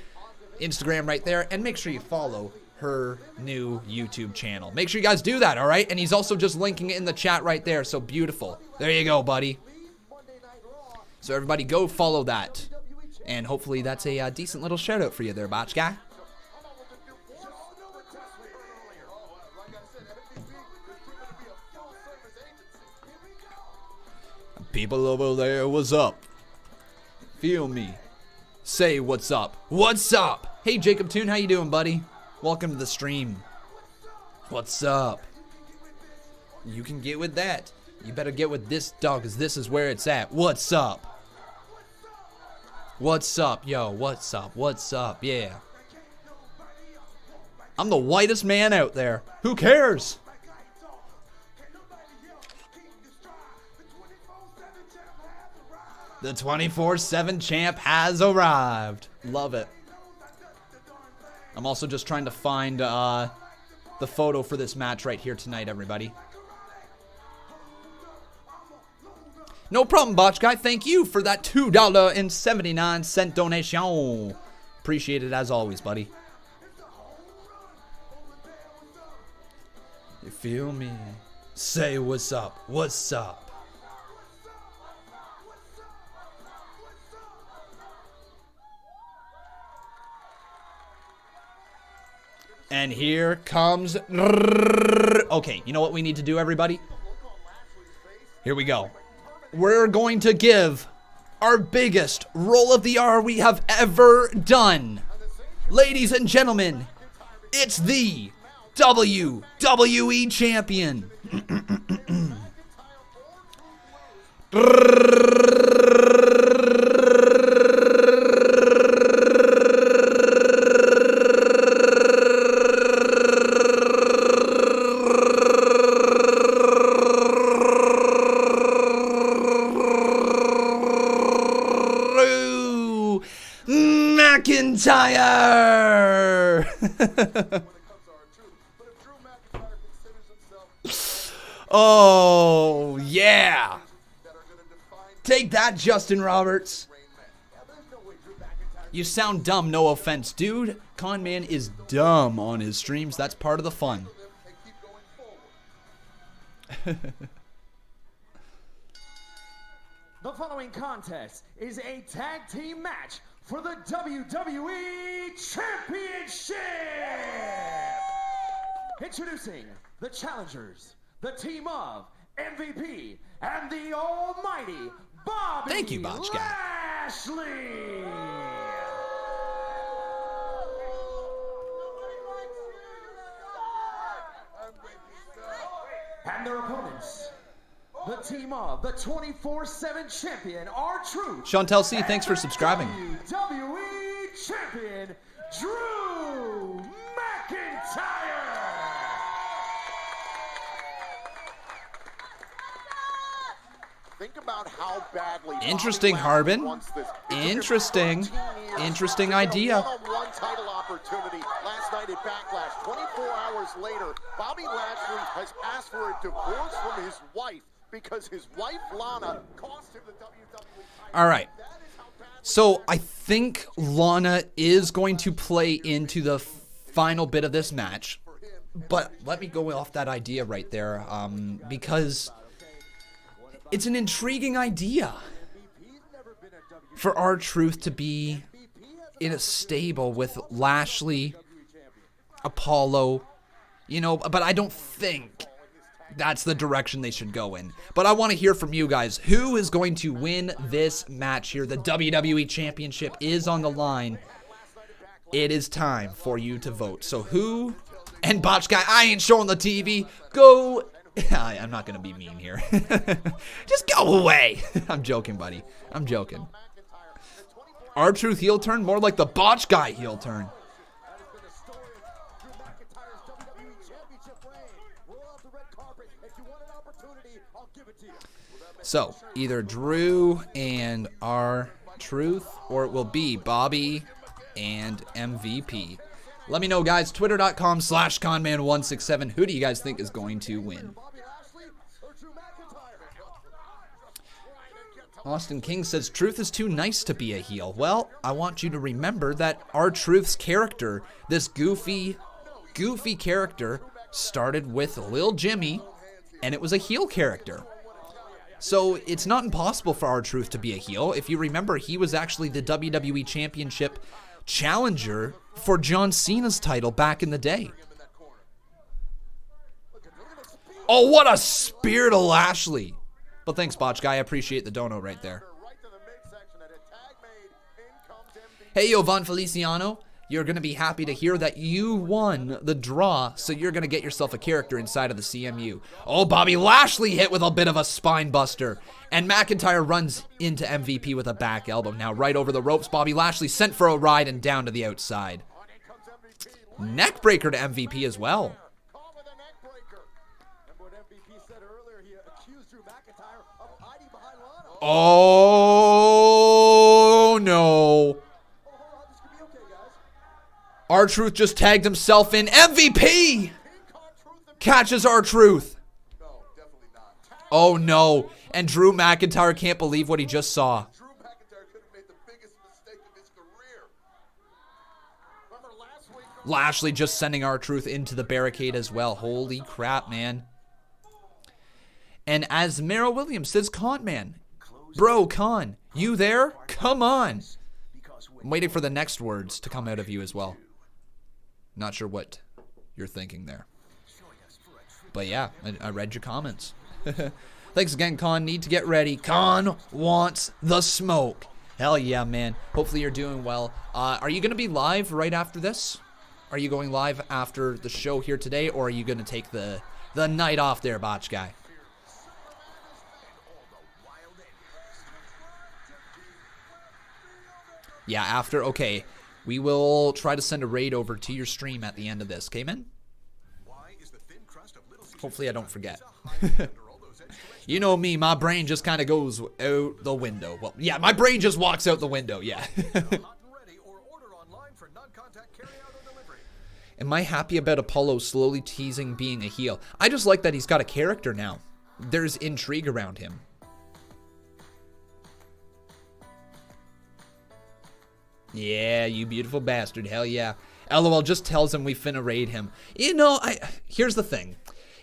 Instagram right there, and make sure you follow her new YouTube channel. Make sure you guys do that, all right? And he's also just linking it in the chat right there, so beautiful. There you go, buddy. So everybody go follow that. And hopefully that's a decent little shout out for you there, Botch Guy. People over there, what's up? Feel me. Say what's up. What's up? Hey, Jacob Toon, how you doing, buddy? Welcome to the stream. What's up? You can get with that. You better get with this dog, because this is where it's at. What's up? What's up, yo? What's up? What's up? Yeah. I'm the whitest man out there. Who cares? The 24/7 champ has arrived. Love it. I'm also just trying to find the photo for this match right here tonight, everybody. No problem, Botch Guy. Thank you for that $2.79 donation. Appreciate it as always, buddy. You feel me? Say what's up. What's up? And here comes... Okay, you know what we need to do, everybody? Here we go. We're going to give our biggest roll of the R we have ever done. Ladies and gentlemen, it's the WWE Champion. McIntyre! Oh, yeah. Take that, Justin Roberts. You sound dumb, no offense. Dude, Conman is dumb on his streams. That's part of the fun. The following contest is a tag team match for the WWE Championship! Introducing the challengers, the team of MVP and the almighty Bobby Thank you, Botch Guy. Lashley! And their opponents, the team of the 24/7 champion, R-Truth. Chantel C, thanks for subscribing. WWE Champion Drew McIntyre. Think about how badly Interesting, Harbin. Interesting. Interesting idea. One-on-one title opportunity last night at Backlash. 24 hours later, Bobby Lashley has asked for a divorce from his wife because his wife Lana cost him the WWE title. All right. So I think Lana is going to play into the final bit of this match. But let me go off that idea right there, because it's an intriguing idea for R-Truth to be in a stable with Lashley, Apollo, you know, but I don't think that's the direction they should go in. But I want to hear from you guys. Who is going to win this match here? The WWE Championship is on the line. It is time for you to vote. So who... And Botch Guy, I ain't showing the TV. Go... I'm not going to be mean here. Just go away. I'm joking, buddy. I'm joking. R-Truth heel turn? More like the Botch Guy heel turn. So, either Drew and R-Truth, or it will be Bobby and MVP. Let me know, guys. Twitter.com/Conman167. Who do you guys think is going to win? Austin King says, Truth is too nice to be a heel. Well, I want you to remember that R-Truth's character, this goofy character, started with Lil Jimmy, and it was a heel character. So it's not impossible for R-Truth to be a heel. If you remember, he was actually the WWE Championship challenger for John Cena's title back in the day. Oh, what a spear to Lashley. Well, thanks, Botch Guy. I appreciate the dono right there. Hey, Jovan Feliciano. You're going to be happy to hear that you won the draw, so you're going to get yourself a character inside of the CMU. Oh, Bobby Lashley hit with a bit of a spine buster. And McIntyre runs into MVP with a back elbow. Now right over the ropes, Bobby Lashley sent for a ride and down to the outside. Neckbreaker to MVP as well. Oh, no. R-Truth just tagged himself in. MVP catches R-Truth. Oh, no. And Drew McIntyre can't believe what he just saw. Lashley just sending R-Truth into the barricade as well. Holy crap, man. And as Merrill Williams says, Conman. Bro, Con, you there? Come on. I'm waiting for the next words to come out of you as well. Not sure what you're thinking there. But yeah, I read your comments. Thanks again, Con. Need to get ready. Con wants the smoke. Hell yeah, man. Hopefully you're doing well. Are you going to be live right after this? Are you going live after the show here today, or are you going to take the night off there, Botch Guy? Yeah, after. Okay. We will try to send a raid over to your stream at the end of this. Okay, man? Hopefully I don't forget. You know me, my brain just kind of goes out the window. Well, yeah, my brain just walks out the window, yeah. Am I happy about Apollo slowly teasing being a heel? I just like that he's got a character now. There's intrigue around him. Yeah, you beautiful bastard. Hell yeah. LOL just tells him we finna raid him. You know, here's the thing.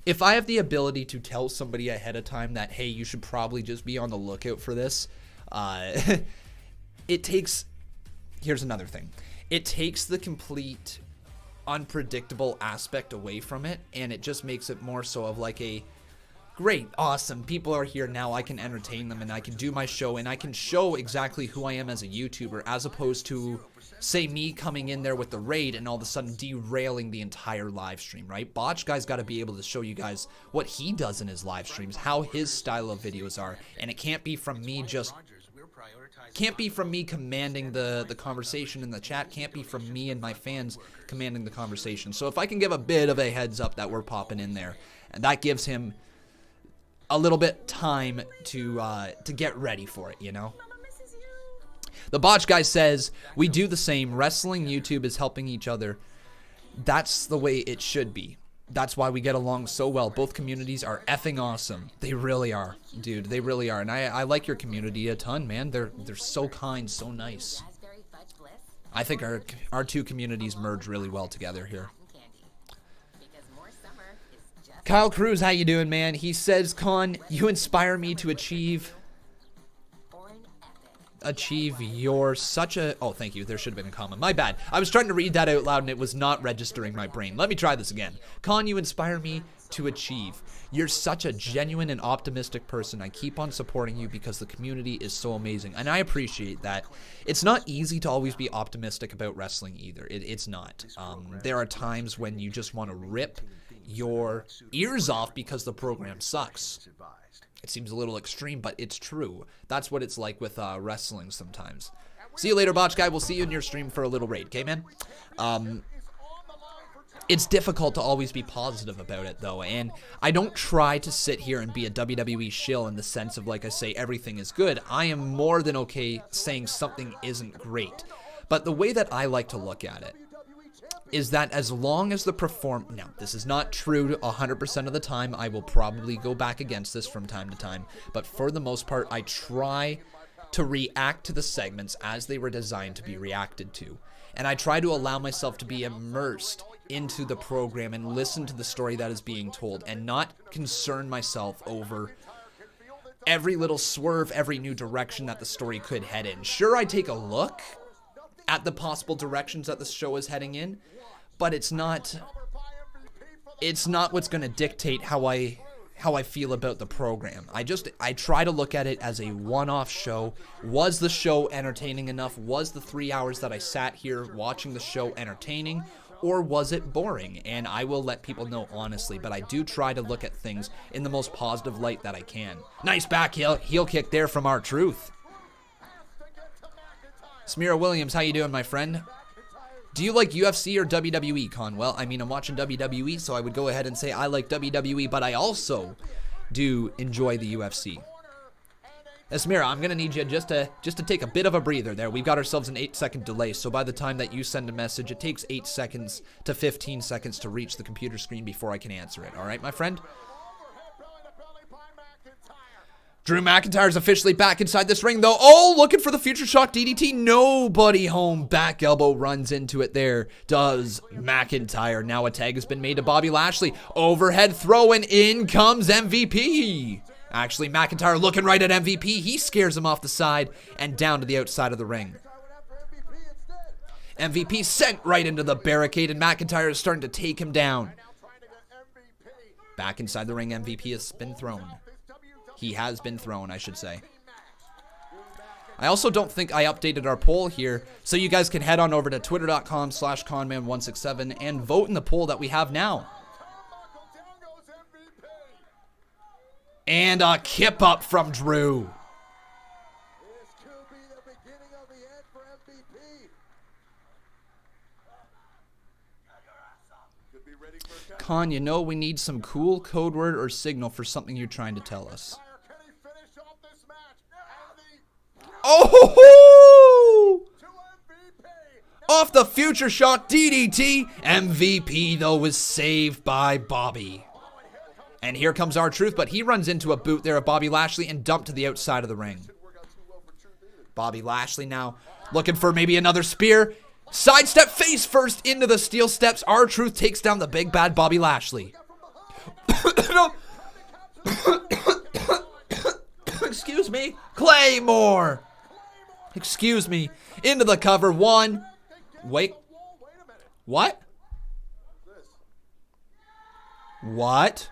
If I have the ability to tell somebody ahead of time that, hey, you should probably just be on the lookout for this, it takes... Here's another thing. It takes the complete unpredictable aspect away from it, and it just makes it more so of like a... Great, awesome, people are here now, I can entertain them, and I can do my show, and I can show exactly who I am as a YouTuber, as opposed to, say, me coming in there with the raid and all of a sudden derailing the entire live stream, right? Botch Guy's got to be able to show you guys what he does in his live streams, how his style of videos are, and it can't be from me just... Can't be from me commanding the conversation in the chat, can't be from me and my fans commanding the conversation. So if I can give a bit of a heads up that we're popping in there, and that gives him a little bit time to get ready for it, you know? The Botch Guy says, we do the same. Wrestling YouTube is helping each other. That's the way it should be. That's why we get along so well. Both communities are effing awesome. They really are, dude. They really are. And I like your community a ton, man. They're so kind, so nice. I think our two communities merge really well together here. Kyle Cruz, how you doing, man? He says, Con, you inspire me to achieve your such a... Oh, thank you. There should have been a comment. My bad. I was trying to read that out loud and it was not registering my brain. Let me try this again. Con, you inspire me to achieve. You're such a genuine and optimistic person. I keep on supporting you because the community is so amazing. And I appreciate that. It's not easy to always be optimistic about wrestling either. It's not. There are times when you just want to rip your ears off because the program sucks. It seems a little extreme, but it's true. That's what it's like with wrestling sometimes. See you later, Botch Guy. We'll see you in your stream for a little raid, okay, man? It's difficult to always be positive about it, though, and I don't try to sit here and be a WWE shill in the sense of, like I say, everything is good. I am more than okay saying something isn't great. But the way that I like to look at it is that as long as the now, this is not true 100% of the time. I will probably go back against this from time to time. But for the most part, I try to react to the segments as they were designed to be reacted to. And I try to allow myself to be immersed into the program and listen to the story that is being told and not concern myself over every little swerve, every new direction that the story could head in. Sure, I take a look at the possible directions that the show is heading in, but it's not what's going to dictate how I feel about the program. I try to look at it as a one-off show. Was the show entertaining enough? Was the 3 hours that I sat here watching the show entertaining? Or was it boring? And I will let people know honestly, but I do try to look at things in the most positive light that I can. Nice back heel kick there from R-Truth. Samira Williams, how you doing, my friend? Do you like UFC or WWE, Con? Well, I mean, I'm watching WWE, so I would go ahead and say I like WWE, but I also do enjoy the UFC. Samira, I'm going to need you just to take a bit of a breather there. We've got ourselves an 8-second delay, so by the time that you send a message, it takes 8 seconds to 15 seconds to reach the computer screen before I can answer it. All right, my friend? Drew McIntyre's officially back inside this ring, though. Oh, looking for the Future Shock DDT. Nobody home. Back elbow runs into it there. Does McIntyre. Now a tag has been made to Bobby Lashley. Overhead throw, and in comes MVP. Actually, McIntyre looking right at MVP. He scares him off the side and down to the outside of the ring. MVP sent right into the barricade, and McIntyre is starting to take him down. Back inside the ring, MVP has been thrown. He has been thrown, I should say. I also don't think I updated our poll here, so you guys can head on over to twitter.com/Conman167 and vote in the poll that we have now. And a kip up from Drew. Con, you know we need some cool code word or signal for something you're trying to tell us. Oh! Off the Future Shock DDT. MVP, though, was saved by Bobby. And here comes R-Truth, but he runs into a boot there of Bobby Lashley and dumped to the outside of the ring. Bobby Lashley now looking for maybe another spear. Sidestep face first into the steel steps. R-Truth takes down the big bad Bobby Lashley. No. Excuse me. Claymore. Excuse me. Into the cover. One. Wait. What? What?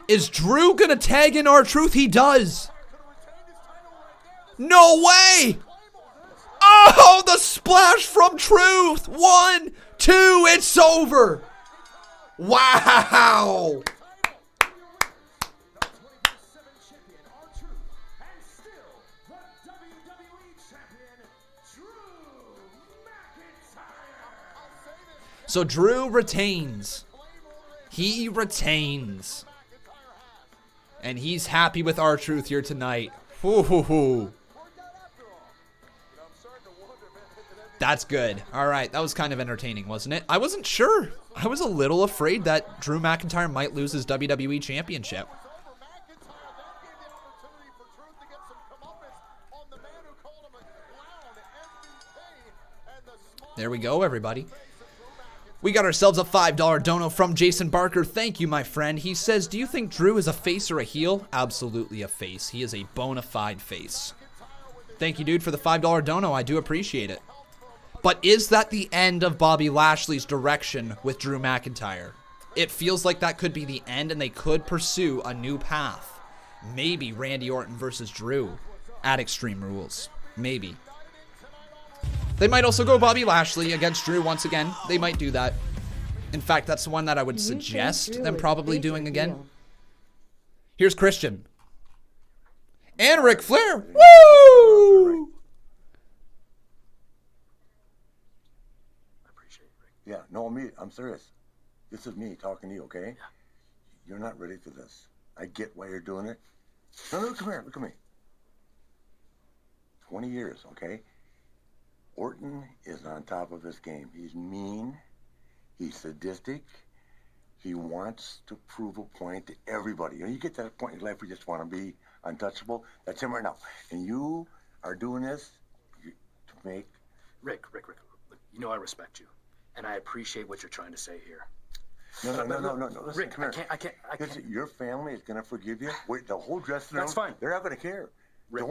Is Drew gonna tag in R-Truth? He does. No way! Oh, the splash from Truth. 1, 2, it's over. Wow. So Drew retains. He retains. And he's happy with R-Truth here tonight. Hoo-hoo-hoo. That's good. All right, that was kind of entertaining, wasn't it? I wasn't sure. I was a little afraid that Drew McIntyre might lose his WWE Championship. There we go, everybody. We got ourselves a $5 dono from Jason Barker. Thank you, my friend. He says, do you think Drew is a face or a heel? Absolutely a face. He is a bona fide face. Thank you, dude, for the $5 dono. I do appreciate it. But is that the end of Bobby Lashley's direction with Drew McIntyre? It feels like that could be the end, and they could pursue a new path. Maybe Randy Orton versus Drew at Extreme Rules. Maybe. They might also go Bobby Lashley against Drew once again. They might do that. In fact, that's the one that I would suggest them probably doing again. Here's Christian. And Ric Flair. Woo! Yeah, no, I'm serious. This is me talking to you, okay? Yeah. You're not ready for this. I get why you're doing it. No, come here, look at me. 20 years, okay? Orton is on top of his game. He's mean. He's sadistic. He wants to prove a point to everybody. You get to that point in life where you just want to be untouchable. That's him right now. And you are doing this to make... Rick, you know I respect you. And I appreciate what you're trying to say here. No. Listen, Rick, come here. I can't. Listen, your family is going to forgive you. Wait, the whole dressing room. That's fine. They're not going to care. Rick,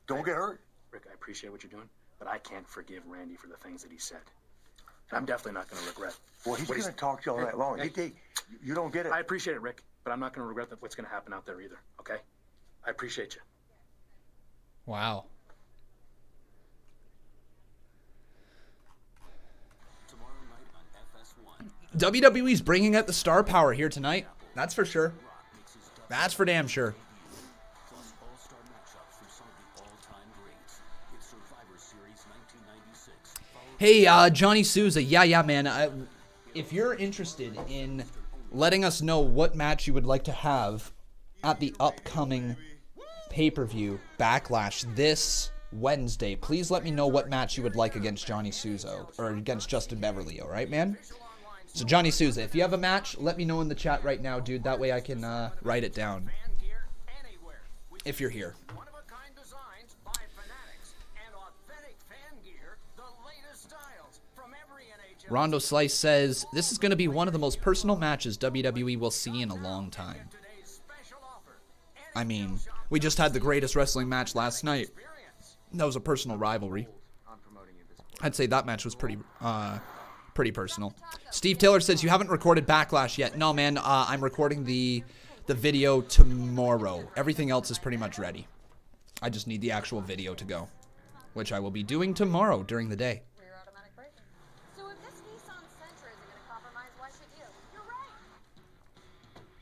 Don't get hurt. Rick, I appreciate what you're doing, but I can't forgive Randy for the things that he said. And I'm definitely not going to regret. Well, he's going to talk to you all night long. You don't get it. I appreciate it, Rick, but I'm not going to regret what's going to happen out there either, okay? I appreciate you. Wow. WWE's bringing out the star power here tonight. That's for sure. That's for damn sure. Hey, Johnny Souza. Yeah, man. If you're interested in letting us know what match you would like to have at the upcoming pay-per-view Backlash this Wednesday, please let me know what match you would like against Johnny Souza or against Justin Beverly, all right, man? So Johnny Souza, if you have a match, let me know in the chat right now, dude. That way I can write it down. If you're here. Rondo Slice says, this is going to be one of the most personal matches WWE will see in a long time. I mean, we just had the greatest wrestling match last night. That was a personal rivalry. I'd say that match was pretty personal. Steve Taylor says, you haven't recorded Backlash yet. No, man, I'm recording the video tomorrow. Everything else is pretty much ready. I just need the actual video to go, which I will be doing tomorrow during the day.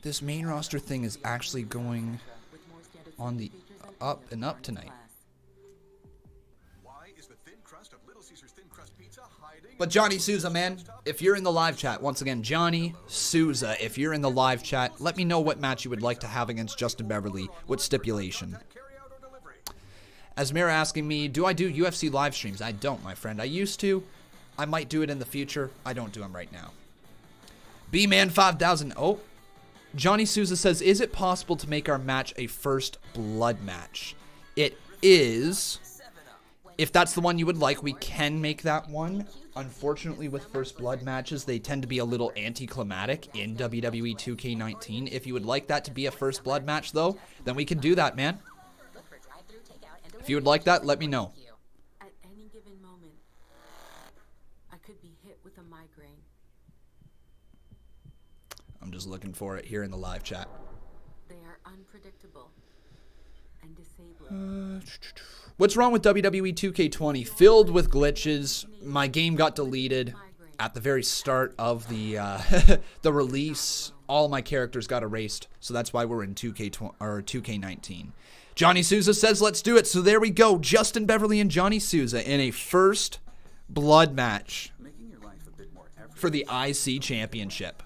This main roster thing is actually going on the up and up tonight. But Johnny Souza, man, if you're in the live chat, once again, Johnny Souza, if you're in the live chat, let me know what match you would like to have against Justin Beverly, what stipulation. Asmira asking me, do I do UFC live streams? I don't, my friend. I used to. I might do it in the future. I don't do them right now. B-Man 5000. Oh. Johnny Souza says, is it possible to make our match a first blood match? It is. If that's the one you would like, we can make that one. Unfortunately, with first blood matches, they tend to be a little anticlimactic in WWE 2K19. If you would like that to be a first blood match, though, then we can do that, man. If you would like that, let me know. At any given moment, I could be hit with a migraine. I'm just looking for it here in the live chat. They are unpredictable and disabling. What's wrong with WWE 2K20? Filled with glitches. My game got deleted at the very start of the the release. All my characters got erased, so that's why we're in 2K19. Johnny Souza says, let's do it. So there we go. Justin Beverly and Johnny Souza in a first blood match for the IC Championship.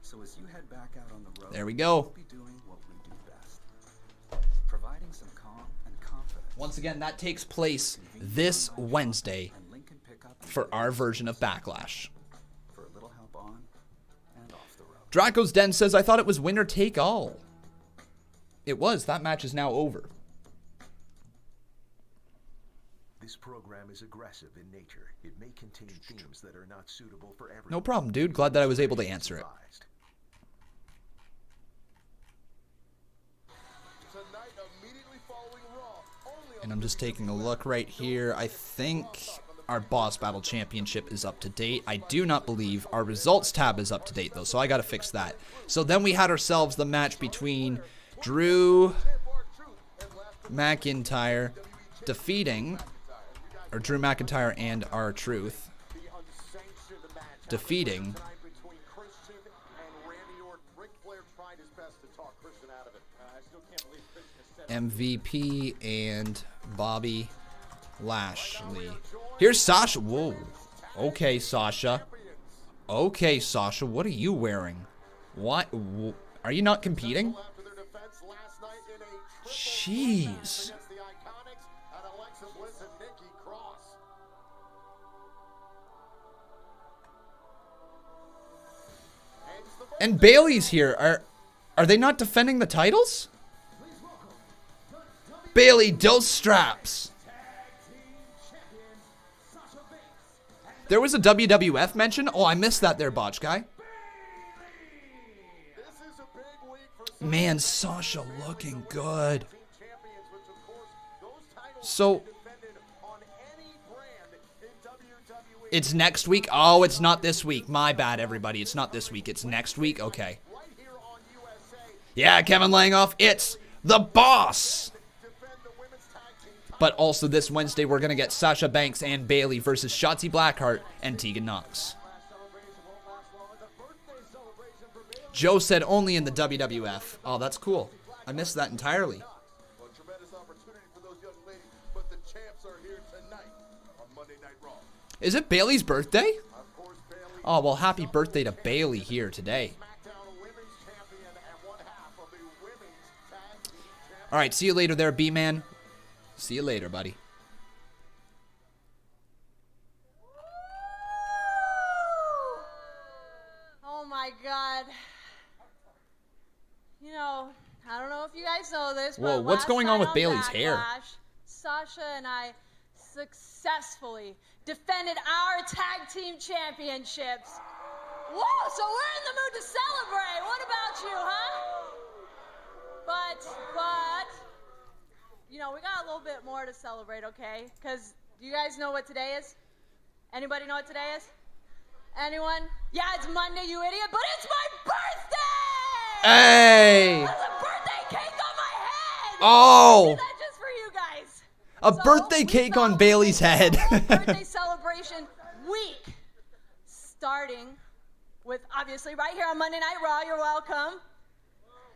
So as you head back out on the road, there we go. we'll be doing what we do best. Providing some calm and confidence. Once again, that takes place this Wednesday for our version of Backlash. For a little help on and off the road. Draco's Den says, I thought it was winner take all. It was. That match is now over. This program is aggressive in nature. It may contain themes that are not suitable for everyone. No problem, dude. Glad that I was able to answer it. And I'm just taking a look right here. I think our Boss Battle Championship is up to date. I do not believe our results tab is up to date, though, so I got to fix that. So then we had ourselves the match between Drew McIntyre defeating, or Drew McIntyre and R-Truth defeating MVP and Bobby Lashley. Here's Sasha. Whoa. Okay, Sasha. Okay, Sasha. What are you wearing? What? Are you not competing? Jeez. And Bayley's here. Are they not defending the titles? Bayley, those straps. There was a WWF mention. Oh, I missed that there, Botch Guy. Man, Sasha looking good. So, it's next week? Oh, it's not this week. My bad, everybody. It's not this week. It's next week? Okay. Yeah, Kevin Langoff, it's the boss. But also this Wednesday, we're going to get Sasha Banks and Bayley versus Shotzi Blackheart and Tegan Nox. Joe said only in the WWF. Oh, that's cool. I missed that entirely. Is it Bayley's birthday? Oh, well, happy birthday to Bayley here today. All right, see you later there, B-Man. See you later, buddy. Oh, my God. You know, I don't know if you guys know this, Whoa, but what's last going on night with Bayley's hair? Backlash, Sasha and I successfully defended our tag team championships. Whoa, so we're in the mood to celebrate. What about you, huh? But, you know, we got a little bit more to celebrate, okay? Because do you guys know what today is? Anybody know what today is? Anyone? Yeah, it's Monday, you idiot, but it's my birthday! Hey! There's a birthday cake on my head! Oh! I did that just for you guys. A birthday cake on Bayley's head. Birthday celebration week. Starting with, obviously, right here on Monday Night Raw, you're welcome.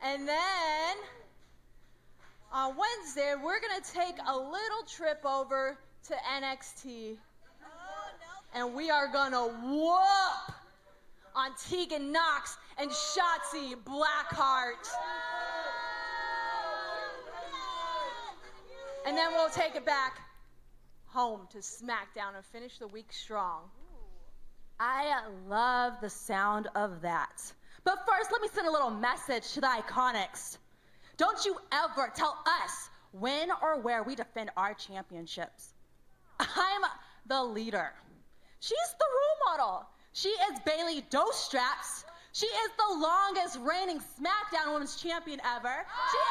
And then, on Wednesday, we're going to take a little trip over to NXT. And we are going to whoop on Tegan Nox and Shotzi Blackheart. And then we'll take it back home to SmackDown and finish the week strong. I love the sound of that. But first, let me send a little message to the Iconics. Don't you ever tell us when or where we defend our championships. I'm the leader. She's the role model. She is Bayley Dose Straps. She is the longest reigning SmackDown Women's Champion ever. She is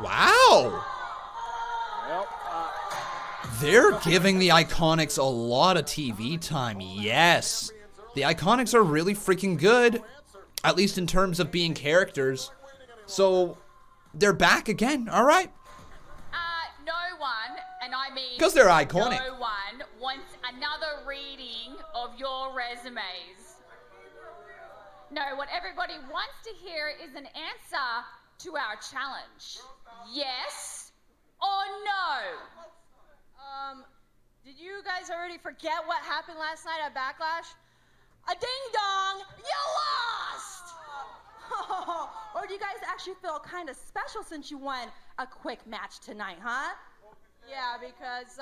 Wow. They're giving the Iconics a lot of TV time. Yes. The Iconics are really freaking good. At least in terms of being characters. So, they're back again. All right. No one, and I mean 'Cause they're iconic. No one wants another reading of your resumes. No, what everybody wants to hear is an answer to our challenge. Yes or no? Did you guys already forget what happened last night at Backlash? A ding-dong, you lost! Or do you guys actually feel kind of special since you won a quick match tonight, huh? Yeah, because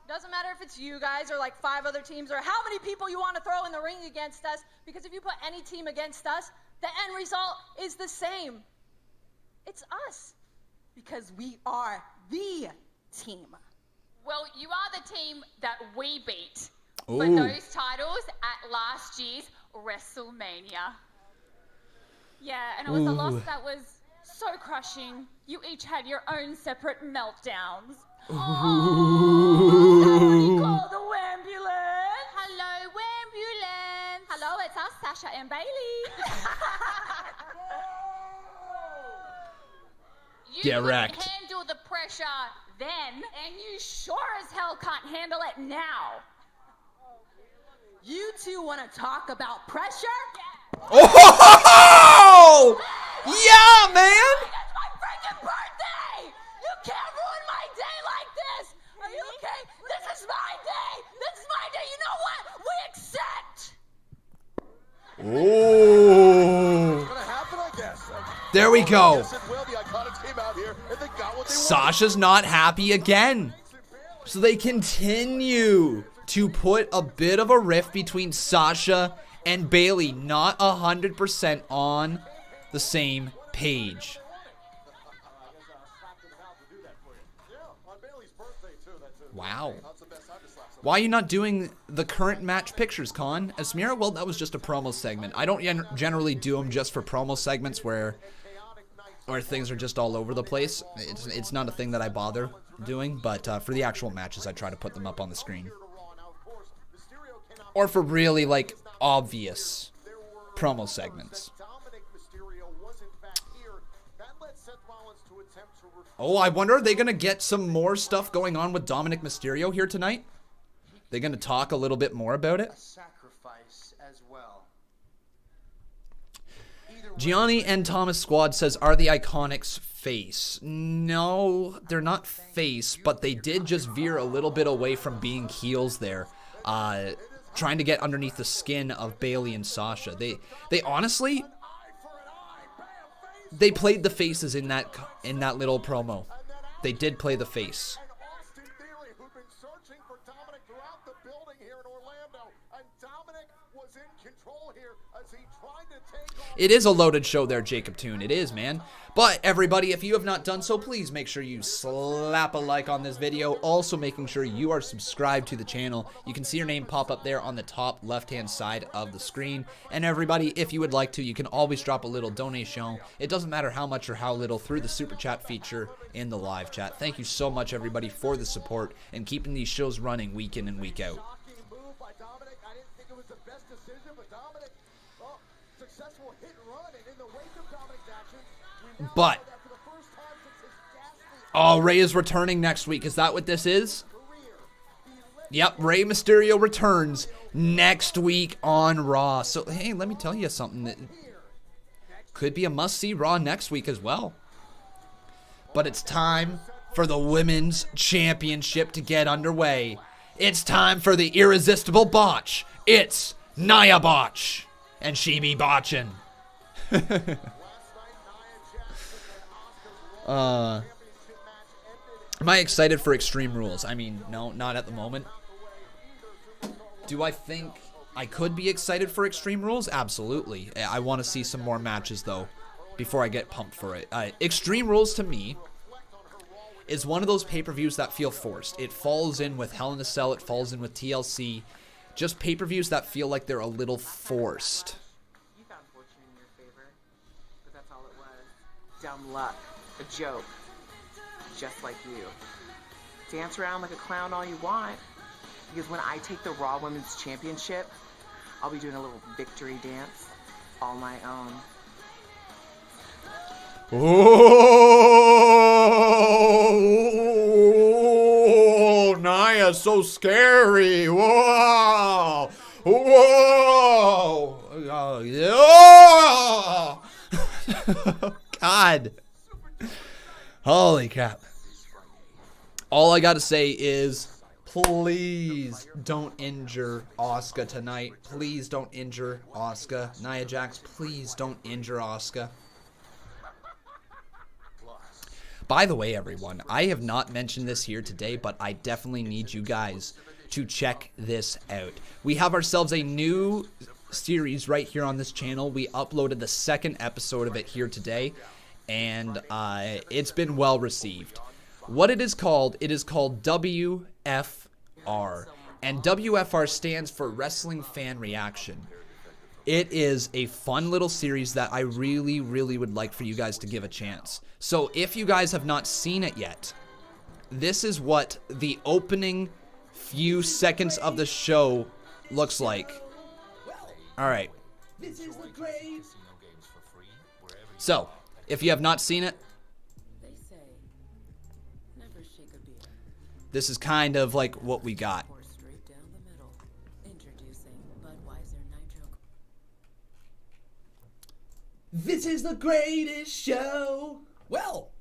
doesn't matter if it's you guys or like 5 other teams or how many people you want to throw in the ring against us, because if you put any team against us, the end result is the same. It's us. Because we are the team. Well, you are the team that we beat Ooh. for those titles at last year's WrestleMania. Yeah, and it was a loss Ooh. that was so crushing. You each had your own separate meltdowns. Ooh. Call the ambulance. Hello, ambulance. Hello, it's us, Sasha and Bayley. You Get couldn't wrecked. handle the pressure then, and you sure as hell can't handle it now. You two want to talk about pressure? Oh! Yeah, man! It's my freaking birthday! You can't ruin my day like this! Are you okay? This is my day! This is my day! You know what? We accept! Oh. It's gonna happen, I guess. There we go. Yes, it will. The Iconics came out here and they got what they Sasha's not happy again. So they continue to put a bit of a rift between Sasha and Bayley not 100% on the same page. Wow. Why are you not doing the current match pictures, Con? Asmira? Well, that was just a promo segment. I don't generally do them just for promo segments where things are just all over the place. It's not a thing that I bother doing, but for the actual matches, I try to put them up on the screen. Or for really, like, obvious promo segments. Oh, I wonder, are they going to get some more stuff going on with Dominik Mysterio here tonight? They're going to talk a little bit more about it? Gianni and Thomas Squad says, are the Iconics face? No, they're not face, but they did just veer a little bit away from being heels there. Trying to get underneath the skin of Bayley and Sasha. They honestly, they played the faces in that little promo. They did play the face. It is a loaded show there, Jacob Toon. It is, man. But everybody, if you have not done so, please make sure you slap a like on this video. Also making sure you are subscribed to the channel. You can see your name pop up there on the top left-hand side of the screen. And everybody, if you would like to, you can always drop a little donation. It doesn't matter how much or how little through the super chat feature in the live chat. Thank you so much, everybody, for the support and keeping these shows running week in and week out. But, oh, Rey is returning next week. Is that what this is? Yep, Rey Mysterio returns next week on Raw. So, hey, let me tell you something. That could be a must-see Raw next week as well. But it's time for the Women's Championship to get underway. It's time for the irresistible botch. It's Nia Botch. And she be botching. Am I excited for Extreme Rules? I mean, no, not at the moment. Do I think I could be excited for Extreme Rules? Absolutely. I want to see some more matches, though, before I get pumped for it. Extreme Rules, to me, is one of those pay-per-views that feel forced. It falls in with Hell in a Cell. It falls in with TLC. Just pay-per-views that feel like they're a little forced. You found fortune in your favor, but that's all it was. Dumb luck. A joke. Just like you. Dance around like a clown all you want, because when I take the Raw Women's Championship, I'll be doing a little victory dance all my own. Oh, Nia's so scary. Whoa. Whoa. Oh, God. Holy crap. All I gotta say is, please don't injure Asuka tonight. Please don't injure Asuka. Nia Jax, please don't injure Asuka. By the way, everyone, I have not mentioned this here today, but I definitely need you guys to check this out. We have ourselves a new series right here on this channel. We uploaded the second episode of it here today, and it's been well received. What it is called WFR, and WFR stands for Wrestling Fan Reaction. It is a fun little series that I really, really would like for you guys to give a chance. So if you guys have not seen it yet, this is what the opening few seconds of the show looks like. Alright. So, if you have not seen it, this is kind of like what we got. This is the greatest show. Well,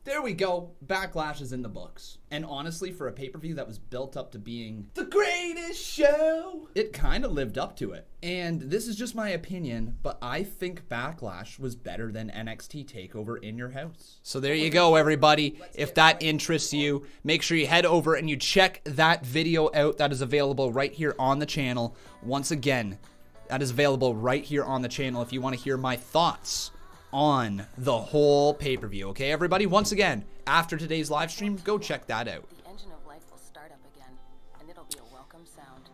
there we go. Backlash is in the books. And honestly, for a pay-per-view that was built up to being the greatest show, it kind of lived up to it. And this is just my opinion, but I think Backlash was better than NXT TakeOver in your house. So there you go, everybody. If that interests you, make sure you head over and you check that video out that is available right here on the channel. Once again, That is available right here on the channel if you want to hear my thoughts on the whole pay-per-view. Okay, everybody? Once again, after today's live stream, go check that out. The engine of life will start up again, and it'll be a welcome sound.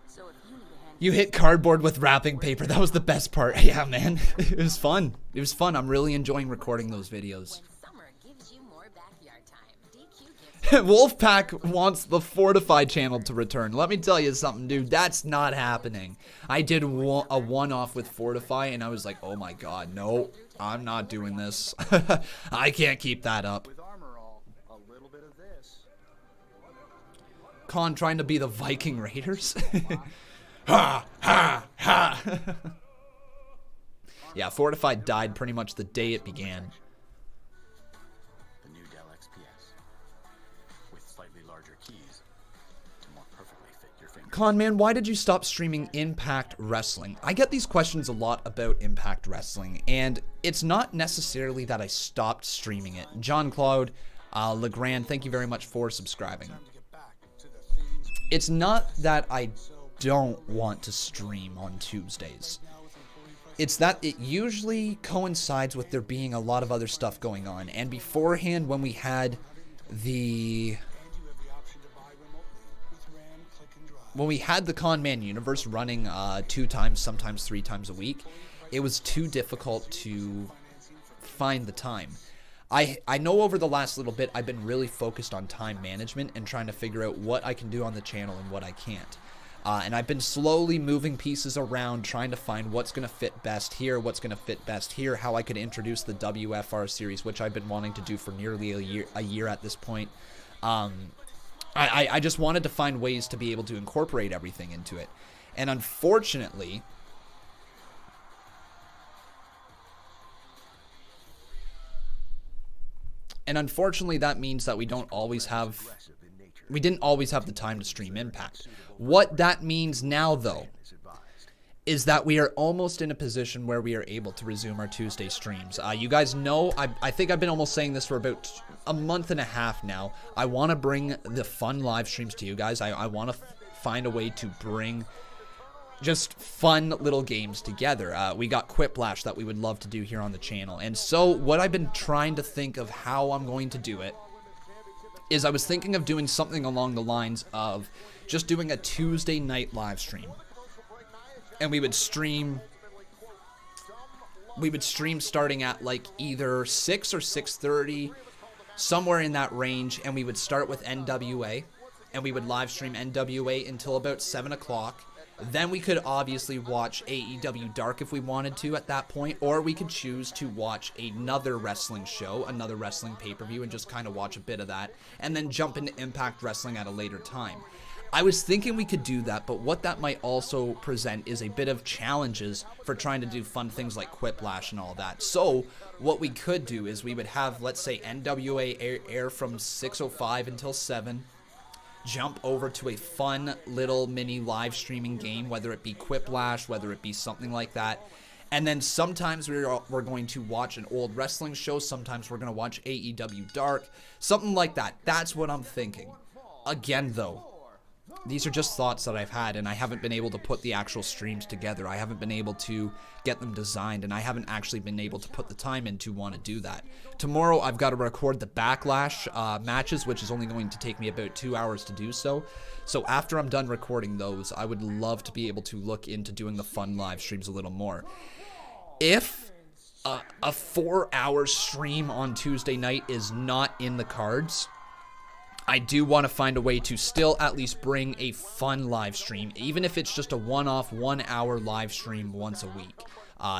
So if you need a hand... You hit cardboard with wrapping paper. That was the best part. Yeah, man. It was fun. It was fun. I'm really enjoying recording those videos. Wolfpack wants the Fortified channel to return. Let me tell you something, dude. That's not happening. I did a one-off with Fortify, and I was like, oh my god, no. I'm not doing this. I can't keep that up. Con trying to be the Viking Raiders. Ha, ha, ha. Yeah, Fortified died pretty much the day it began. The new Dell XPS with slightly larger keys to more perfectly fit your fingers. Conman, why did you stop streaming Impact Wrestling? I get these questions a lot about Impact Wrestling, and it's not necessarily that I stopped streaming it. John Claude Legrand, thank you very much for subscribing. It's not that I don't want to stream on Tuesdays. It's that it usually coincides with there being a lot of other stuff going on. And beforehand, when we had the Conman Universe running 2 times, sometimes 3 times a week, it was too difficult to find the time. I know over the last little bit, I've been really focused on time management and trying to figure out what I can do on the channel and what I can't. And I've been slowly moving pieces around, trying to find what's going to fit best here, what's going to fit best here, how I could introduce the WFR series, which I've been wanting to do for nearly a year at this point. I just wanted to find ways to be able to incorporate everything into it. And unfortunately, that means that we didn't always have the time to stream Impact. What that means now, though, is that we are almost in a position where we are able to resume our Tuesday streams. You guys know, I think I've been almost saying this for about a month and a half now. I want to bring the fun live streams to you guys. I want to find a way to bring just fun little games together. We got Quiplash that we would love to do here on the channel. And so what I've been trying to think of how I'm going to do it is I was thinking of doing something along the lines of just doing a Tuesday night live stream. And we would stream starting at like either 6 or 6:30, somewhere in that range, and we would start with NWA, and we would live stream NWA until about 7 o'clock. Then we could obviously watch AEW Dark if we wanted to at that point, or we could choose to watch another wrestling show, another wrestling pay-per-view, and just kind of watch a bit of that, and then jump into Impact Wrestling at a later time. I was thinking we could do that, but what that might also present is a bit of challenges for trying to do fun things like Quiplash and all that. So what we could do is we would have, let's say, NWA air from 6:05 until 7, jump over to a fun little mini live streaming game, whether it be Quiplash, whether it be something like that. And then sometimes we're going to watch an old wrestling show, sometimes we're going to watch AEW Dark, something like that. That's what I'm thinking. Again, though, these are just thoughts that I've had, and I haven't been able to put the actual streams together. I haven't been able to get them designed, and I haven't actually been able to put the time in to want to do that. Tomorrow, I've got to record the Backlash matches, which is only going to take me about 2 hours to do so. So after I'm done recording those, I would love to be able to look into doing the fun live streams a little more. If a 4-hour stream on Tuesday night is not in the cards, I do want to find a way to still at least bring a fun live stream, even if it's just a one-off 1-hour live stream once a week.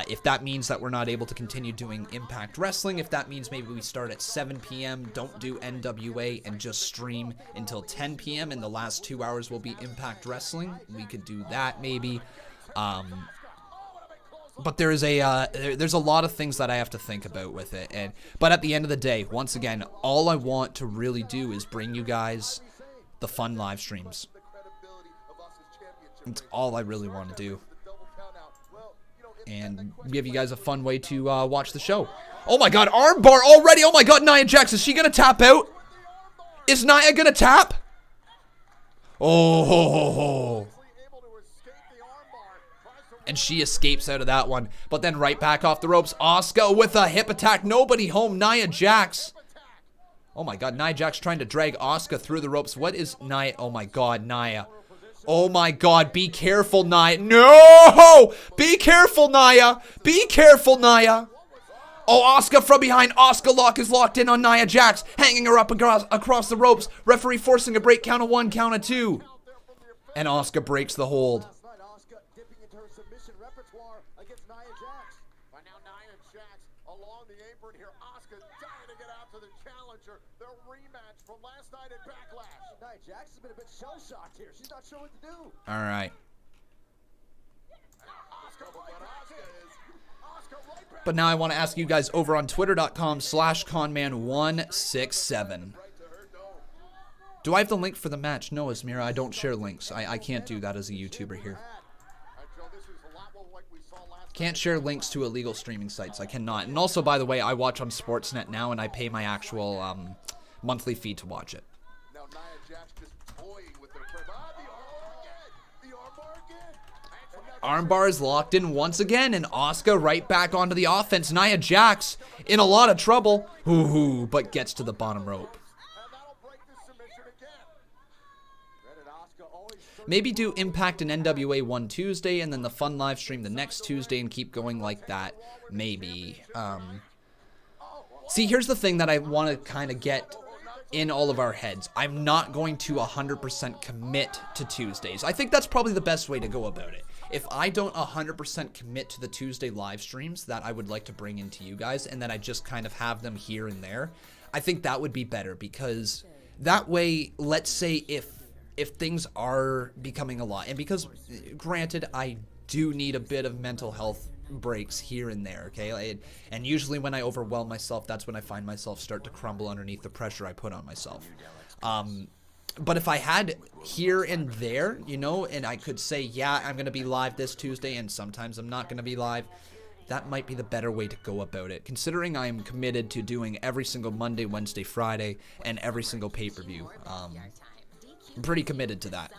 If that means that we're not able to continue doing Impact Wrestling, if that means maybe we start at 7 p.m., don't do NWA, and just stream until 10 p.m., and the last 2 hours will be Impact Wrestling, we could do that maybe. But there's a lot of things that I have to think about with it. But at the end of the day, once again, all I want to really do is bring you guys the fun live streams. It's all I really want to do. And give you guys a fun way to watch the show. Oh my god, armbar already! Oh my god, Nia Jax, is she going to tap out? Is Nia going to tap? Oh, ho, ho, ho. And she escapes out of that one. But then right back off the ropes. Asuka with a hip attack. Nobody home. Nia Jax. Oh my god. Nia Jax trying to drag Asuka through the ropes. What is Nia? Oh my god. Nia. Oh my god. Be careful, Nia. No! Be careful, Nia. Be careful, Nia. Oh, Asuka from behind. Asuka lock is locked in on Nia Jax. Hanging her up across the ropes. Referee forcing a break. Count of 1, count of 2. And Asuka breaks the hold. Jax has been a bit shell-shocked here. She's not sure what to do. All right. But now I want to ask you guys over on twitter.com/Conman167. Do I have the link for the match? No, Asmira, I don't share links. I can't do that as a YouTuber here. Can't share links to illegal streaming sites. I cannot. And also, by the way, I watch on Sportsnet now, and I pay my actual monthly fee to watch it. Armbar is locked in once again, and Asuka right back onto the offense. Nia Jax in a lot of trouble, but gets to the bottom rope. Maybe do Impact and NWA one Tuesday, and then the fun live stream the next Tuesday, and keep going like that. Maybe. See, here's the thing that I want to kind of get in all of our heads. I'm not going to 100% commit to Tuesdays. I think that's probably the best way to go about it. If I don't 100% commit to the Tuesday live streams that I would like to bring into you guys, and that I just kind of have them here and there, I think that would be better, because that way, let's say if things are becoming a lot, and because granted, I do need a bit of mental health breaks here and there, okay? And usually when I overwhelm myself, that's when I find myself start to crumble underneath the pressure I put on myself. But if I had here and there, you know, and I could say, yeah, I'm going to be live this Tuesday, and sometimes I'm not going to be live, that might be the better way to go about it, considering I am committed to doing every single Monday, Wednesday, Friday, and every single pay-per-view. I'm pretty committed to that.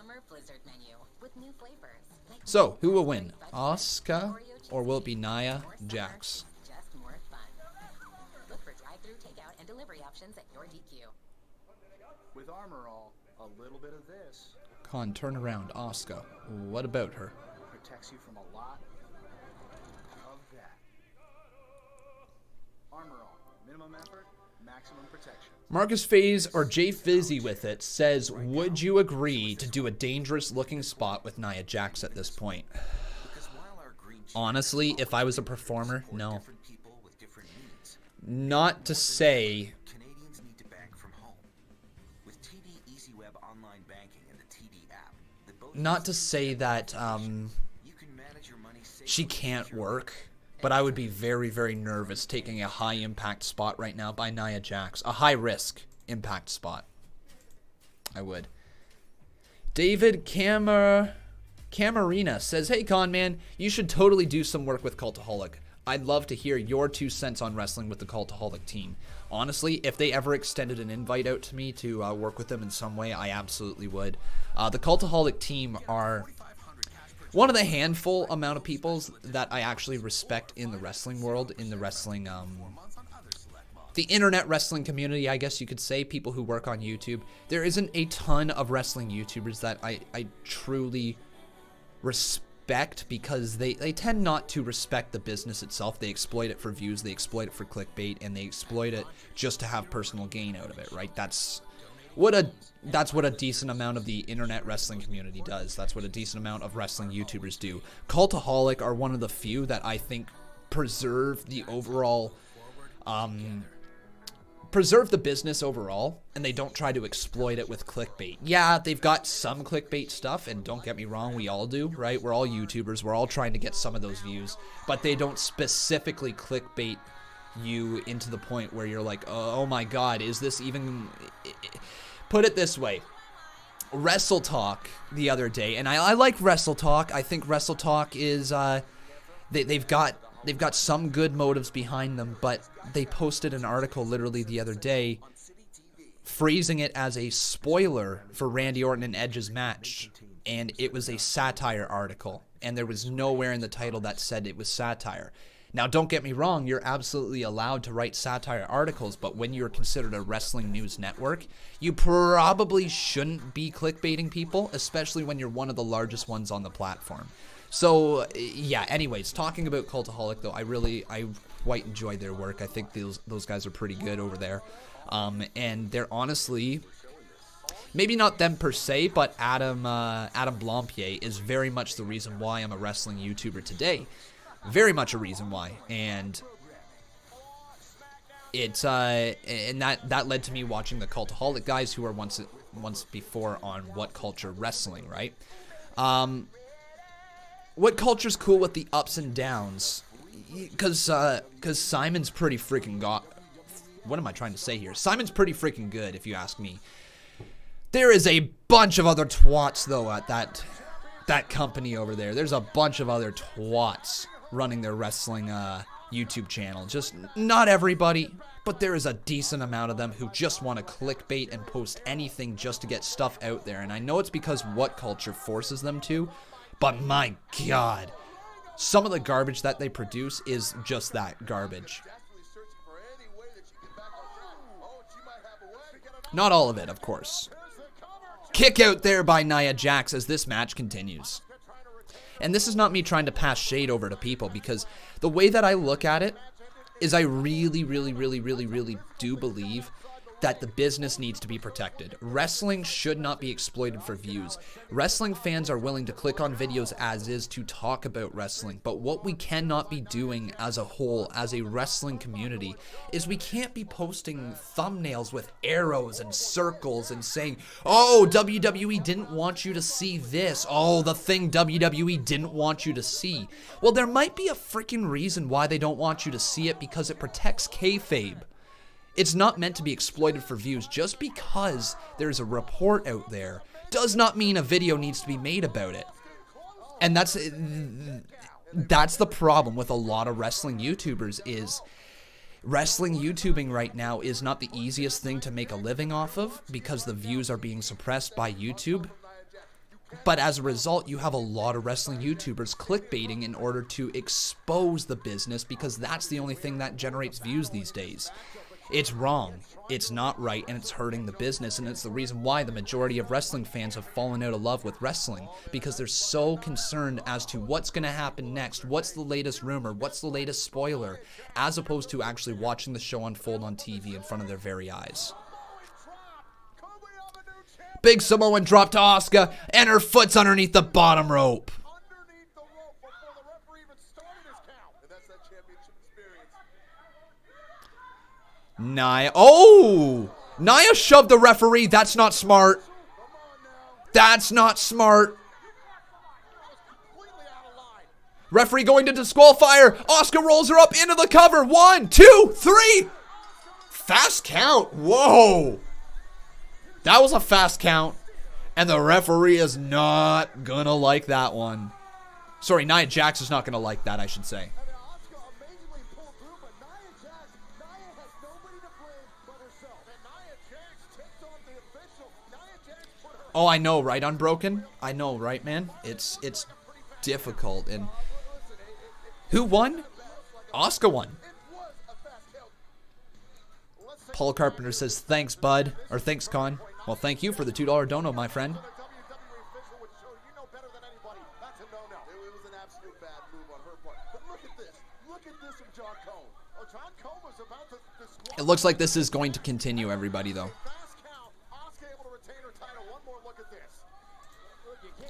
So, who will win? Asuka, or will it be Nia Jax? With armor all, a little bit of this Con, turn around. Asuka. What about her? protects you from a lot of that. Armor all, minimum effort, maximum protection. Marcus Faze, or Jay Fizzy with it, says, would you agree to do a dangerous looking spot with Nia Jax at this point? Honestly, if I was a performer, no. Not to say... Not to say that she can't work, but I would be very, very nervous taking a high-impact spot right now by Nia Jax. A high-risk impact spot. I would. David Camarina says, hey, Conman, you should totally do some work with Cultaholic. I'd love to hear your 2 cents on wrestling with the Cultaholic team. Honestly, if they ever extended an invite out to me to work with them in some way, I absolutely would. The Cultaholic team are one of the handful amount of people that I actually respect in the wrestling world, in the wrestling, the internet wrestling community, I guess you could say, people who work on YouTube. There isn't a ton of wrestling YouTubers that I truly respect, because they tend not to respect the business itself. They exploit it for views, they exploit it for clickbait, and they exploit it just to have personal gain out of it, right? That's what a decent amount of the internet wrestling community does. That's what a decent amount of wrestling YouTubers do. Cultaholic are one of the few that I think preserve the overall preserve the business overall, and they don't try to exploit it with clickbait. Yeah, they've got some clickbait stuff, and don't get me wrong, we all do, right? We're all YouTubers, we're all trying to get some of those views, but they don't specifically clickbait you into the point where you're like, oh my god, is this even... Put it this way. Wrestle Talk the other day, and I like Wrestle Talk. I think Wrestle Talk is, they've got some good motives behind them, but they posted an article literally the other day phrasing it as a spoiler for Randy Orton and Edge's match, and it was a satire article, and there was nowhere in the title that said it was satire. Now, don't get me wrong, you're absolutely allowed to write satire articles, but when you're considered a wrestling news network, you probably shouldn't be clickbaiting people, especially when you're one of the largest ones on the platform. So, yeah, anyways, talking about Cultaholic, though, I quite enjoyed their work. I think those guys are pretty good over there. And they're honestly, maybe not them per se, but Adam Blampied is very much the reason why I'm a wrestling YouTuber today. Very much a reason why. And it's and that led to me watching the Cultaholic guys, who were once before on What Culture Wrestling, right? What Culture's cool with the ups and downs, because Simon's pretty freaking what am I trying to say here? Simon's pretty freaking good, if you ask me. There is a bunch of other twats, though, at that company over there. There's a bunch of other twats running their wrestling YouTube channel. Just not everybody, but there is a decent amount of them who just want to clickbait and post anything just to get stuff out there. And I know it's because What Culture forces them to, but my God, some of the garbage that they produce is just that, garbage. Not all of it, of course. Kick out there by Nia Jax as this match continues. And this is not me trying to pass shade over to people, because the way that I look at it is I really, really, really, really, really do believe that the business needs to be protected. Wrestling should not be exploited for views. Wrestling fans are willing to click on videos as is to talk about wrestling, but what we cannot be doing as a whole, as a wrestling community, is we can't be posting thumbnails with arrows and circles and saying, oh, WWE didn't want you to see this. Oh, the thing WWE didn't want you to see. Well, there might be a freaking reason why they don't want you to see it, because it protects kayfabe. It's not meant to be exploited for views. Just because there's a report out there does not mean a video needs to be made about it. And that's the problem with a lot of wrestling YouTubers, is wrestling YouTubing right now is not the easiest thing to make a living off of, because the views are being suppressed by YouTube. But as a result, you have a lot of wrestling YouTubers clickbaiting in order to expose the business, because that's the only thing that generates views these days. It's wrong, it's not right, and it's hurting the business, and it's the reason why the majority of wrestling fans have fallen out of love with wrestling, because they're so concerned as to what's going to happen next, what's the latest rumor, what's the latest spoiler, as opposed to actually watching the show unfold on TV in front of their very eyes. Big Samoan drop to Asuka, and her foot's underneath the bottom rope. Nia. Oh! Nia shoved the referee. That's not smart. That's not smart. Referee going to disqualify her. Asuka rolls her up into the cover. 1, 2, 3. Fast count. Whoa. That was a fast count. And the referee is not gonna like that one. Sorry, Nia Jax is not gonna like that, I should say. Oh, I know, right, Unbroken? I know, right, man? It's difficult. And who won? Asuka won. Paul Carpenter says, thanks, bud. Or thanks, Con. Well, thank you for the $2 dono, my friend. It looks like this is going to continue, everybody, though.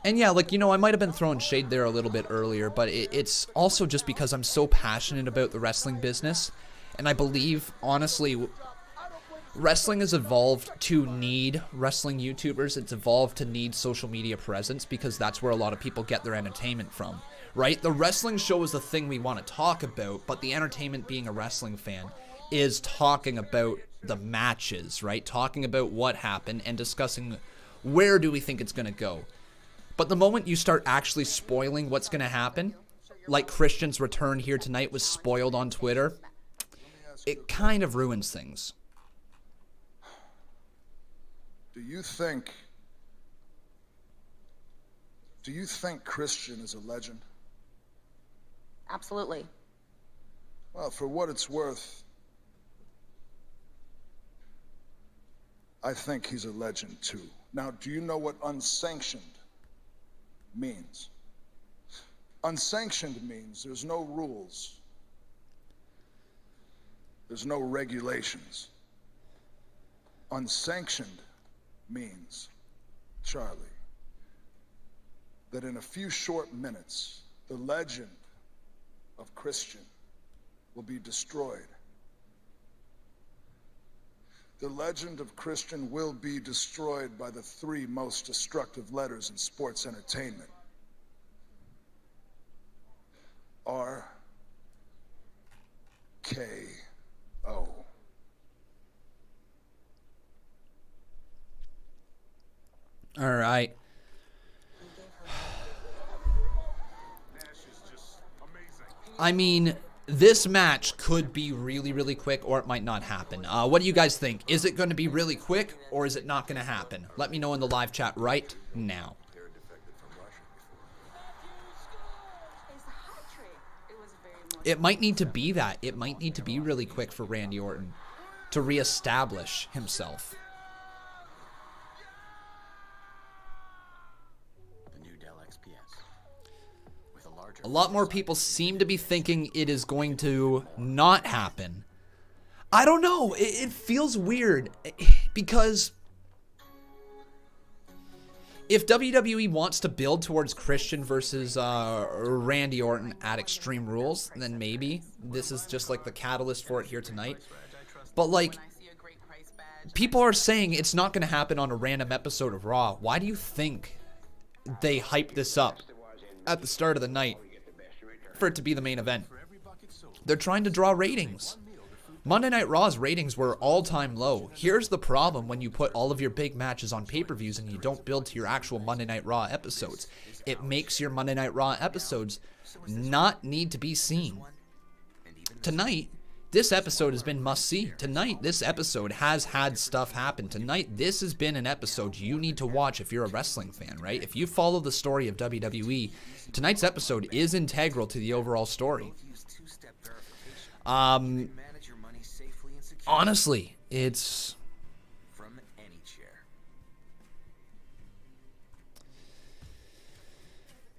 And yeah, like, you know, I might have been throwing shade there a little bit earlier, but it's also just because I'm so passionate about the wrestling business. And I believe, honestly, wrestling has evolved to need wrestling YouTubers. It's evolved to need social media presence, because that's where a lot of people get their entertainment from, right? The wrestling show is the thing we want to talk about, but the entertainment, being a wrestling fan, is talking about the matches, right? Talking about what happened and discussing where do we think it's going to go. But the moment you start actually spoiling what's going to happen, like Christian's return here tonight was spoiled on Twitter, it kind of ruins things. Do you think Do you think Christian is a legend? Absolutely. Well, for what it's worth, I think he's a legend too. Now, do you know what unsanctioned means? Unsanctioned means there's no rules. There's no regulations. Unsanctioned means, Charlie, that in a few short minutes, the legend of Christian will be destroyed. The legend of Christian will be destroyed by the 3 most destructive letters in sports entertainment. R-K-O. All right. I mean, this match could be really, really quick, or it might not happen. What do you guys think? Is it going to be really quick, or is it not going to happen? Let me know in the live chat right now. It might need to be that. It might need to be really quick for Randy Orton to reestablish himself. A lot more people seem to be thinking it is going to not happen. I don't know. It feels weird because if WWE wants to build towards Christian versus Randy Orton at Extreme Rules, then maybe this is just like the catalyst for it here tonight. But like, people are saying it's not going to happen on a random episode of Raw. Why do you think they hyped this up at the start of the night for it to be the main event? They're trying to draw ratings. Monday Night Raw's ratings were all-time low. Here's the problem when you put all of your big matches on pay-per-views and you don't build to your actual Monday Night Raw episodes. It makes your Monday Night Raw episodes not need to be seen. Tonight, this episode has been must-see. Tonight, this episode has had stuff happen. Tonight, this has been an episode you need to watch if you're a wrestling fan, right? If you follow the story of WWE, tonight's episode is integral to the overall story. Honestly, it's...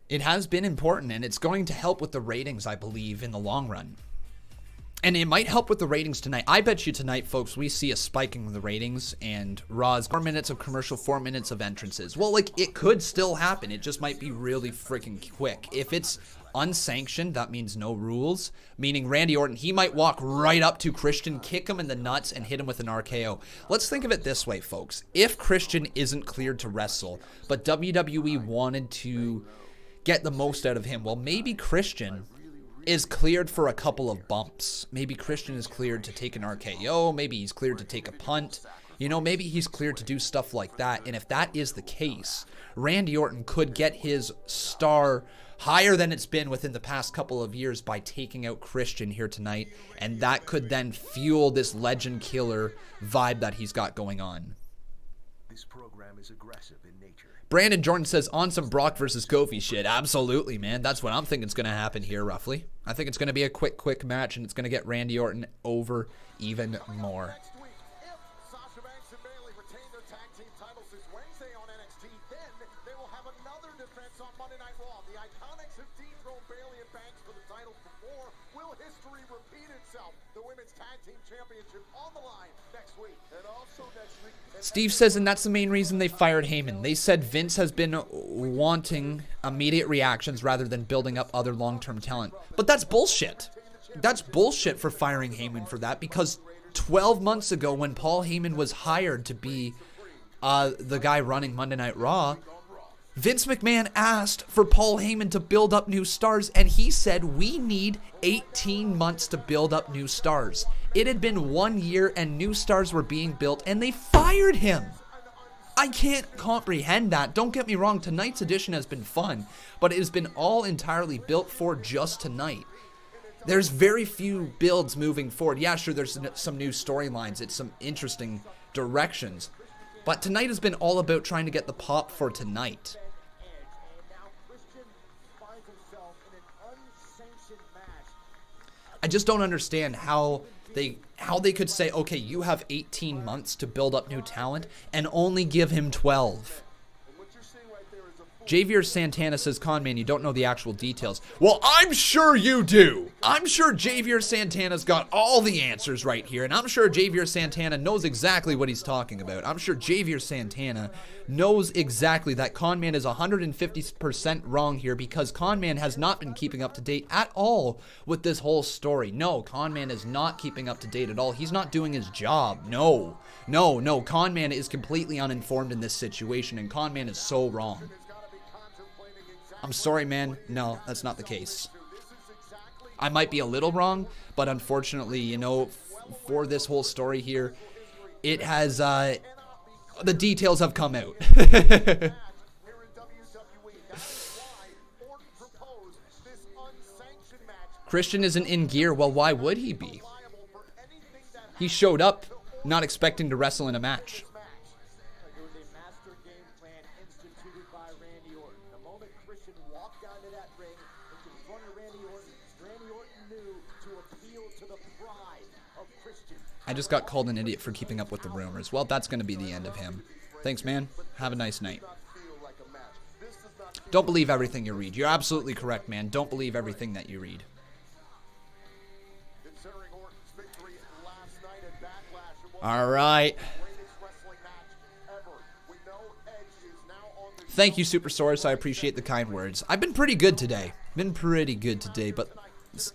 It has been important, and it's going to help with the ratings, I believe, in the long run. And it might help with the ratings tonight. I bet you tonight, folks, we see a spiking of the ratings, and Raw's 4 minutes of commercial, 4 minutes of entrances. Well, like, it could still happen. It just might be really freaking quick. If it's unsanctioned, that means no rules, meaning Randy Orton, he might walk right up to Christian, kick him in the nuts, and hit him with an RKO. Let's think of it this way, folks. If Christian isn't cleared to wrestle, but WWE wanted to get the most out of him, well, maybe Christian is cleared for a couple of bumps. Maybe Christian is cleared to take an RKO. Maybe he's cleared to take a punt. You know, maybe he's cleared to do stuff like that. And if that is the case, Randy Orton could get his star higher than it's been within the past couple of years by taking out Christian here tonight. And that could then fuel this legend killer vibe that he's got going on. This program is aggressive in nature. Brandon Jordan says, on some Brock versus Kofi shit. Absolutely, man. That's what I'm thinking is going to happen here, roughly. I think it's going to be a quick match, and it's going to get Randy Orton over even more. Sasha Banks and Bayley retain their tag team titles this Wednesday on NXT. Then they will have another defense on Monday Night Raw. The Iconics have dethroned Bayley and Banks for the titles before. Will history repeat itself? The Women's Tag Team Championship on the line next week. And also next week. Steve says, and that's the main reason they fired Heyman. They said Vince has been wanting immediate reactions rather than building up other long-term talent. But that's bullshit. That's bullshit for firing Heyman for that, because 12 months ago when Paul Heyman was hired to be the guy running Monday Night Raw, Vince McMahon asked for Paul Heyman to build up new stars, and he said, we need 18 months to build up new stars. It had been 1 year and new stars were being built, and they fired him. I can't comprehend that. Don't get me wrong, tonight's edition has been fun, but it has been all entirely built for just tonight. There's very few builds moving forward. Yeah, sure, there's some new storylines. It's some interesting directions. But tonight has been all about trying to get the pop for tonight. I just don't understand how they could say, okay, you have 18 months to build up new talent and only give him 12. Javier Santana says, Conman, you don't know the actual details. Well, I'm sure you do. I'm sure Javier Santana's got all the answers right here, and I'm sure Javier Santana knows exactly what he's talking about. I'm sure Javier Santana knows exactly that Conman is 150% wrong here, because Conman has not been keeping up to date at all with this whole story. No, Conman is not keeping up to date at all. He's not doing his job. No. Conman is completely uninformed in this situation, and Conman is so wrong. I'm sorry, man. No, that's not the case. I might be a little wrong, but unfortunately, you know, for this whole story here, it has, the details have come out. Christian isn't in gear. Well, why would he be? He showed up not expecting to wrestle in a match. I just got called an idiot for keeping up with the rumors. Well, that's going to be the end of him. Thanks, man. Have a nice night. Don't believe everything you read. You're absolutely correct, man. Don't believe everything that you read. All right. Thank you, Super Source. I appreciate the kind words. I've been pretty good today. But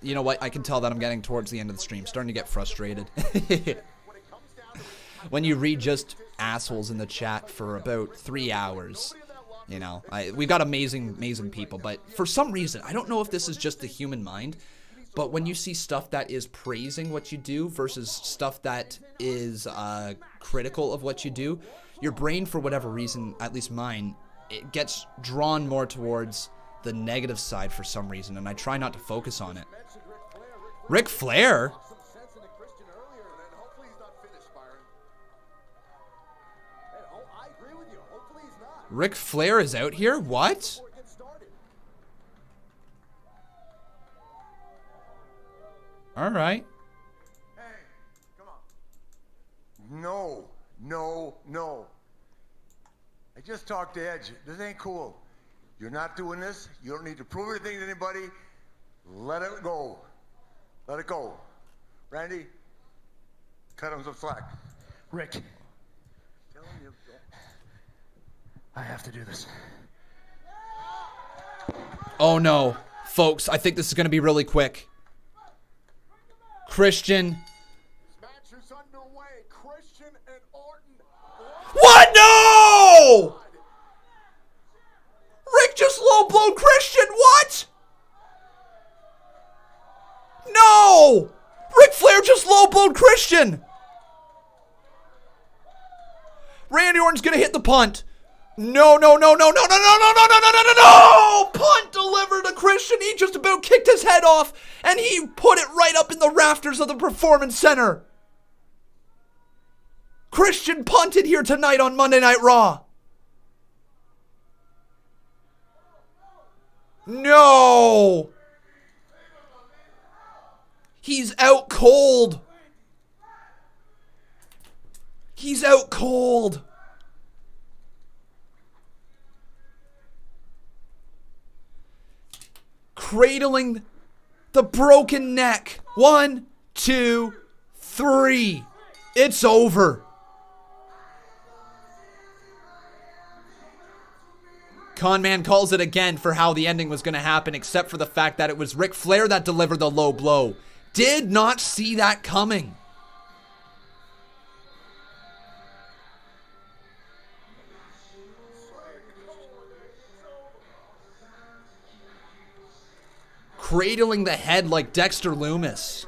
you know what? I can tell that I'm getting towards the end of the stream. Starting to get frustrated. When you read just assholes in the chat for about 3 hours, you know, we got amazing people, but for some reason, I don't know if this is just the human mind, but when you see stuff that is praising what you do versus stuff that is critical of what you do, your brain, for whatever reason, at least mine, it gets drawn more towards the negative side for some reason, and I try not to focus on it. Ric Flair? Ric Flair is out here? What? Alright. No. I just talked to Edge. This ain't cool. You're not doing this. You don't need to prove anything to anybody. Let it go. Let it go. Randy, cut him some slack. Rick. I have to do this. Oh no. Folks, I think this is going to be really quick. Christian. Match is underway. Christian and Orton. What? No! Rick just low-blowed Christian. What? No! Ric Flair just low-blowed Christian. Randy Orton's going to hit the punt. No. Punt delivered to Christian. He just about kicked his head off, and he put it right up in the rafters of the Performance Center. Christian punted here tonight on Monday Night Raw. No. He's out cold. He's out cold. Cradling the broken neck. 1, 2, 3. It's over. Conman calls it again for how the ending was going to happen, except for the fact that it was Ric Flair that delivered the low blow. Did not see that coming. Cradling the head like Dexter Loomis.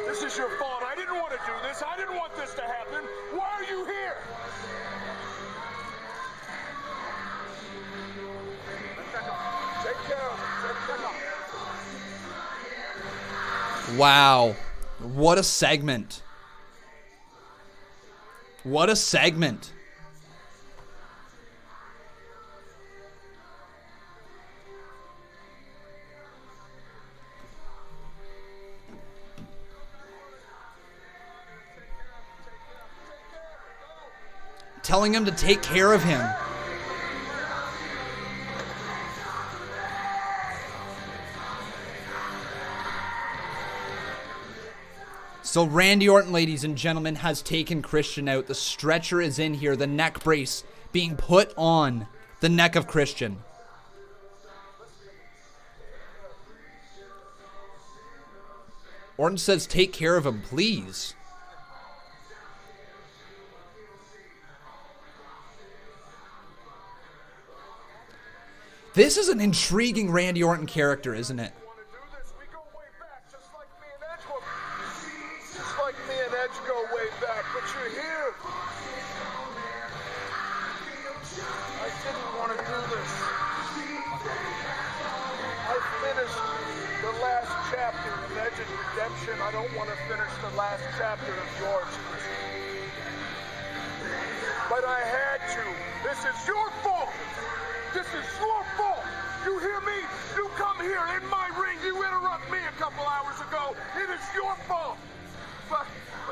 This is your fault. I didn't want to do this. I didn't want this to happen. Why are you here? Take care of it. Wow. What a segment. What a segment. telling him to take care of him. So Randy Orton, ladies and gentlemen, has taken Christian out. The stretcher is in here. The neck brace being put on the neck of Christian. Orton says, take care of him, please. This is an intriguing Randy Orton character, isn't it? Just like me and Edge go way back, but you're here. I didn't want to do this. I finished the last chapter of Edge's redemption. I don't want to finish the last chapter of yours. But I had to. This is your fault. This is your fault. You hear me? You come here in my ring. You interrupt me a couple hours ago. It is your fault. But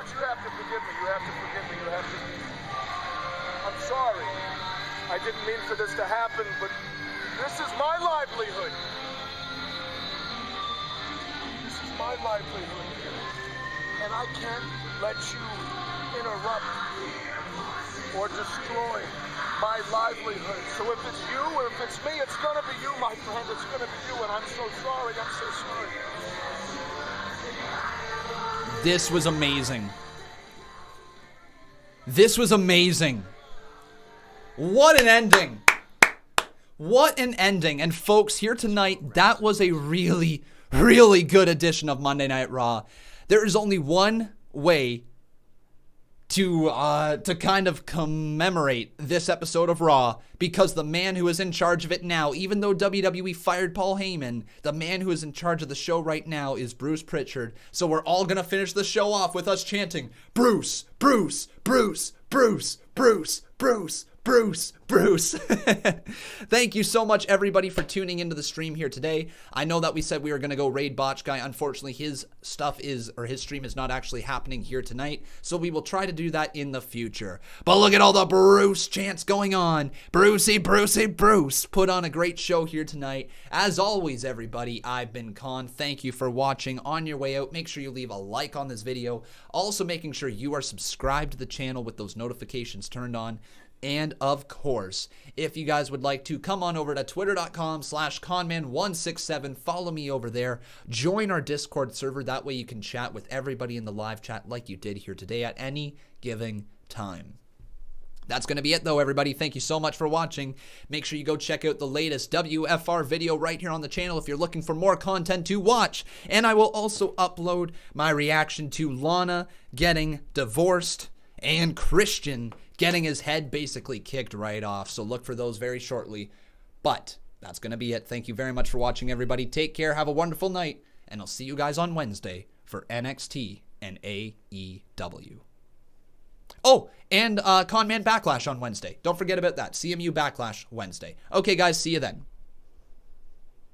you have to forgive me. You have to forgive me. You have to. I'm sorry. I didn't mean for this to happen, but this is my livelihood. This is my livelihood. And I can't let you interrupt or destroy my livelihood. So if it's you or if it's me, it's gonna be you, my friend. It's gonna be you, and I'm so sorry. I'm so sorry. This was amazing. This was amazing. What an ending. What an ending. And folks, here tonight, that was a really, really good edition of Monday Night Raw. There is only one way to kind of commemorate this episode of Raw, because the man who is in charge of it now, even though WWE fired Paul Heyman, the man who is in charge of the show right now is Bruce Pritchard. So we're all going to finish the show off with us chanting, Bruce, Bruce, Bruce, Bruce, Bruce, Bruce, Bruce, Bruce. Thank you so much, everybody, for tuning into the stream here today. I know that we said we were going to go raid Botch Guy. Unfortunately, his stream is not actually happening here tonight, so we will try to do that in the future. But look at all the Bruce chants going on. Brucey, Brucey, Bruce. Put on a great show here tonight. As always, everybody, I've been Con. Thank you for watching. On your way out, make sure you leave a like on this video. Also, making sure you are subscribed to the channel with those notifications turned on. And of course, if you guys would like to, come on over to twitter.com/Conman167. Follow me over there. Join our Discord server. That way you can chat with everybody in the live chat like you did here today at any given time. That's going to be it, though, everybody. Thank you so much for watching. Make sure you go check out the latest WFR video right here on the channel if you're looking for more content to watch. And I will also upload my reaction to Lana getting divorced and Christian getting his head basically kicked right off. So look for those very shortly. But that's going to be it. Thank you very much for watching, everybody. Take care. Have a wonderful night. And I'll see you guys on Wednesday for NXT and AEW. Oh, and Conman Backlash on Wednesday. Don't forget about that. CMU Backlash Wednesday. Okay, guys. See you then.